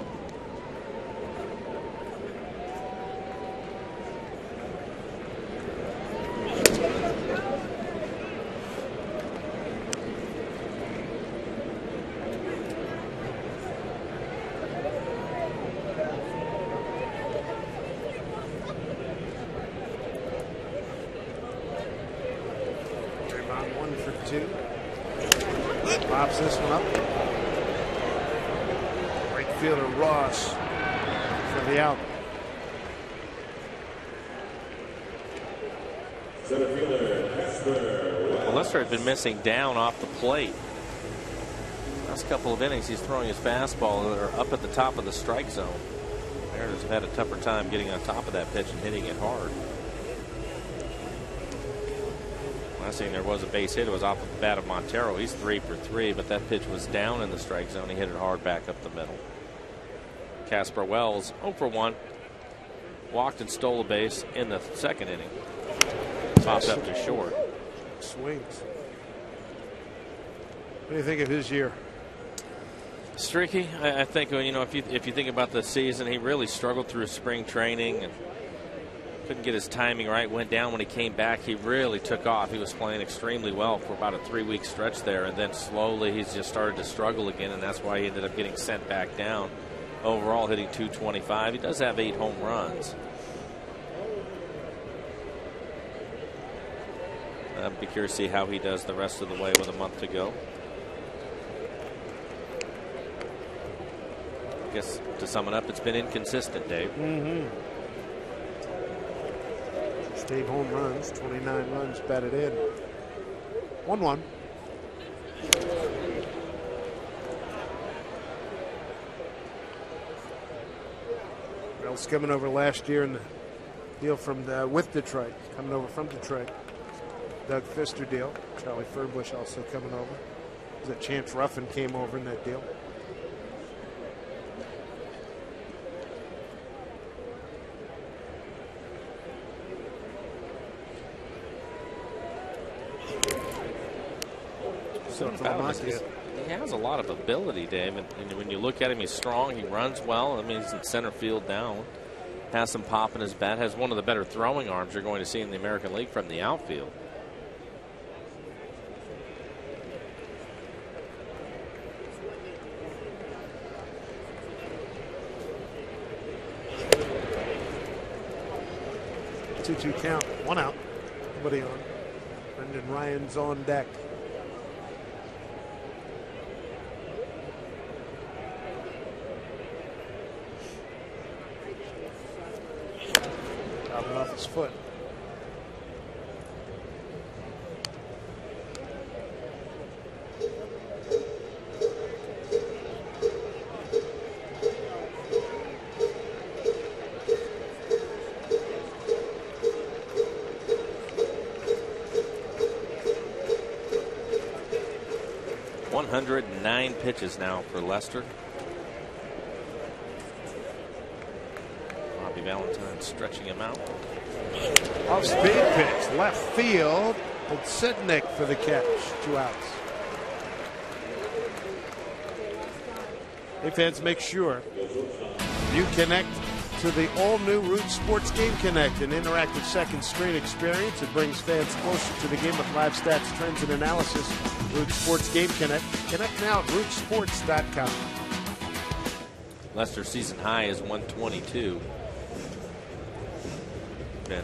Pops this one up. Right fielder Ross for the out. Well, Lester had been missing down off the plate. Last couple of innings, he's throwing his fastball that are up at the top of the strike zone. Mariners have had a tougher time getting on top of that pitch and hitting it hard. Last thing there was a base hit. It was off the bat of Montero. He's 3 for 3, but that pitch was down in the strike zone. He hit it hard back up the middle. Casper Wells 0 for 1. Walked and stole a base in the second inning. Popped up to short. Swings. What do you think of his year? Streaky. I think, you know, if you think about the season, he really struggled through spring training and couldn't get his timing right. Went down when he came back. He really took off. He was playing extremely well for about a 3-week stretch there, and then slowly he's just started to struggle again, and that's why he ended up getting sent back down. Overall, hitting .225. He does have 8 home runs. I'd be curious to see how he does the rest of the way with a month to go. I guess to sum it up, it's been inconsistent, Dave. Mm-hmm. 8 home runs, 29 runs batted in. 1-1. Wells coming over last year in the deal from with Detroit, coming over from Detroit. Doug Fister deal. Charlie Furbush also coming over. Was it Chance Ruffin came over in that deal? He has a lot of ability, Dave. And when you look at him, he's strong. He runs well. I mean, he's in center field down. Has some pop in his bat. Has one of the better throwing arms you're going to see in the American League from the outfield. Two count, 1 out. Nobody on. Brendan Ryan's on deck. Dropping off his foot. Nine pitches now for Lester. Bobby Valentine stretching him out. Off speed pitch, left field. It's Sidnick for the catch. 2 outs. Hey fans, make sure you connect to the all-new Root Sports Game Connect, an interactive second screen experience. It brings fans closer to the game with live stats, trends, and analysis. Root Sports Game Connect. Connect now at rootsports.com. Leicester season high is 122. Been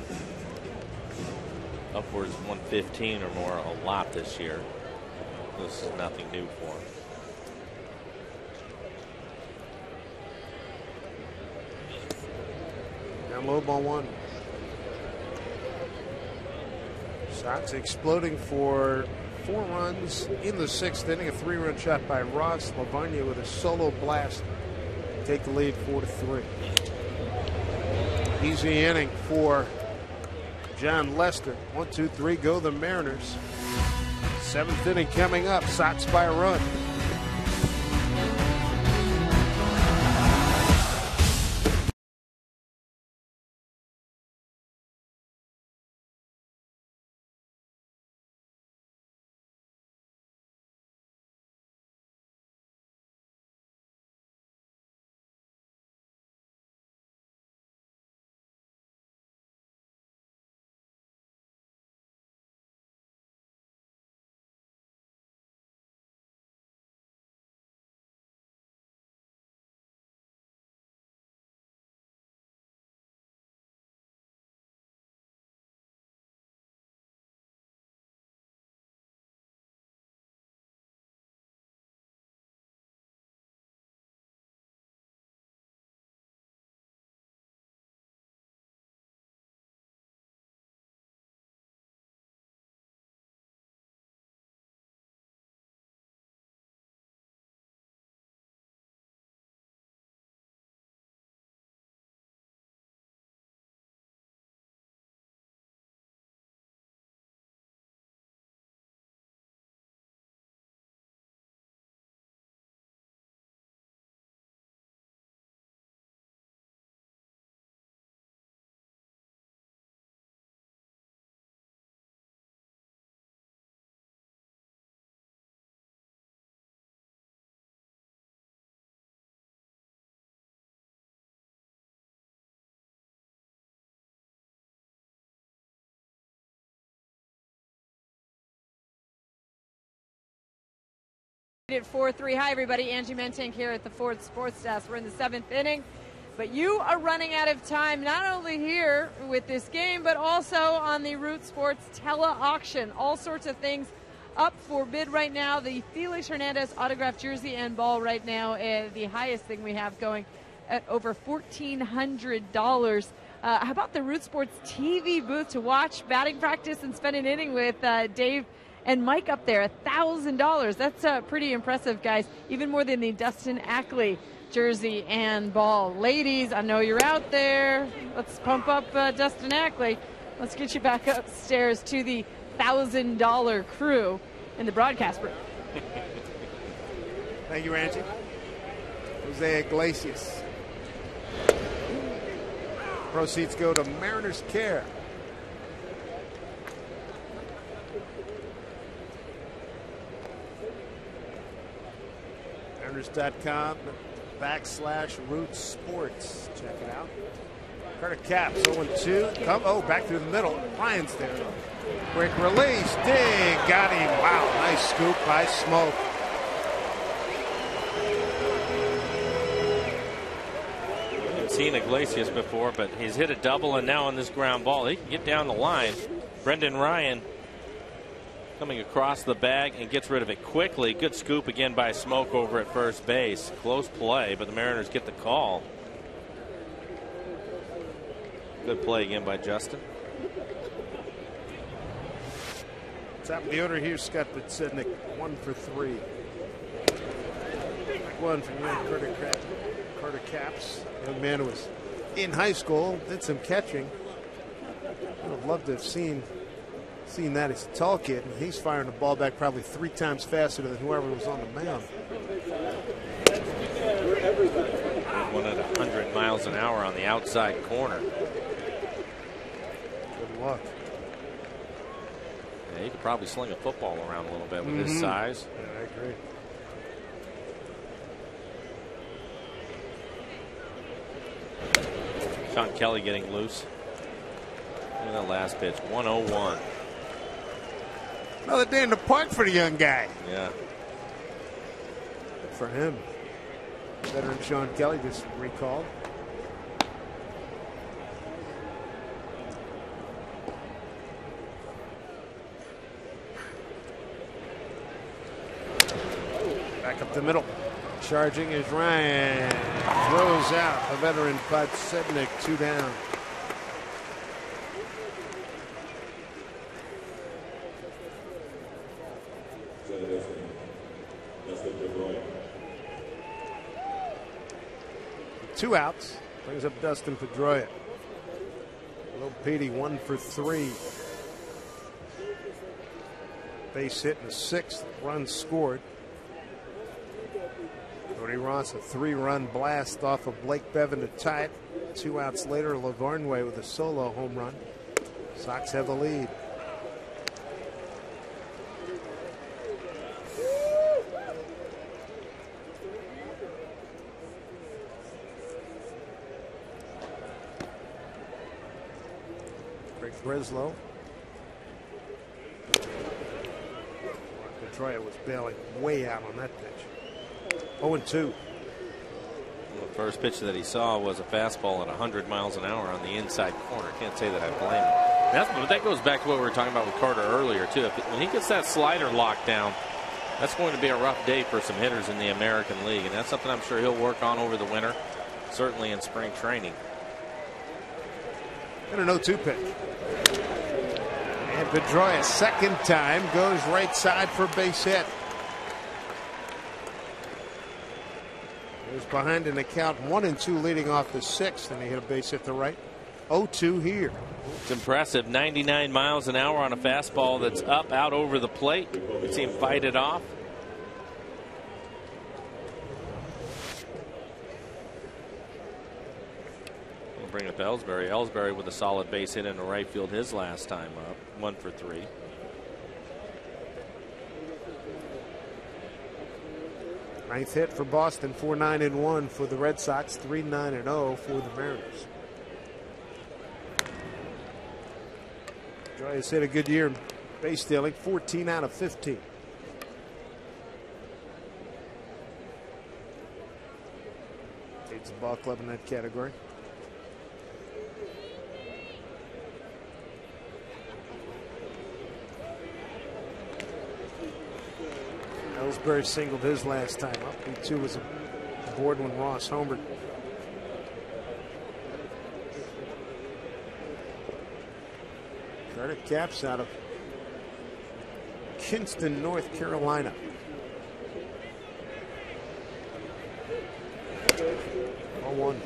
upwards 115 or more a lot this year. This is nothing new for him. Down low, ball 1. Sox exploding for 4 runs in the 6th inning. A 3-run shot by Ross Lavagna with a solo blast. Take the lead 4-3. Easy inning for John Lester. 1-2-3 go the Mariners. 7th inning coming up. Sox by a run. At 4-3. Hi, everybody. Angie Mentink here at the Ford Sports Desk. We're in the 7th inning, but you are running out of time, not only here with this game, but also on the Root Sports tele-auction. All sorts of things up for bid right now. The Felix Hernandez autographed jersey and ball right now, the highest thing we have going at over $1,400. How about the Root Sports TV booth to watch batting practice and spend an inning with Dave and Mike up there? $1,000. That's pretty impressive, guys. Even more than the Dustin Ackley jersey and ball. Ladies, I know you're out there. Let's pump up Dustin Ackley. Let's get you back upstairs to the $1,000 crew in the broadcast room. Thank you, Angie. Jose Iglesias. Proceeds go to Mariners Care. Mariners.com/Root Sports. Check it out. Carter Caps 0-2. Back through the middle. Ryan's there. Quick release. Dig. Got him. Wow. Nice scoop by Smoke. I've seen Iglesias before, but he's hit a double, and now on this ground ball, he can get down the line. Brendan Ryan coming across the bag and gets rid of it quickly. Good scoop again by Smoke over at first base. Close play, but the Mariners get the call. Good play again by Justin. Top of the order here, Scott Pitsednik, 1 for 3. One from young Carter Caps. Young man who was in high school, did some catching. I would have loved to have seen that. He's a tall kid, and he's firing the ball back probably 3 times faster than whoever was on the mound. One at 100 miles an hour on the outside corner. Good luck. Yeah, he could probably sling a football around a little bit with his size. Yeah, I agree. Sean Kelly getting loose. Look at that last pitch, 101. Another day in the park for the young guy. Yeah. Good for him. Veteran Sean Kelly just recalled. Back up the middle. Charging is Ryan. Throws out the veteran Podsednik, 2 down. Two outs. Brings up Dustin Pedroia. Little Petey 1 for 3. Base hit in the 6th. Run scored. Cody Ross, a 3-run blast off of Blake Bevan to tie it. 2 outs later, Lavarnway with a solo home run. Sox have the lead. Greg Breslow. Pedroia was bailing way out on that pitch. 0-2. Well, the first pitch that he saw was a fastball at 100 miles an hour on the inside corner. Can't say that I blame him. But that goes back to what we were talking about with Carter earlier, too. When he gets that slider locked down, that's going to be a rough day for some hitters in the American League. And that's something I'm sure he'll work on over the winter, certainly in spring training. And an 0-2 pitch. And Pedroia, second time, goes right side for base hit. He was behind in the count 1-2 leading off the 6th, and he hit a base hit to right. 0-2 here. It's impressive. 99 miles an hour on a fastball that's up out over the plate. You see him fight it off. We'll bring up Ellsbury. Ellsbury with a solid base hit into right field his last time up. 1 for 3. Ninth hit for Boston, 4-9-1 for the Red Sox, 3-9-0 for the Mariners. Joy has hit a good year in base stealing, 14 out of 15. ball club in that category. Ellsbury singled his last time up. He too was aboard when Ross homered. Carter Capps out of Kinston, North Carolina. Ball one.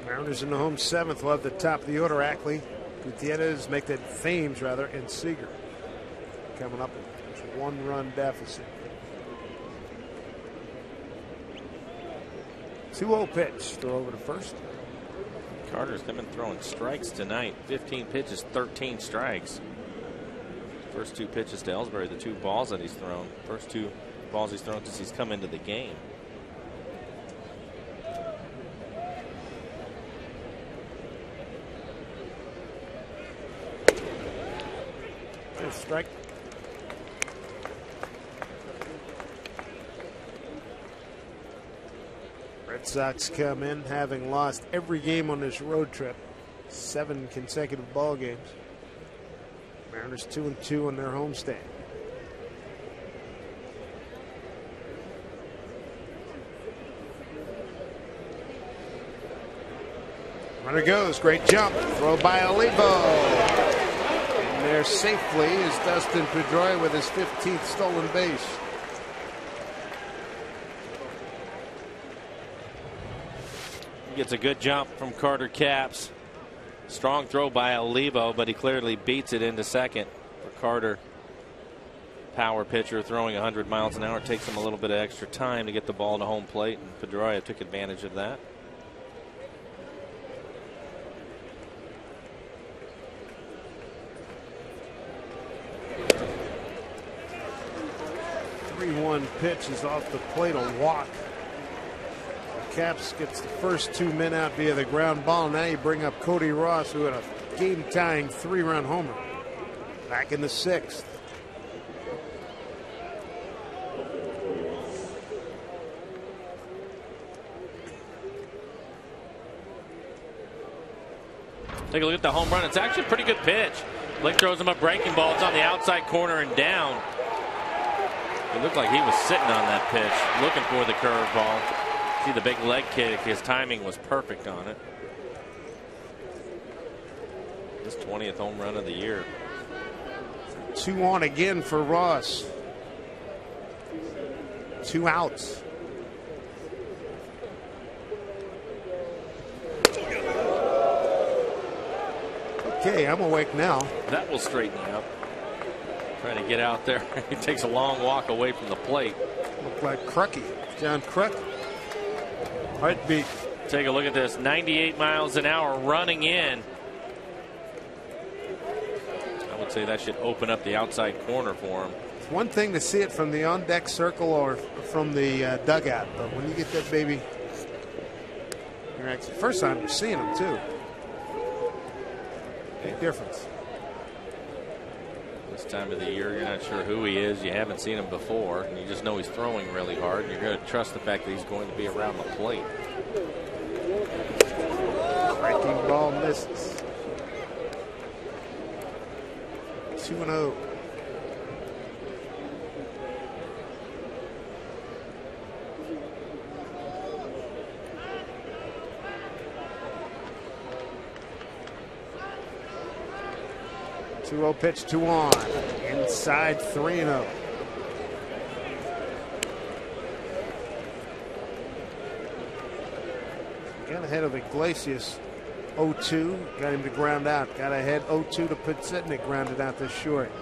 Mariners in the home seventh will have the top of the order. Ackley, Gutierrez, make that Thames rather, and Seager coming up. It's a 1-run deficit. 2-0 pitch. Throw over to first. Carter's been throwing strikes tonight. 15 pitches, 13 strikes. First 2 pitches to Ellsbury, the 2 balls that he's thrown. First 2 balls he's thrown since he's come into the game. Strike. Red Sox come in having lost every game on this road trip. 7 consecutive ball games. Mariners 2-2 on their homestand. Runner goes. Great jump. Throw by Olivo. There safely is Dustin Pedroia with his 15th stolen base. He gets a good jump from Carter Capps. Strong throw by Olivo, but he clearly beats it into second. For Carter, power pitcher throwing 100 miles an hour, takes him a little bit of extra time to get the ball to home plate, and Pedroia took advantage of that. Pitch is off the plate, a walk. Capps gets the first 2 men out via the ground ball. Now you bring up Cody Ross, who had a game-tying 3-run homer back in the 6th. Take a look at the home run. It's actually a pretty good pitch. Blake throws him a breaking ball. It's on the outside corner and down. It looked like he was sitting on that pitch, looking for the curveball. See the big leg kick. His timing was perfect on it. His 20th home run of the year. 2 on again for Ross. 2 outs. Okay, I'm awake now. That will straighten you up. Trying to get out there. He takes a long walk away from the plate. Look like Crucky. John Kruk. Heartbeat. Take a look at this. 98 miles an hour running in. I would say that should open up the outside corner for him. It's one thing to see it from the on-deck circle or from the dugout, but when you get that baby, you're actually first time you're seeing him too. Big difference. This time of the year, you're not sure who he is. You haven't seen him before, and you just know he's throwing really hard. And you're going to trust the fact that he's going to be around the plate. Breaking ball misses. 2-0. Pitch, 2 on. Inside 3-0. Got ahead of Iglesias 0-2. Got him to ground out. Got ahead 0-2 to Podsednik. Grounded out this short.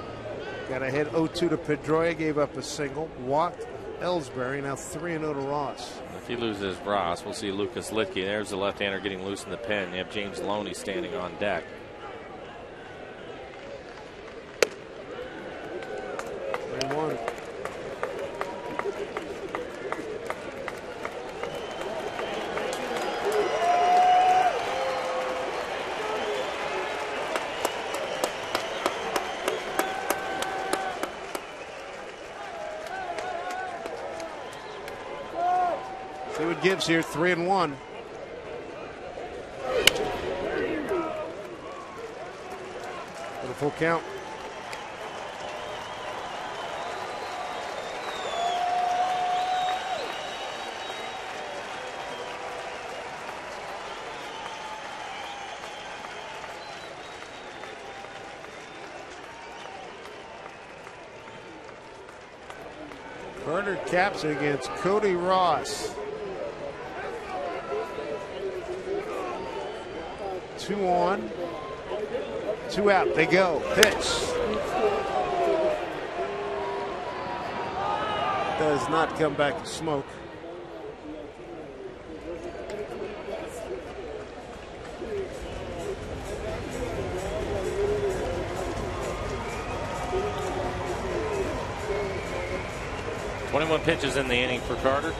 Got ahead 0-2 to Pedroia. Gave up a single. Walked Ellsbury. Now 3-0 to Ross. If he loses Ross, we'll see Lucas Litke. There's the left-hander getting loose in the pen. You have James Loney standing on deck. See what gives here, 3-1. For the full count. Carter Capps against Cody Ross. 2 on, 2 out. They go. Pitch. Does not come back to smoke. Pitches in the inning for Carter.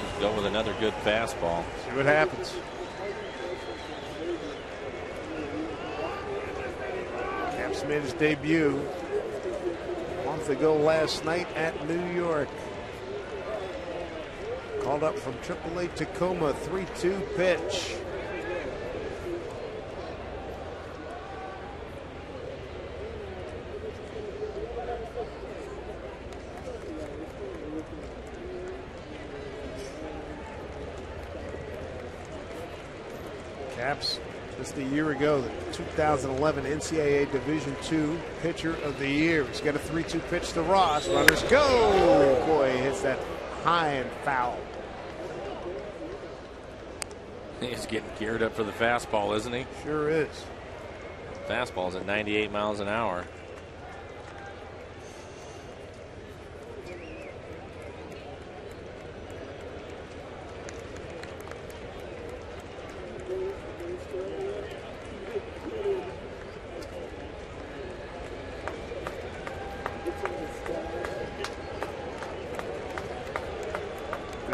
Just go with another good fastball. See what happens. Capps made his debut a month ago last night at New York. Called up from AAA Tacoma, 3-2 pitch. Capps, just a year ago, the 2011 NCAA Division II Pitcher of the Year. He's got a 3-2 pitch to Ross. Runners go! Boy, he hits that high and foul. He's getting geared up for the fastball, isn't he? Sure is. Fastball's at 98 miles an hour.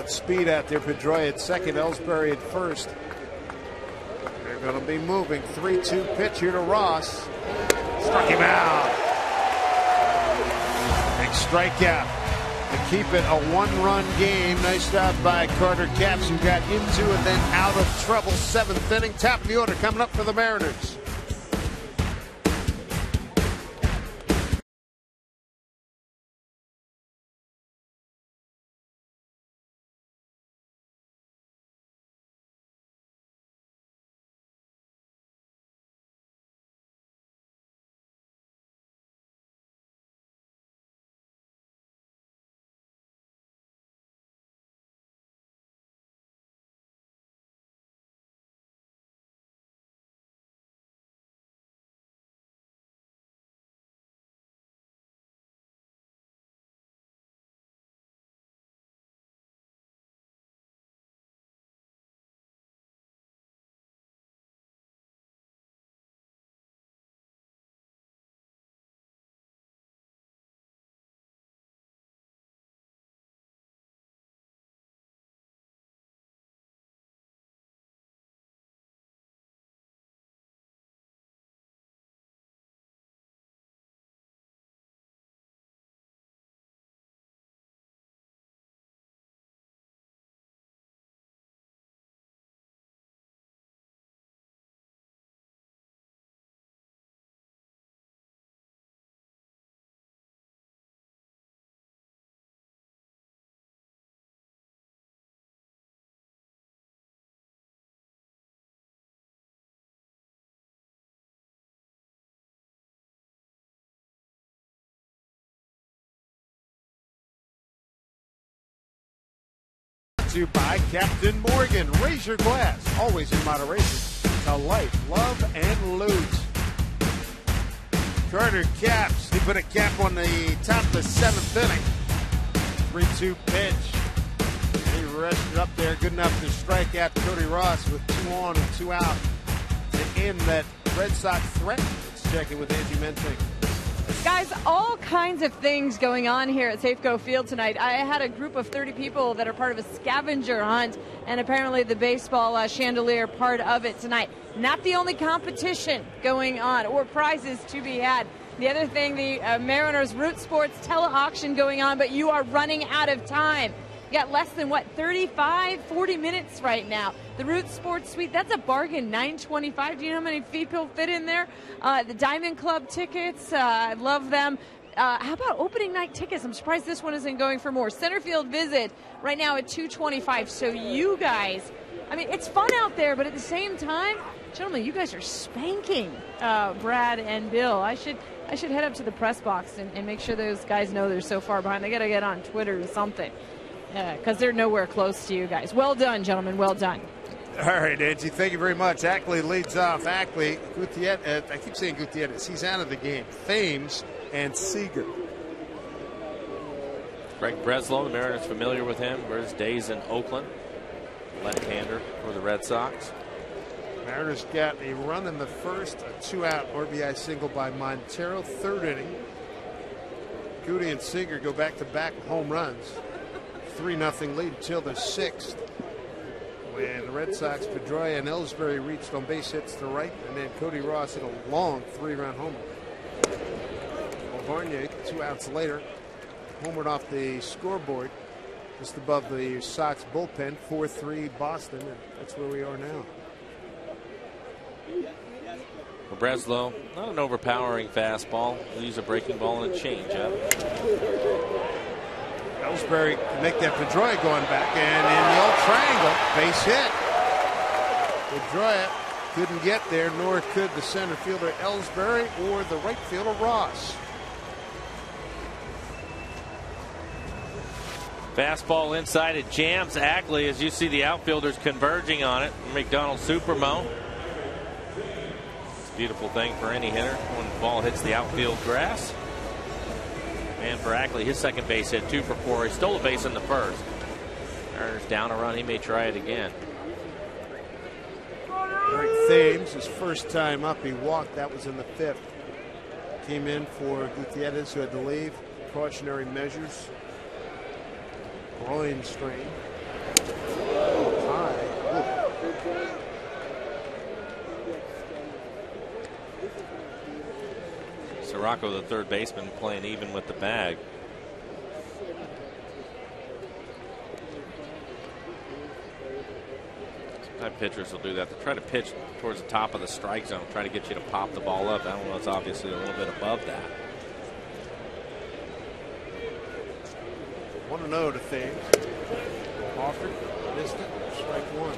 Speed out there. Pedroia at second, Ellsbury at first. They're going to be moving. 3-2 pitch here to Ross. Struck him out. Big strikeout to keep it a 1-run game. Nice job by Carter Capps, who got into and then out of trouble. 7th inning. Top of the order coming up for the Mariners. To you by Captain Morgan. Raise your glass, always in moderation, to life, love, and loot. Carter Capps, he put a cap on the top of the 7th inning. 3-2 pitch. And he rested up there, good enough to strike out Cody Ross with 2 on and 2 out to end that Red Sox threat. Let's check in with Angie Menting. Guys, all kinds of things going on here at Safeco Field tonight. I had a group of 30 people that are part of a scavenger hunt, and apparently the baseball chandelier part of it tonight. Not the only competition going on or prizes to be had. The other thing, the Mariners Root Sports tele-auction going on, but you are running out of time. You got less than, 35, 40 minutes right now. The Root Sports Suite, that's a bargain, $925. Do you know how many people fit in there? The Diamond Club tickets, I love them. How about opening night tickets? I'm surprised this one isn't going for more. Centerfield visit right now at $225. So you guys, I mean, it's fun out there, but at the same time, gentlemen, you guys are spanking Brad and Bill. I should head up to the press box and make sure those guys know they're so far behind. They got to get on Twitter or something because they're nowhere close to you guys. Well done, gentlemen. Well done. All right, Angie, thank you very much. Ackley leads off. Ackley, Gutierrez, I keep saying Gutierrez. He's out of the game. Thames and Seeger. Greg Breslow, the Mariners familiar with him for his days in Oakland. Left-hander for the Red Sox. Mariners got a run in the first, a 2-out RBI single by Montero. Third inning. Goody and Seeger go back-to-back home runs. 3-0 lead until the sixth, when the Red Sox, Pedroia and Ellsbury reached on base hits to right, and then Cody Ross hit a long 3-run homer. Varnier, 2 outs later, homered off the scoreboard just above the Sox bullpen. 4-3 Boston, and that's where we are now. For Breslow, not an overpowering fastball. He'll use a breaking ball and a changeup. Ellsbury can make that. Pedroia going back, and in the old triangle, base hit. Pedroia couldn't get there, nor could the center fielder Ellsbury or the right fielder Ross. Fastball inside, it jams Ackley as you see the outfielders converging on it. McDonald Supermo. It's a beautiful thing for any hitter when the ball hits the outfield grass. And for Ackley, his second base hit, 2 for 4. He stole a base in the first. Mariners down a run. He may try it again. Eric Thames, his first time up, he walked. That was in the 5th. Came in for Gutierrez, who had to leave. Precautionary measures. Groin strain. High. Sirocco, the third baseman, playing even with the bag. Sometimes pitchers will do that. They try to pitch towards the top of the strike zone, try to get you to pop the ball up. That one was obviously a little bit above that. 1-0 to Thames. Offered, missed it, strike 1.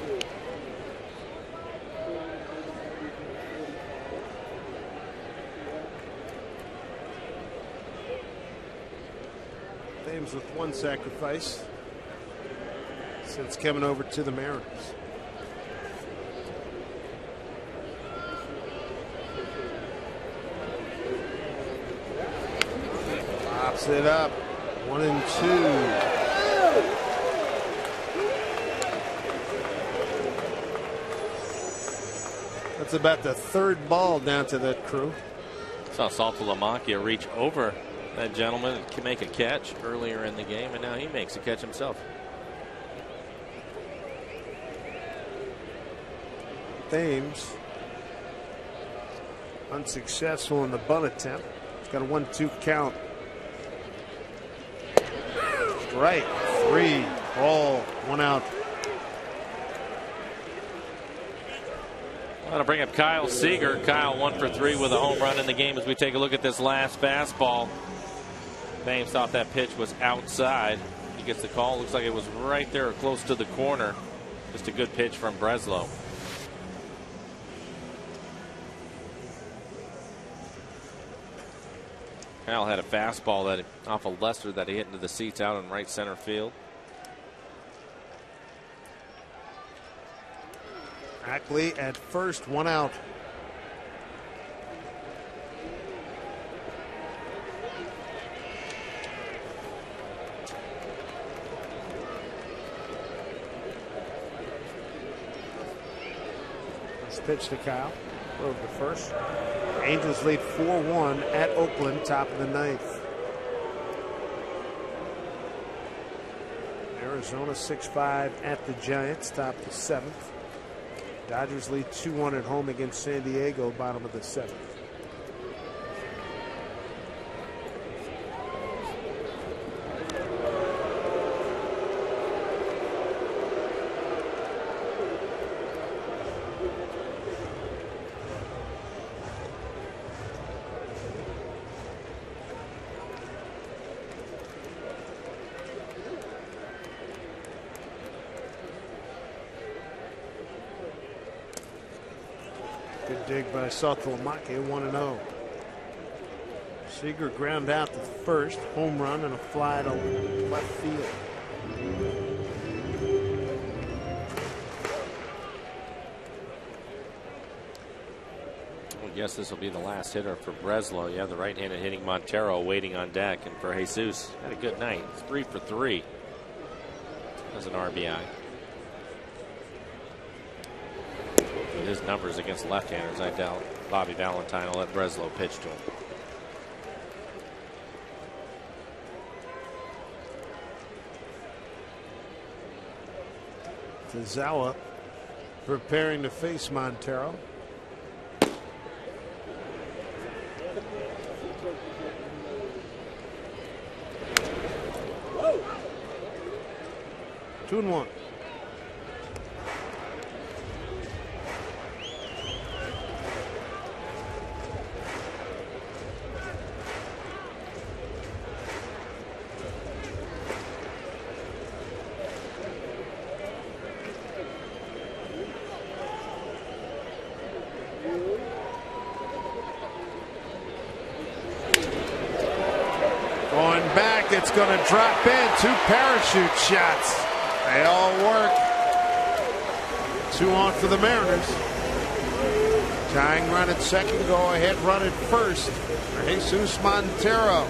Thames with 1 sacrifice since coming over to the Mariners. Pops it up. 1-2. That's about the 3rd ball down to that crew. Saw Saltalamacchia reach over that gentleman and make a catch earlier in the game, and now he makes a catch himself. Thames unsuccessful in the bunt attempt. It's got a 1-2 count. Right, 3 ball, 1 out. That'll bring up Kyle Seager. Kyle 1 for 3 with a home run in the game as we take a look at this last fastball. Thames thought that pitch was outside. He gets the call. Looks like it was right there or close to the corner. Just a good pitch from Breslow. Kyle had a fastball that off of Lester that he hit into the seats out in right center field. Ackley at first, 1 out. Let's pitch to Kyle. Over to first. Angels lead 4-1 at Oakland, top of the 9th. Arizona 6-5 at the Giants, top of the 7th. Dodgers lead 2-1 at home against San Diego, bottom of the 7th. dig by Saltalamake, 1-0. Seager ground out the first, home run and a fly to left field. I guess this will be the last hitter for Breslow. You have the right-handed hitting Montero waiting on deck, and for Jesus, had a good night. It's 3 for 3 as an RBI. With his numbers against left-handers, I doubt Bobby Valentine will let Breslow pitch to him. Tazawa preparing to face Montero. Two and one. Going back, it's going to drop in. 2 parachute shots. They all work. 2 on for the Mariners. Tying run at second, go ahead run at first for Jesus Montero.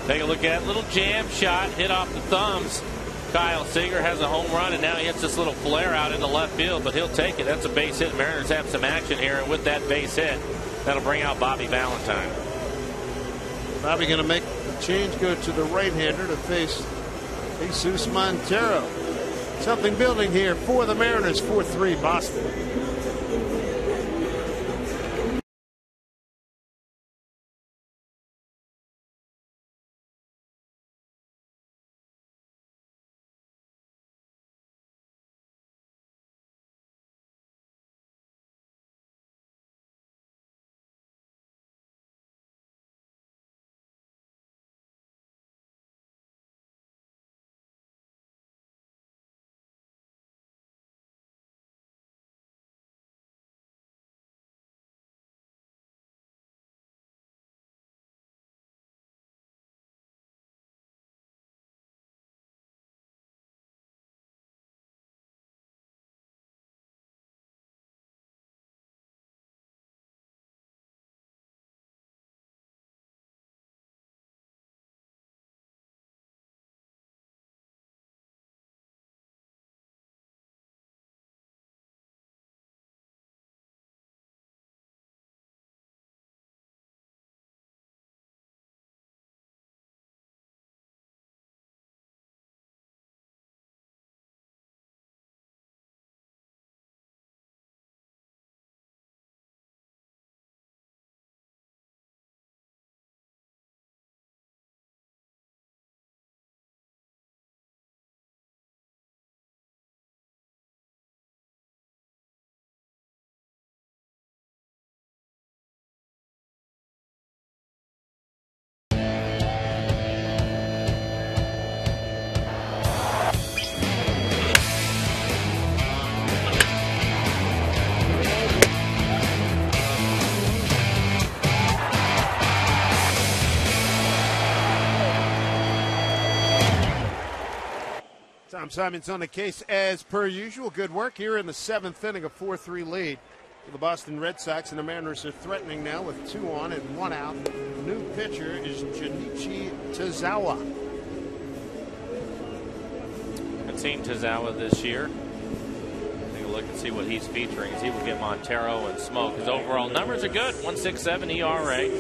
Take a look at little jam shot, hit off the thumbs. Kyle Seager has a home run, and now he hits this little flare out into left field, but he'll take it. That's a base hit. Mariners have some action here, and with that base hit, that'll bring out Bobby Valentine. Bobby going to make the change, go to the right-hander to face Jesus Montero. Something building here for the Mariners. 4-3 Boston. Tom Simon's on the case as per usual. Good work here in the 7th inning, a 4-3 lead for the Boston Red Sox, and the Mariners are threatening now with 2 on and 1 out. The new pitcher is Junichi Tazawa. I've seen Tazawa this year. Take a look and see what he's featuring as he will get Montero and Smoke. His overall numbers are good. 1.67 ERA.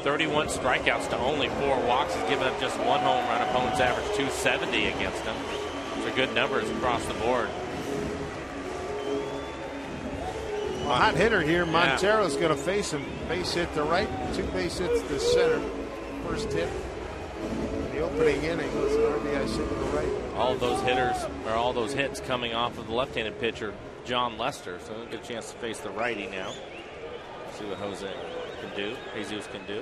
31 strikeouts to only 4 walks. He's given up just 1 home run. Opponents average 270 against him. Those are good numbers across the board. A hot hitter here. Montero's going to face him. Base hit to right, 2 base hits to center. First hit in the opening inning was an RBI single to right. All of those hitters, or all those hits coming off of the left-handed pitcher, John Lester. So he'll get a chance to face the righty now. See what Jose can do. Jesus can do.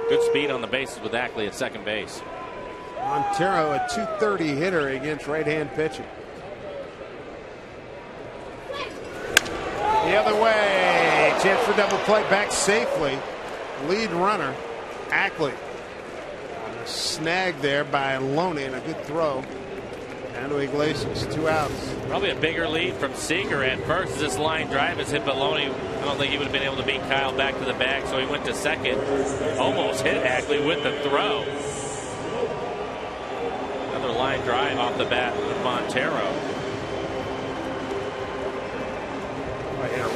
Good speed on the bases with Ackley at second base. Montero, a .230 hitter against right-hand pitching. The other way. Chance for double play. Back safely. Lead runner, Ackley. A snag there by Loney and a good throw. Down to Iglesias. 2 outs. Probably a bigger lead from Seager at first. This line drive is hit, but Loney, I don't think he would have been able to beat Kyle back to the bag, so he went to second. Almost hit Ackley with the throw. Another line drive off the bat with Montero.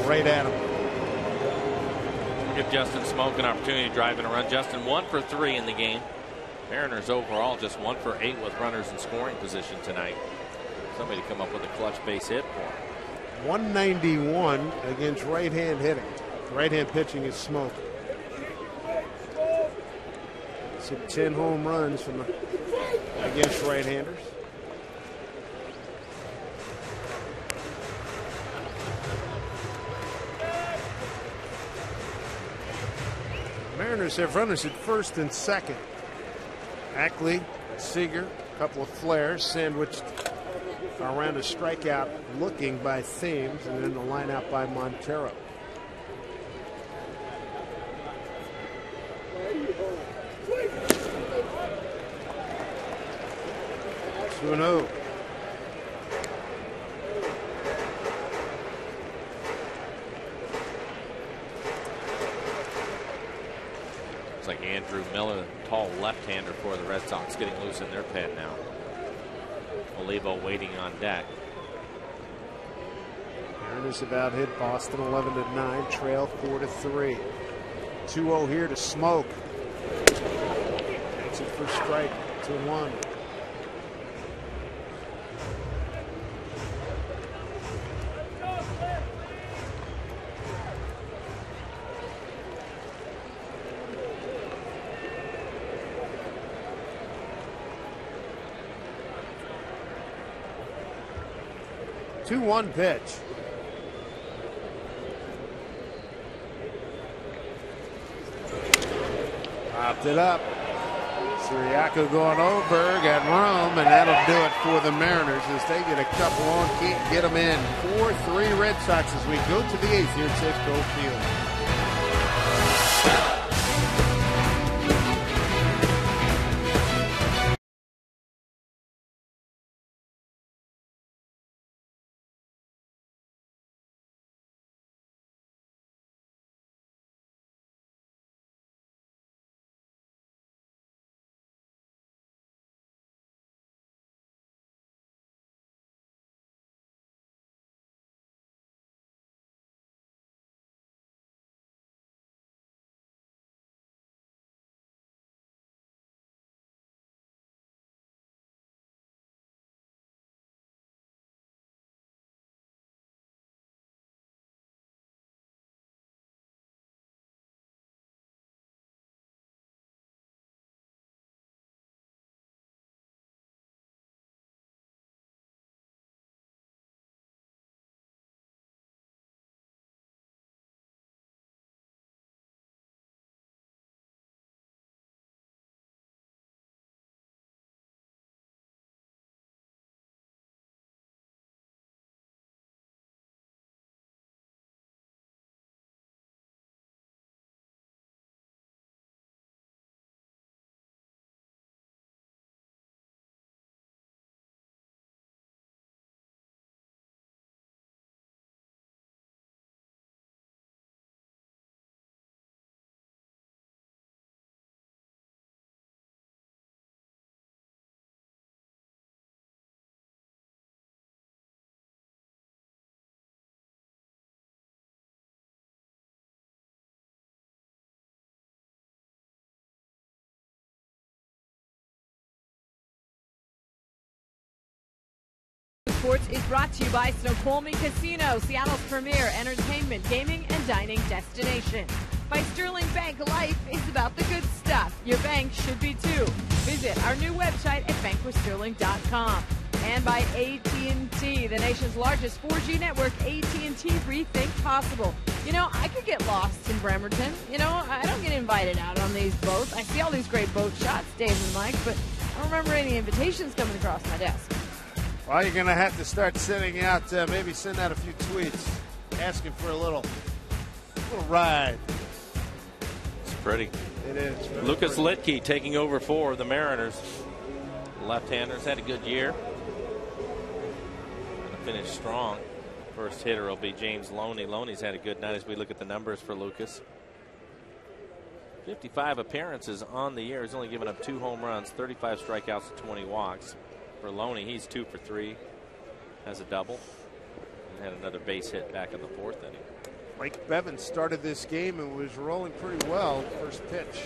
Right at him. Give Justin Smoke an opportunity to drive in a run. Justin 1 for 3 in the game. Mariners overall just 1 for 8 with runners in scoring position tonight. Somebody to come up with a clutch base hit for him. 191 against right-hand hitting. Right-hand pitching is Smoke. So 10 home runs against right-handers. Mariners have runners at first and second. Ackley, Seager, a couple of flares sandwiched around a strikeout looking by Thames, and then the line out by Montero. Two-0. It's like Andrew Miller, tall left-hander for the Red Sox, getting loose in their pen now. Olivo waiting on deck. Mariners about hit Boston 11-9, trail 4-3. 2-0 here to Smoke. That's it for strike. 2-1. Two-one pitch. Popped it up. Siriaco going over, got room, and that'll do it for the Mariners as they get a couple on, can't get them in. 4-3 Red Sox as we go to the 8th here at Safeco Field. Sports is brought to you by Snoqualmie Casino, Seattle's premier entertainment, gaming, and dining destination. By Sterling Bank, life is about the good stuff. Your bank should be too. Visit our new website at bankwithsterling.com. And by AT&T, the nation's largest 4G network. AT&T, rethink possible. You know, I could get lost in Bremerton. You know, I don't get invited out on these boats. I see all these great boat shots, Dave and Mike, but I don't remember any invitations coming across my desk. Well, you're going to have to start sending out, maybe send out a few tweets. asking for a little ride. It's pretty. It is. Lucas Litke taking over for the Mariners. Left-handers had a good year. Going to finish strong. First hitter will be James Loney. Loney's had a good night as we look at the numbers for Lucas. 55 appearances on the year. He's only given up 2 home runs, 35 strikeouts, and 20 walks. For Loney, he's 2 for 3. Has a double. And had another base hit back in the 4th inning. Mike Bevan started this game and was rolling pretty well. First pitch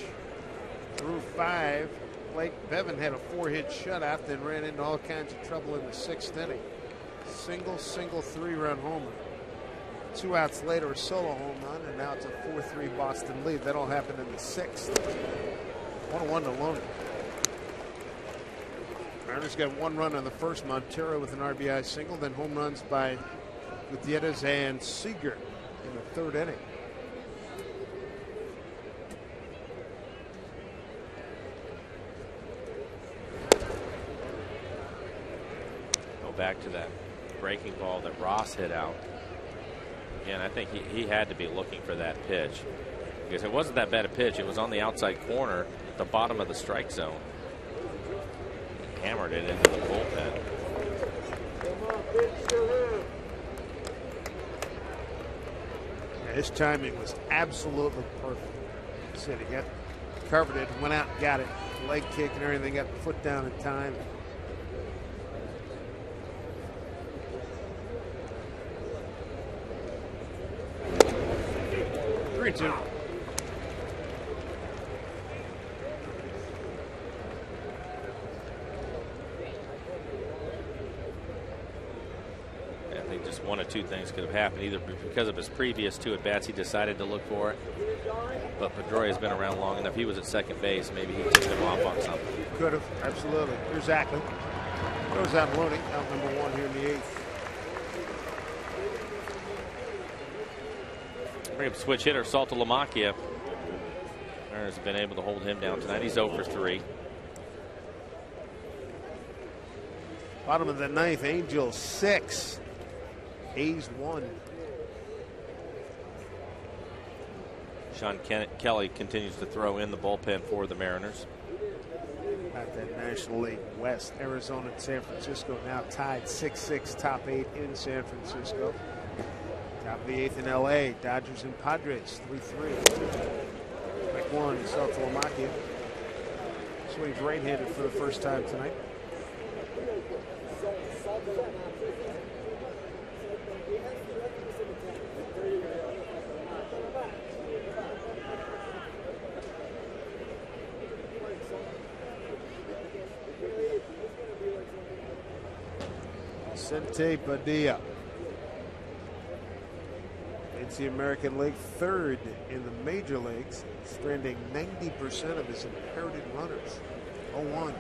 through 5. Blake Bevan had a 4-hit shutout, then ran into all kinds of trouble in the 6th inning. Single 3-run homer. 2 outs later, a solo home run, and now it's a 4-3 Boston lead. That all happened in the 6th. 1-1 to Loney. Mariners got 1 run on the first. Montero with an RBI single, then home runs by Gutierrez and Seager in the 3rd inning. Go back to that breaking ball that Ross hit out. Again, I think he had to be looking for that pitch because it wasn't that bad a pitch. It was on the outside corner at the bottom of the strike zone. He hammered it into the bullpen. Yeah, his timing was absolutely perfect. He said he got covered it, went out and got it. Leg kick and everything, got the foot down in time. 3-2. I think just one of two things could have happened. Either because of his previous 2 at-bats, he decided to look for it. But Pedroia's been around long enough. He was at second base. Maybe he tipped him off on something. Could have, absolutely. Here's Ackley. Goes out loading, out number 1 here in the 8th. Bring up switch hitter Salta Lamacchia. Mariners have been able to hold him down tonight. He's 0 for 3. Bottom of the 9th, Angels 6. A's 1. Sean Kelly continues to throw in the bullpen for the Mariners. At that National League West, Arizona and San Francisco now tied 6-6, top 8 in San Francisco. Top of the 8th in LA, Dodgers and Padres 3-3. Mike 1, Salta Lamacchia. Swings right-handed for the first time tonight. Vicente Padilla leads the American League 3rd in the major leagues, stranding 90% of his inherited runners. 0-1.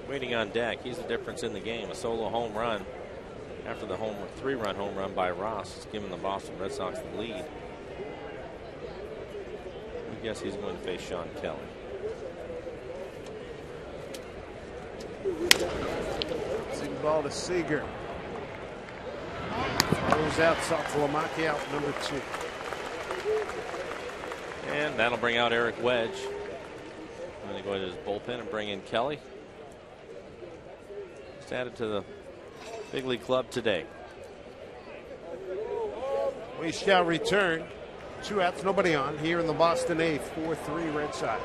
Waiting on deck. He's the difference in the game. A solo home run after the 3-run home run by Ross has given the Boston Red Sox the lead. I guess he's going to face Sean Kelly. Sing ball to Seager. Throws out Salta Lamacchia out number 2. And that'll bring out Eric Wedge. I'm going to go to his bullpen and bring in Kelly. Just added to the big league club today. We shall return. 2 outs, nobody on here in the Boston 8th. 4-3 Red Sox.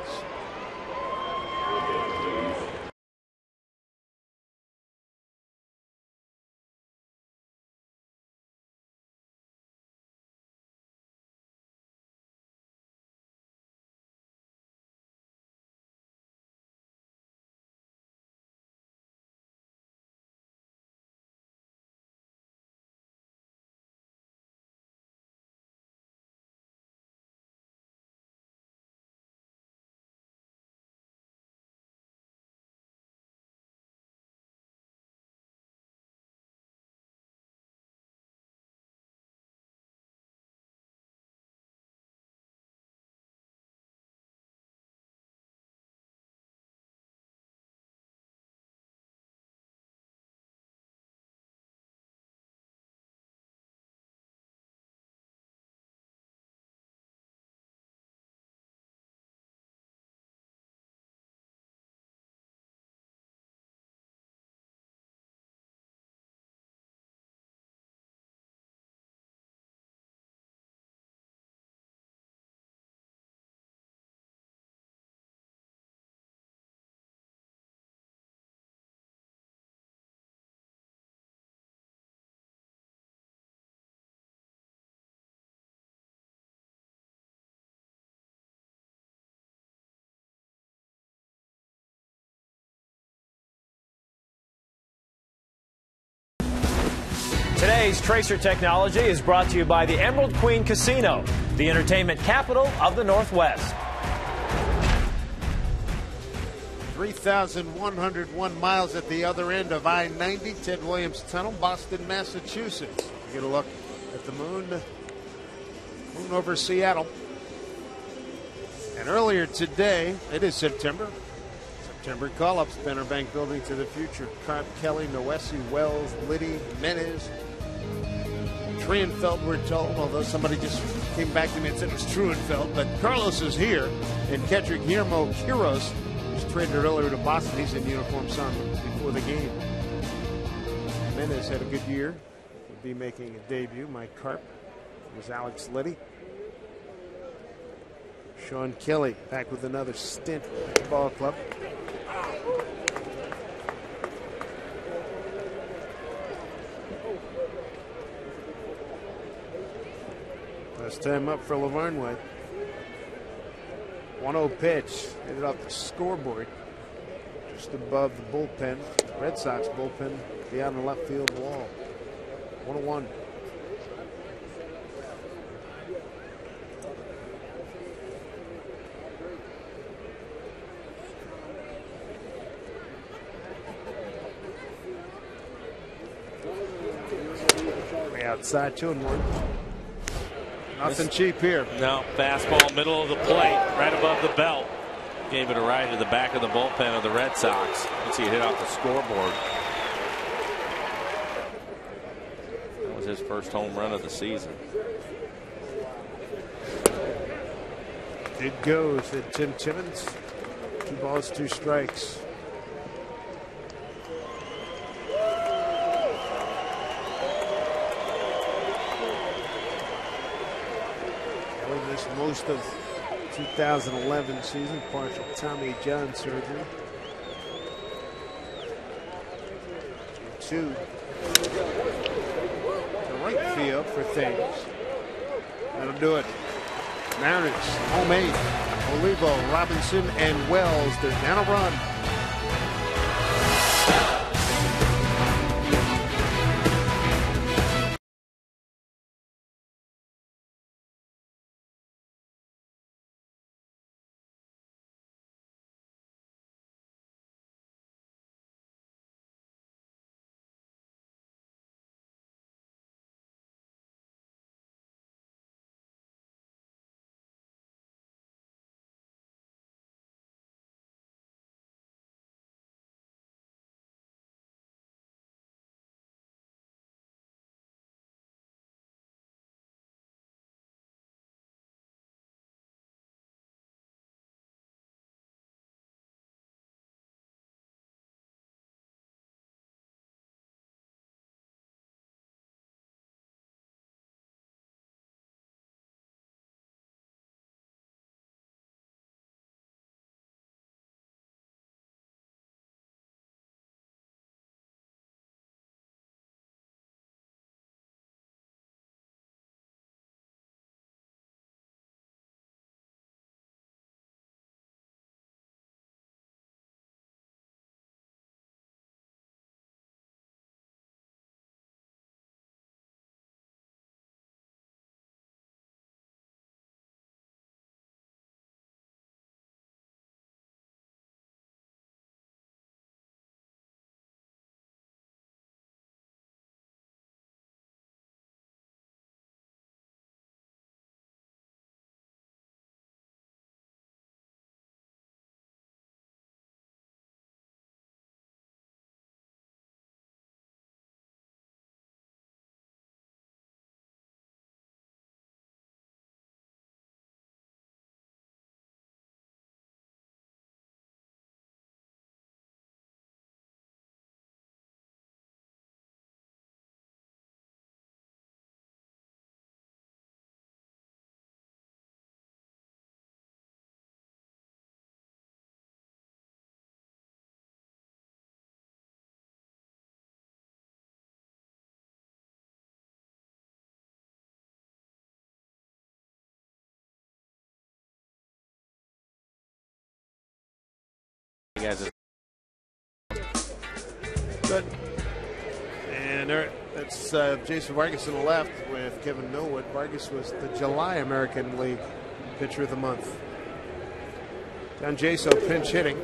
Today's Tracer Technology is brought to you by the Emerald Queen Casino, the entertainment capital of the Northwest. 3,101 miles at the other end of I-90, Ted Williams Tunnel, Boston, Massachusetts. Get a look at the moon over Seattle. And earlier today, it is September call-ups, Banner Bank Building to the Future. Carp, Kelly, Noesi, Wells, Liddy, Menez, Trienfeld, we're told, although somebody just came back to me and said it was Truenfeld. But Carlos is here, and catcher Guillermo Quiros was traded earlier to Boston. He's in uniform, son, before the game. Menez had a good year. Will be making a debut. Mike Carp was Alex Liddy. Sean Kelly back with another stint at the ball club. Last time up for Lavarnway. 1-0 pitch. Hit it off the scoreboard. Just above the bullpen. Red Sox bullpen beyond the left field wall. 1-1. Outside 2-1. Nothing cheap here. No, fastball middle of the plate, right above the belt. Gave it a ride to the back of the bullpen of the Red Sox. You see it hit off the scoreboard. That was his first home run of the season. It goes at Tim Timmons. 2 balls, 2 strikes. Most of 2011 season, partial Tommy John surgery. 2 to right field for things. That'll do it. Mariners, homemade. Olivo, Robinson, and Wells. They're down a run. Guys, Good. And they're That's Jason Vargas on the left with Kevin Millwood. Vargas was the July American League Pitcher of the Month. John Jaso pinch hitting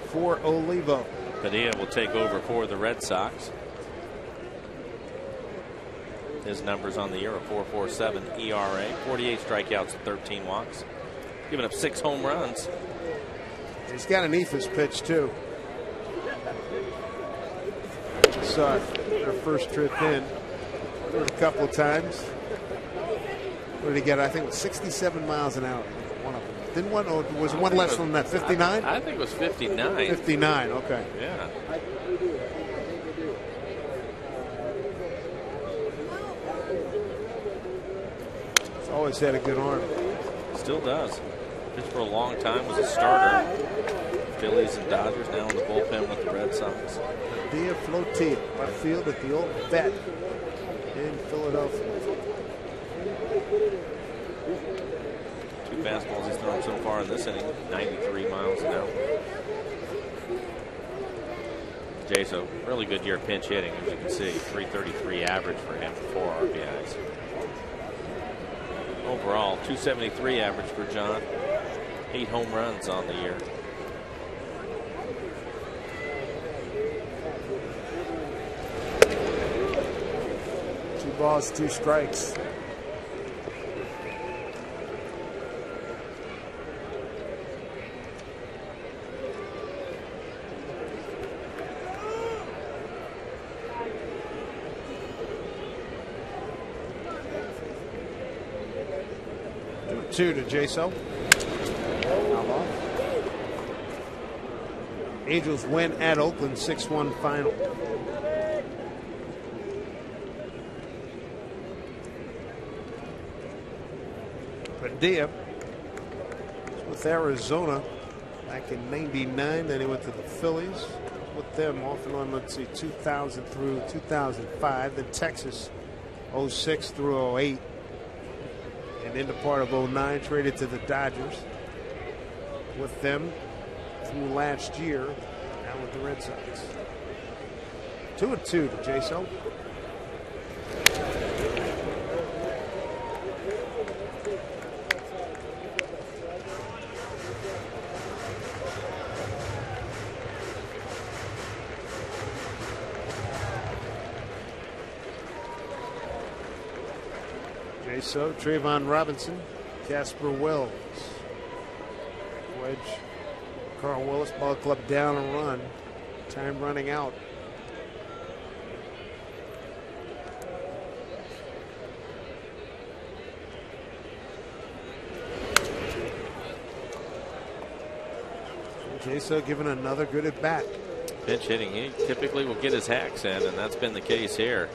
for Olivo. Padilla will take over for the Red Sox. His numbers on the year: a 4.47 ERA, 48 strikeouts, 13 walks, giving up 6 home runs. He's got an ephus pitch too. Saw their first trip in. Threw it a couple of times. What did he get? I think it was 67 miles an hour. One of them. Didn't one? Or was one less than that? 59? I think it was 59. 59. Okay. Yeah. He's always had a good arm. Still does. Pitched for a long time. Was a starter. Phillies and Dodgers, now in the bullpen with the Red Sox. Dia Flotia, left field at the old vet in Philadelphia. 2 fastballs he's thrown so far in this inning, 93 miles an hour. Jaso, really good year pinch hitting, as you can see. 333 average for him, 4 RBIs. Overall, 273 average for John. 8 home runs on the year. 2 balls, 2 strikes. Two to Jaso. Angels win at Oakland, 6-1 final. Padilla with Arizona back in '99. Then he went to the Phillies. With them off and on, let's see, 2000 through 2005. Then Texas, 06 through 08. And into part of 09, traded to the Dodgers. With them through last year, now with the Red Sox. 2-2 to Jaso. So Trayvon Robinson, Casper Wells, Wedge, Carl Willis, ball club down and run. Time running out. Jaso given another good at bat. Pitch hitting, he typically will get his hacks in, and that's been the case here.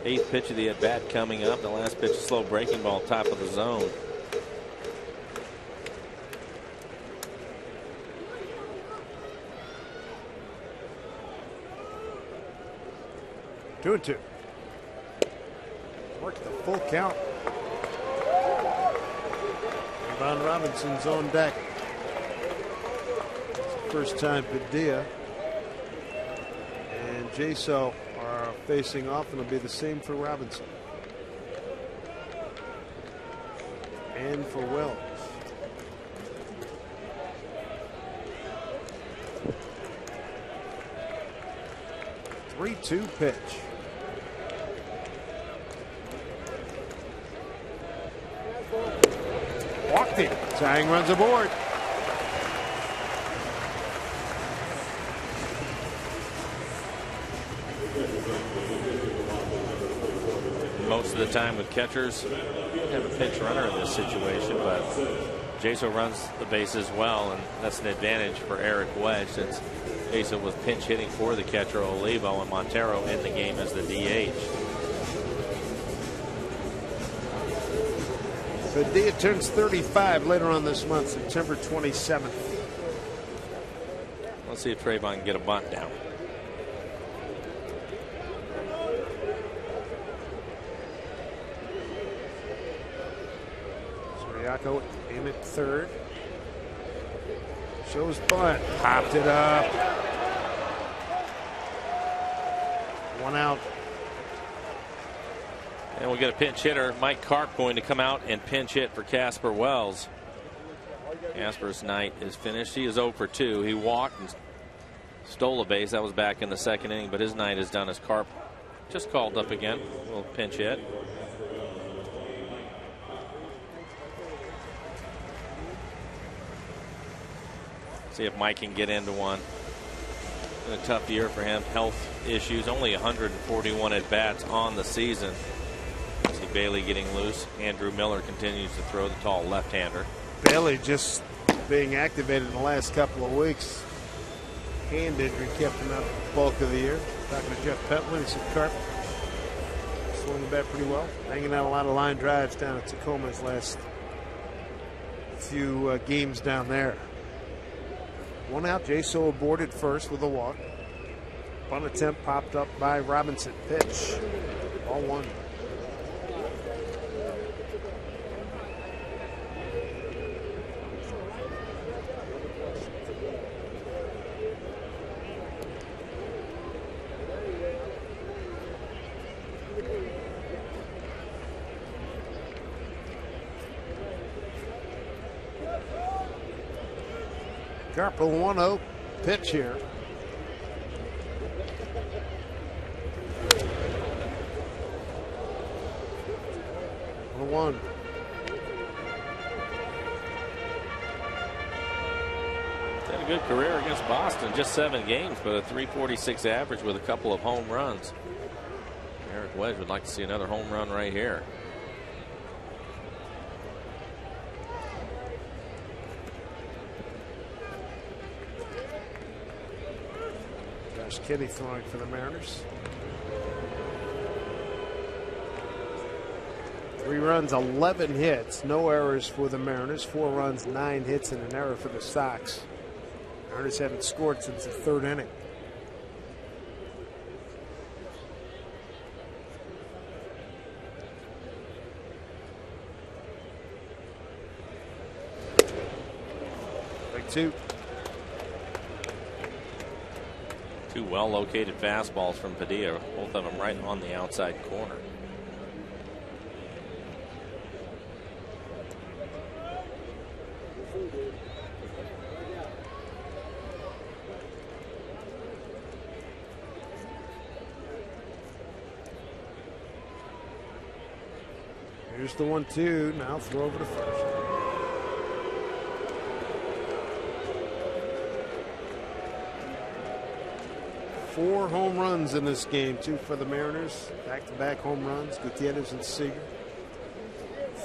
8th pitch of the at bat coming up. The last pitch, a slow breaking ball, top of the zone. Two and two. Worked the full count. Von Robinson's on deck. First time Padilla and Jaso are facing off, and it'll be the same for Robinson and for Wells. Three 3-2 pitch. Walked it. Tying runs aboard. Most of the time with catchers, you have a pinch runner in this situation, but Jaso runs the bases well, and that's an advantage for Eric Wedge since Jaso was pinch hitting for the catcher Olivo and Montero in the game as the DH. Padilla turns 35 later on this month, September 27th. Let's see if Trayvon can get a bunt down. Soriaco aim at third. Shows bunt. Popped it up. One out. And we'll get a pinch hitter, Mike Karp, going to come out and pinch hit for Casper Wells. Casper's night is finished. He is 0 for 2. He walked and stole a base. That was back in the second inning, but his night is done as Karp just called up again. A little pinch hit. See if Mike can get into one. Been a tough year for him. Health issues. Only 141 at bats on the season. See Bailey getting loose. Andrew Miller continues to throw the tall left-hander. Bailey just being activated in the last couple of weeks. Hand injury kept him out the bulk of the year. Talking to Jeff Petlin, he said Karp swung the bat pretty well. Hanging out a lot of line drives down at Tacoma's last few games down there. One out, Jaso aborted first with a walk. Bunt attempt popped up by Robinson. Pitch. Ball 1. Karp a 1-0 pitch here. A 1. Had a good career against Boston, just 7 games, but a .346 average with a couple of home runs. Eric Wedge would like to see another home run right here. Kitty throwing for the Mariners. 3 runs, 11 hits, no errors for the Mariners. 4 runs, 9 hits, and an error for the Sox. Mariners haven't scored since the 3rd inning. Big 2. 2 well-located fastballs from Padilla, both of them right on the outside corner. Here's the 1-2. Now throw over to first. Four home runs in this game, 2 for the Mariners. Back-to-back home runs, Gutierrez and Seager.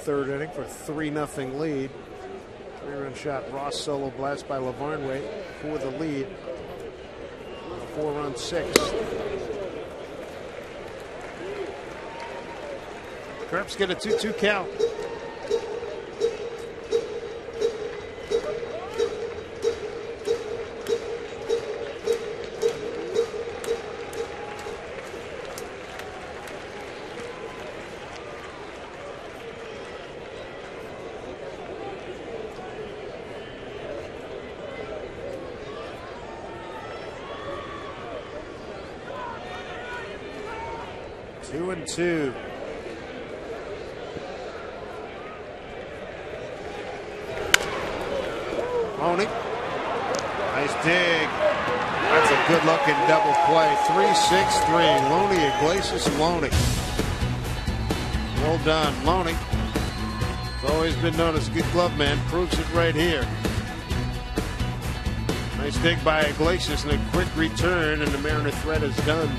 3rd inning for a 3-0 lead. 3-run shot, Ross solo blast by Lavarnway for the lead. 4-run 6th. Karp's get a 2-2 count. Two and two. Loney. Nice dig. That's a good looking double play. 3-6-3. Loney, Iglesias, Loney. Well done, Loney. He's always been known as a good glove man. Proves it right here. Nice dig by Iglesias and a quick return, and the Mariner threat is done.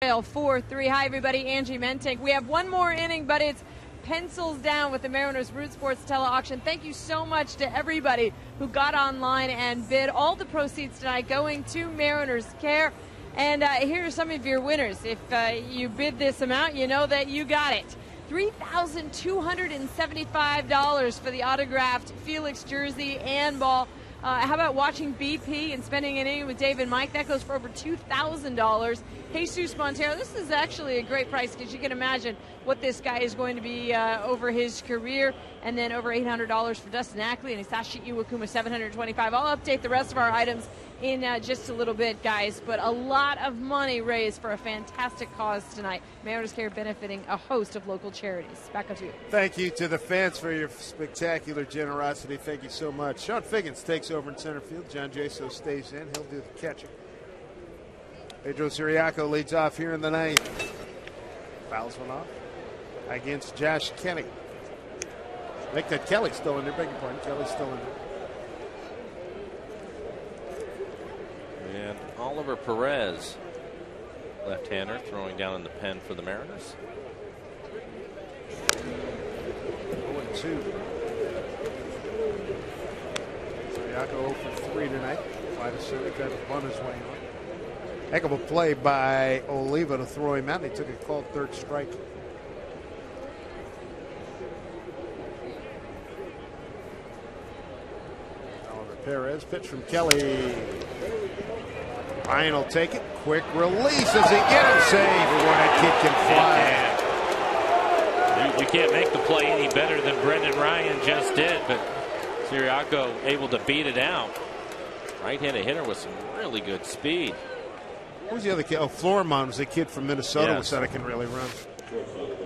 4-3. Hi, everybody. Angie Mentink. We have one more inning, but it's pencils down with the Mariners Root Sports Tele-Auction. Thank you so much to everybody who got online and bid. All the proceeds tonight going to Mariners Care. And here are some of your winners. If you bid this amount, you know that you got it. $3,275 for the autographed Felix jersey and ball. How about watching BP and spending an inning with Dave and Mike? That goes for over $2,000. Jesus Montero, this is actually a great price because you can imagine what this guy is going to be over his career. And then over $800 for Dustin Ackley and Hisashi Iwakuma, $725. I'll update the rest of our items in just a little bit, guys. But a lot of money raised for a fantastic cause tonight. Mariners Care benefiting a host of local charities. Back up to you. Thank you to the fans for your spectacular generosity. Thank you so much. Sean Figgins takes over in center field. John Jaso stays in. He'll do the catching. Pedro Siriaco leads off here in the ninth. Fouls one off against Josh Kelly. I think that Kelly's still in there. Beg your pardon. Kelly's still in there. And Oliver Perez, left-hander, throwing down in the pen for the Mariners. 0-2. Siriaco 0 for 3 tonight. 5-7. Tried to bunt his way on. Heck of a play by Oliva to throw him out. He took a called third strike. Oliver Perez, pitch from Kelly. Ryan will take it. Quick release as he get him safe. Where that kid can fly. You can't make the play any better than Brendan Ryan just did, but Siriaco able to beat it out. Right-handed hitter with some really good speed. Who's the other kid? Oh, Florimon was a kid from Minnesota who said I can really run.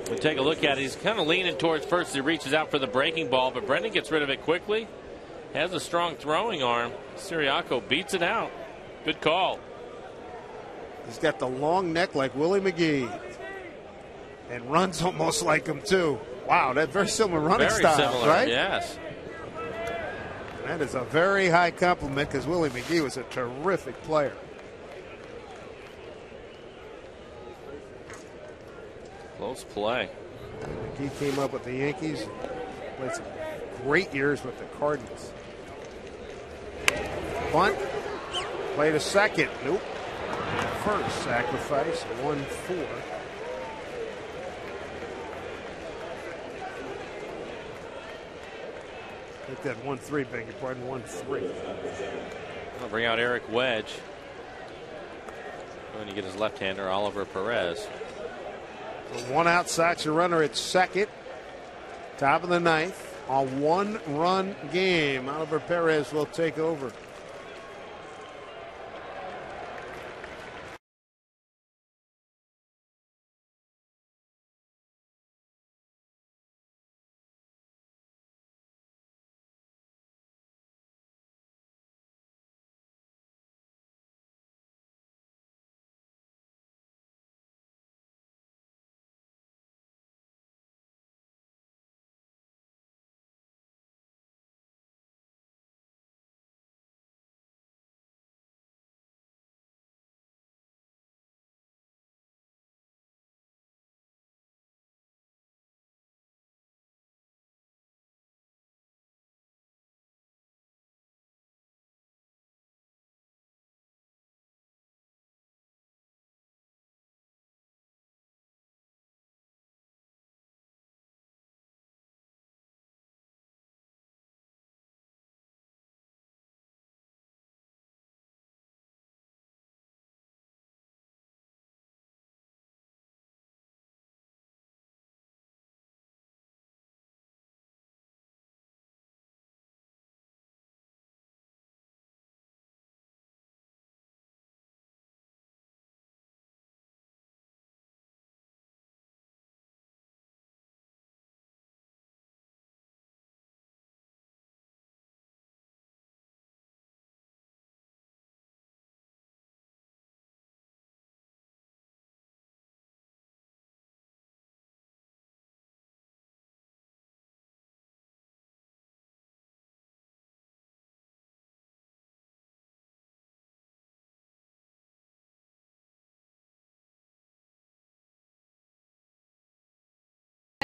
We take a look at it. He's kind of leaning towards first. He reaches out for the breaking ball, but Brendan gets rid of it quickly. Has a strong throwing arm. Siriaco beats it out. Good call. He's got the long neck like Willie McGee. And runs almost like him, too. Wow, that's very similar running style, similar, right? Yes. That is a very high compliment because Willie McGee was a terrific player. Close play. McGee came up with the Yankees. Played some great years with the Cardinals. Bunt. Played a second. Nope. First sacrifice. 1-4. I think that 1-3, beg your pardon, 1-3. I'll bring out Eric Wedge. Going to get his left-hander, Oliver Perez. So one out, Sox a runner at second. Top of the ninth. A one-run game. Oliver Perez will take over.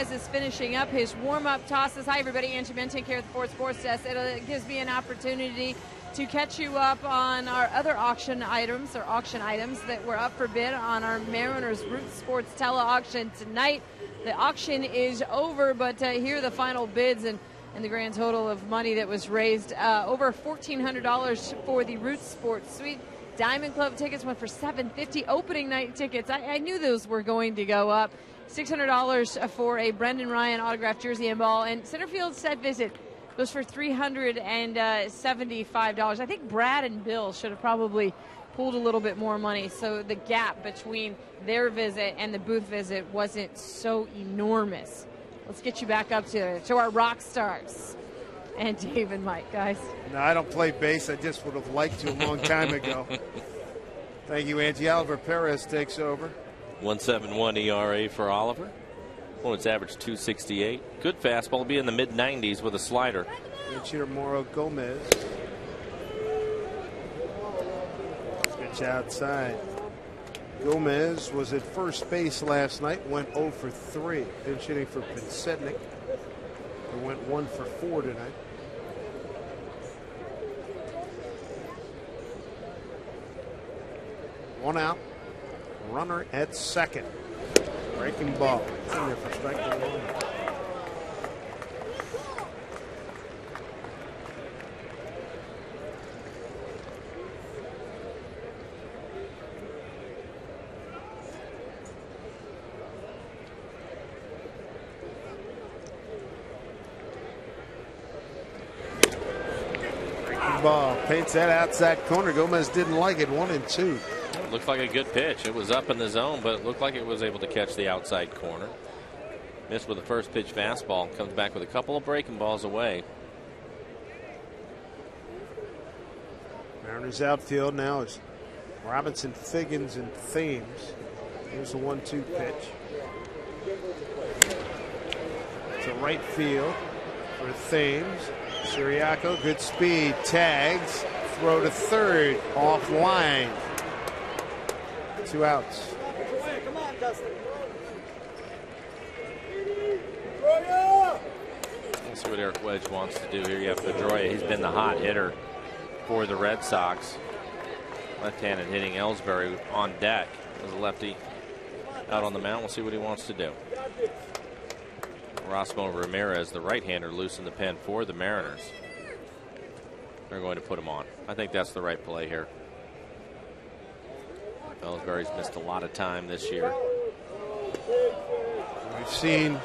is finishing up his warm-up tosses. Hi, everybody. Angie Benton here at the Ford Sports Desk. It gives me an opportunity to catch you up on our other auction items that were up for bid on our Mariners Root Sports tele-auction tonight. The auction is over, but here are the final bids and the grand total of money that was raised. Over $1,400 for the Root Sports Suite. Diamond Club tickets went for $750. Opening night tickets, I knew those were going to go up. $600 for a Brendan Ryan autographed jersey and ball. And Centerfield set visit goes for $375. I think Brad and Bill should have probably pulled a little bit more money, so the gap between their visit and the booth visit wasn't so enormous. Let's get you back up to our rock stars. And Dave and Mike, guys. No, I don't play bass. I just would have liked to a long time ago. Thank you, Angie. Oliver Perez takes over. 1.71 ERA for Oliver. Opponent's average 2.68. Good fastball, be in the mid-90s with a slider. Pitch hitter Mauro Gomez. Pitch outside. Gomez was at first base last night, went 0 for 3. Pinch hitting for Pinsetnik, who went 1 for 4 tonight. One out. Runner at second. Breaking ball. It's in there for strike one. Breaking ball. Paints that outside corner. Gomez didn't like it. 1-2. Looked like a good pitch. It was up in the zone, but it looked like it was able to catch the outside corner. Missed with the first pitch fastball. Comes back with a couple of breaking balls away. Mariners outfield now is Robinson, Figgins, and Thames. Here's the 1-2 pitch. To right field for Thames. Siriaco, good speed, tags, throw to third, offline. 2 outs. Come on, Dustin. We'll see what Eric Wedge wants to do here. You have Pedroia. He's been the hot hitter for the Red Sox. Left-handed hitting Ellsbury on deck. There's a lefty out on the mound. We'll see what he wants to do. Erasmo Ramirez, the right-hander, loose in the pen for the Mariners. They're going to put him on. I think that's the right play here. Ellsbury's missed a lot of time this year. We've seen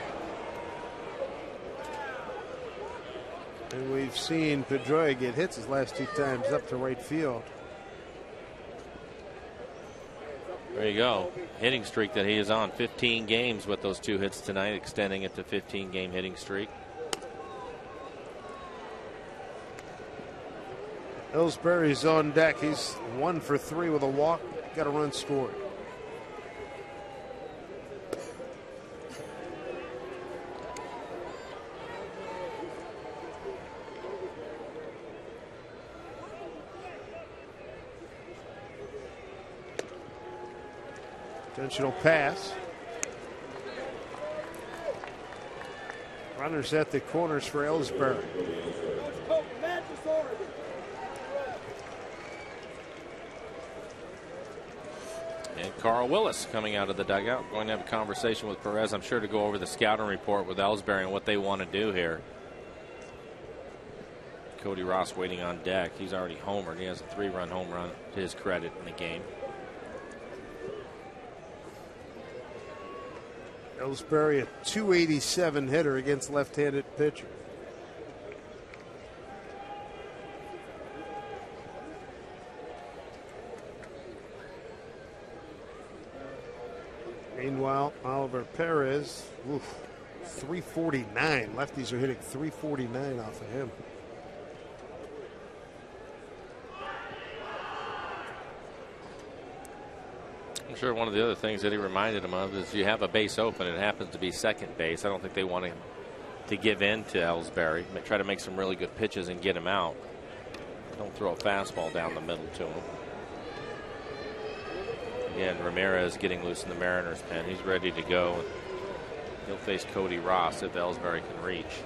Pedroia get hits his last 2 times up to right field. There you go. Hitting streak that he is on. 15 games with those 2 hits tonight, extending it to 15-game hitting streak. Ellsbury's on deck. He's 1 for 3 with a walk. Got a run scored. Intentional pass. Runners at the corners for Ellsbury. And Carl Willis coming out of the dugout, going to have a conversation with Perez, I'm sure, to go over the scouting report with Ellsbury and what they want to do here. Cody Ross waiting on deck. He's already homered. He has a 3-run home run to his credit in the game. Ellsbury, a .287 hitter against left-handed pitcher. Meanwhile, Oliver Perez, 349. Lefties are hitting 349 off of him. I'm sure one of the other things that he reminded him of is you have a base open. It happens to be second base. I don't think they want him to give in to Ellsbury. Try to make some really good pitches and get him out. Don't throw a fastball down the middle to him. Again, Ramirez getting loose in the Mariners pen. He's ready to go. He'll face Cody Ross if Ellsbury can reach.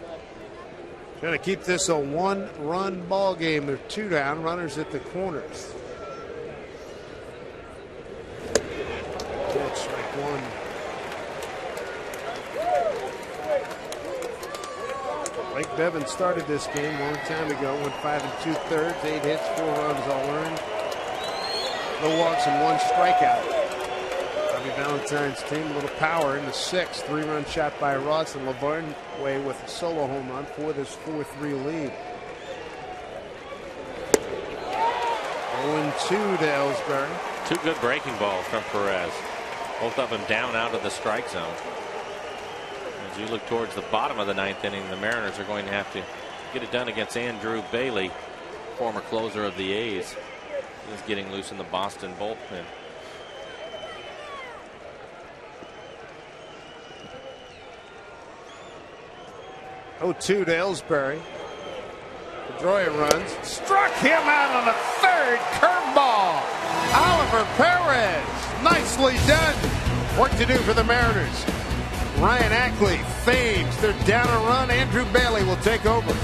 Trying to keep this a one-run ball game. They're 2 down. Runners at the corners. That's strike one. Blake Bevan started this game a long time ago. Went 5 2/3, 8 hits, 4 runs all earned. No walks and 1 strikeout. Bobby Valentine's team a little power in the 6th. 3-run shot by Ross and Laverne way with a solo home run for this 4-3 lead. 0-2 to Ellsbury. 2 good breaking balls from Perez. Both of them down out of the strike zone. As you look towards the bottom of the 9th inning, the Mariners are going to have to get it done against Andrew Bailey, former closer of the A's. He's getting loose in the Boston bullpen. Oh, 2 to Ellsbury. Pedroia runs. Struck him out on the 3rd. Curveball. Oliver Perez. Nicely done. Work to do for the Mariners. Ryan Ackley fades. They're down a run. Andrew Bailey will take over.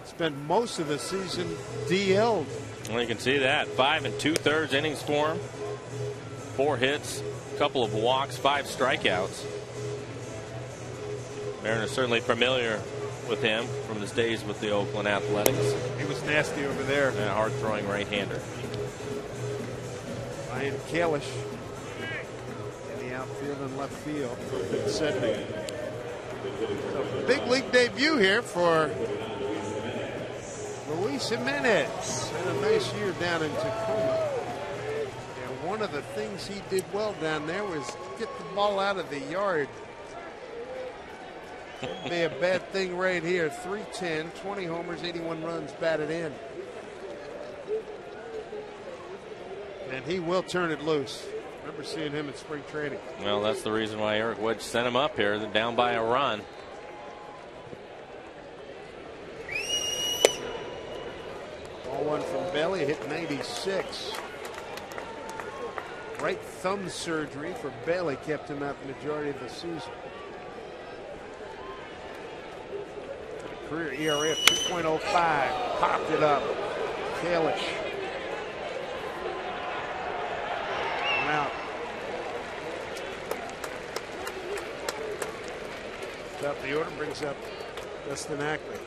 Spent most of the season DL'd. Well, you can see that. 5 2/3 innings for him. 4 hits, a couple of walks, 5 strikeouts. Mariners certainly familiar with him from his days with the Oakland Athletics. He was nasty over there. And a hard-throwing right-hander. Ryan Kalish in the outfield and left field for Sedney. So big league debut here for Luis Jimenez. Had a nice year down in Tacoma. And one of the things he did well down there was get the ball out of the yard. That'd be a bad thing right here. 310, 20 homers, 81 runs batted in. And he will turn it loose. Remember seeing him in spring training. Well, that's the reason why Eric Wedge sent him up here. They're down by a run. Ball one from Bailey, hit 96. Right thumb surgery for Bailey kept him out the majority of the season. Career ERA of 2.05. Popped it up. Kalish. Out. Top the order, brings up Dustin Ackley.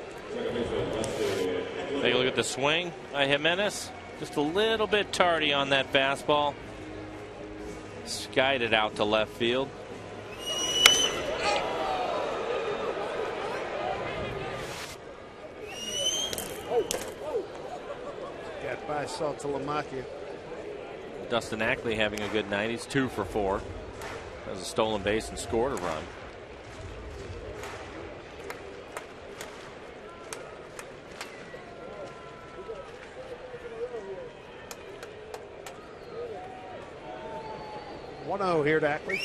Take a look at the swing by Jimenez. Just a little bit tardy on that fastball. Skied it out to left field. I saw Telemakia. Dustin Ackley having a good night. He's 2 for 4. Has a stolen base and scored a run. Here to Ackley.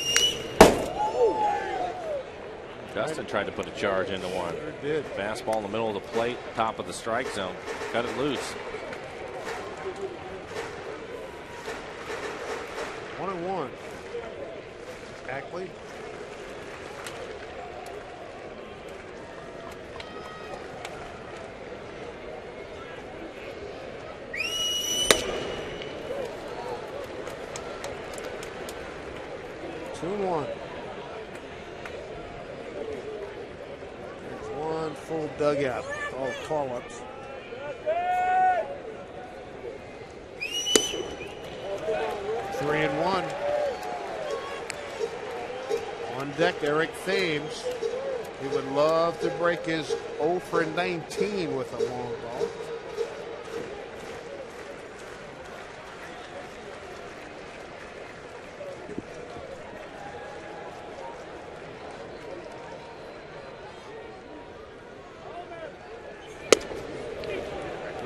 Dustin tried to put a charge into one. Sure did. Fastball in the middle of the plate, top of the strike zone. Cut it loose. 1-1. Ackley. There's one full dugout. All call-ups. Three and one. On deck, Eric Thames. He would love to break his 0 for 19 with a long ball.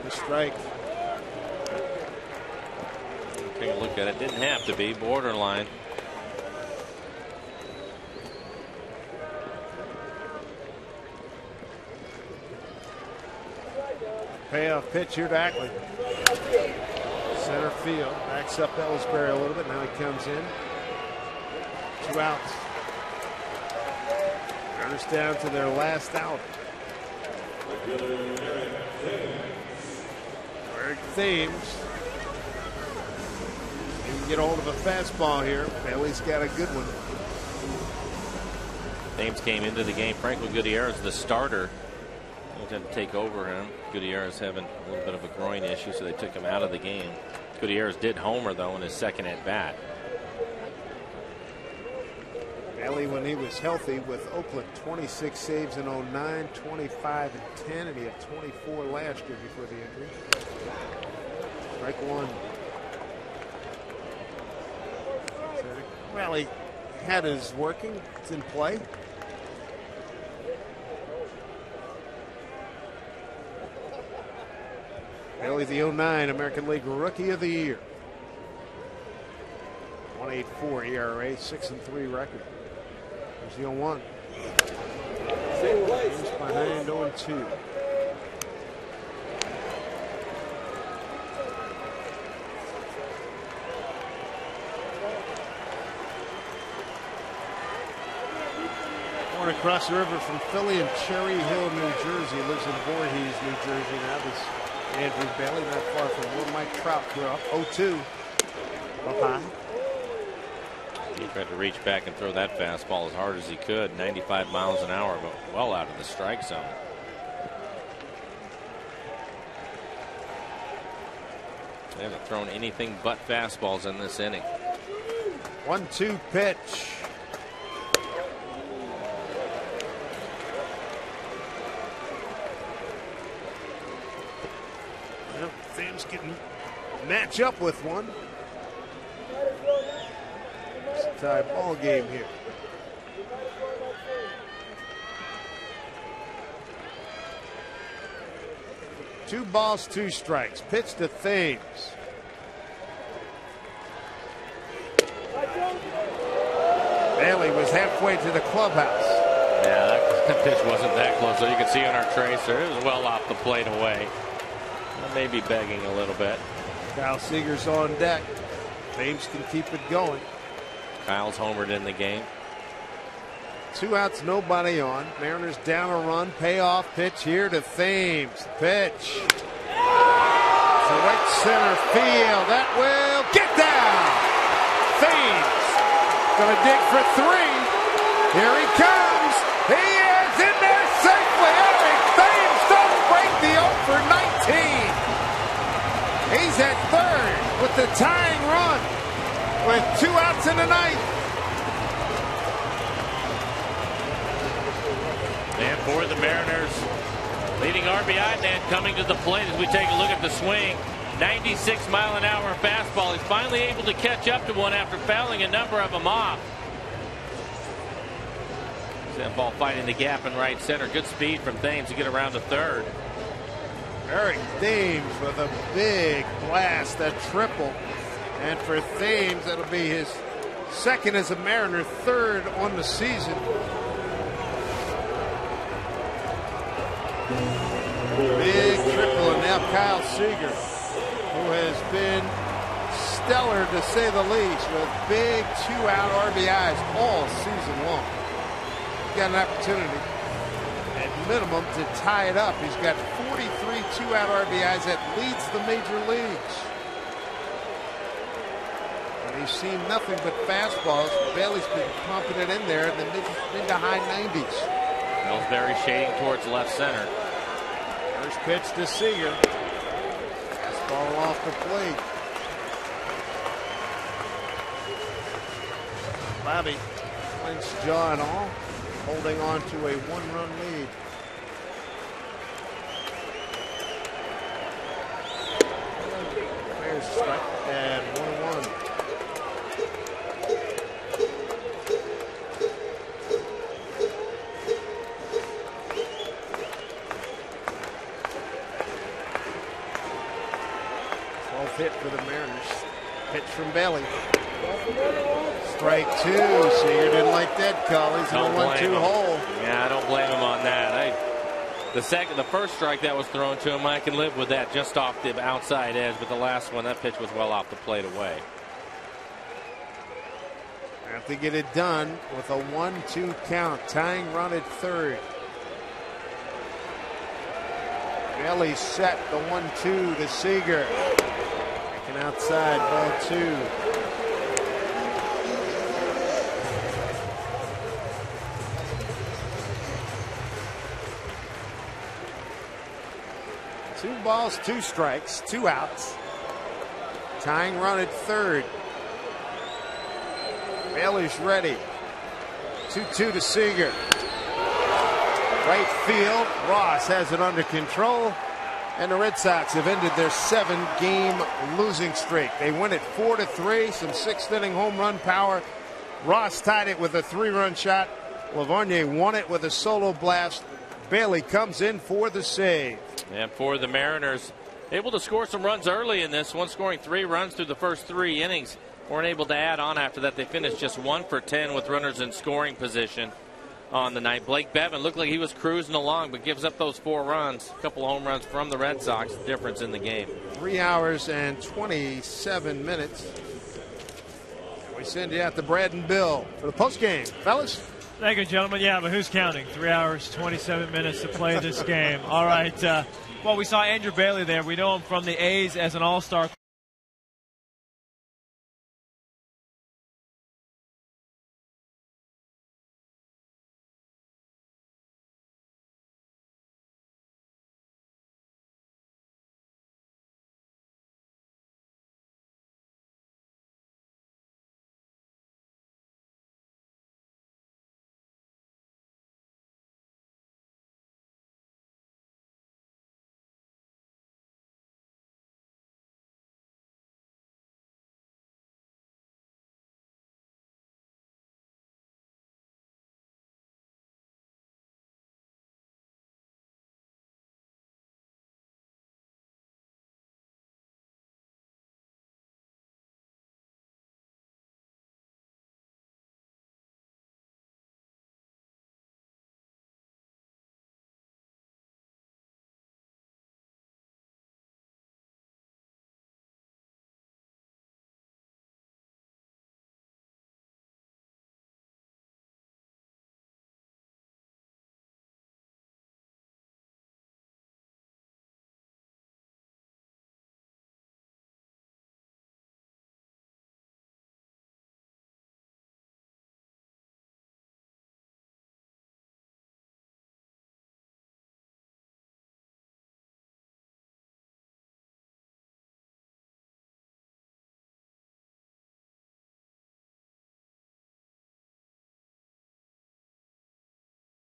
Strike. Take a look at it. Didn't have to be. Borderline. Payoff pitch here to Ackley. Center field. Backs up Ellsbury a little bit. Now he comes in. 2 outs. Runners down to their last out. Eric Thames. He can get hold of a fastball here. Bailey's got a good one. Thames came into the game. Franklin Gutierrez, the starter, had to take over him. Gutierrez having a little bit of a groin issue, so they took him out of the game. Gutierrez did homer, though, in his second at bat. Bailey, when he was healthy with Oakland, 26 saves in 09, 25 and 10, and he had 24 last year before the injury. Strike one. Well, he had his working. It's in play. Bailey, the 09 American League Rookie of the Year. 1.84 ERA, 6-3 record. There's the 0-1. He's behind 0-2. Born across the river from Philly and Cherry Hill, New Jersey. He lives in Voorhees, New Jersey now. This Andrew Bailey, not far from where Mike Trout grew up. 0-2. Up high. He tried to reach back and throw that fastball as hard as he could. 95 miles an hour, but well out of the strike zone. They haven't thrown anything but fastballs in this inning. 1-2 pitch. Well, Thames can match up with one. It's a tie ball game here. Two balls, 2 strikes. Pitch to Thames. Bailey was halfway to the clubhouse. Yeah, that pitch wasn't that close. So you can see on our tracer, it was well off the plate away. Maybe begging a little bit. Kyle Seager's on deck. Thames can keep it going. Kyle's homered in the game. 2 outs, nobody on. Mariners down a run. Payoff pitch here to Thames. Pitch. To right center field. That will get down. Thames going to dig for 3. Here he comes. He is in there safely. Eric Thames don't break the 0 for 19. He's at third with the tying run with 2 outs in the ninth. And for the Mariners, leading RBI man coming to the plate as we take a look at the swing. 96-mile-an-hour fastball. He's finally able to catch up to one after fouling a number of them off. That ball finding the gap in right center. Good speed from Thames to get around to third. Eric Thames with a big blast, that triple. And for Thames, that'll be his second as a Mariner, third on the season. Big triple, and now Kyle Seager, who has been stellar to say the least, with big 2-out RBIs all season long. He's got an opportunity at minimum to tie it up. He's got 43 2-out RBIs. That leads the major leagues. And he's seen nothing but fastballs. Bailey's been pumping it in there in the mid to high 90s. Ellsbury shading towards left center. First pitch to Seager. Fastball off the plate. Bobby clenched jaw and all, holding on to a 1-run lead. There's a strike and 1-1. Hit for the Mariners. Pitch from Bailey. Strike two. Seager didn't like that call. He's in a 1-2 hole. Yeah, I don't blame him on that. The first strike that was thrown to him, I can live with that just off the outside edge, but the last one, that pitch was well off the plate away. Have to get it done with a 1-2 count. Tying run at third. Bailey set the 1-2 to Seager. Outside, ball 2. 2 balls, 2 strikes, 2 outs. Tying run at third. Bailey's ready. 2-2 to Seager. Right field. Ross has it under control. And the Red Sox have ended their 7-game losing streak. They win it 4-3, some 6th-inning home run power. Ross tied it with a 3-run shot. Lavarnier won it with a solo blast. Bailey comes in for the save. And for the Mariners, able to score some runs early in this one, scoring 3 runs through the first 3 innings. Weren't able to add on after that. They finished just 1 for 10 with runners in scoring position on the night. Blake Bevan looked like he was cruising along, but gives up those 4 runs. A couple home runs from the Red Sox. The difference in the game. 3 hours and 27 minutes. We send you out to Brad and Bill for the postgame. Fellas? Thank you, gentlemen. Yeah, but who's counting? 3 hours, 27 minutes to play this game. All right. Well, we saw Andrew Bailey there. We know him from the A's as an all-star.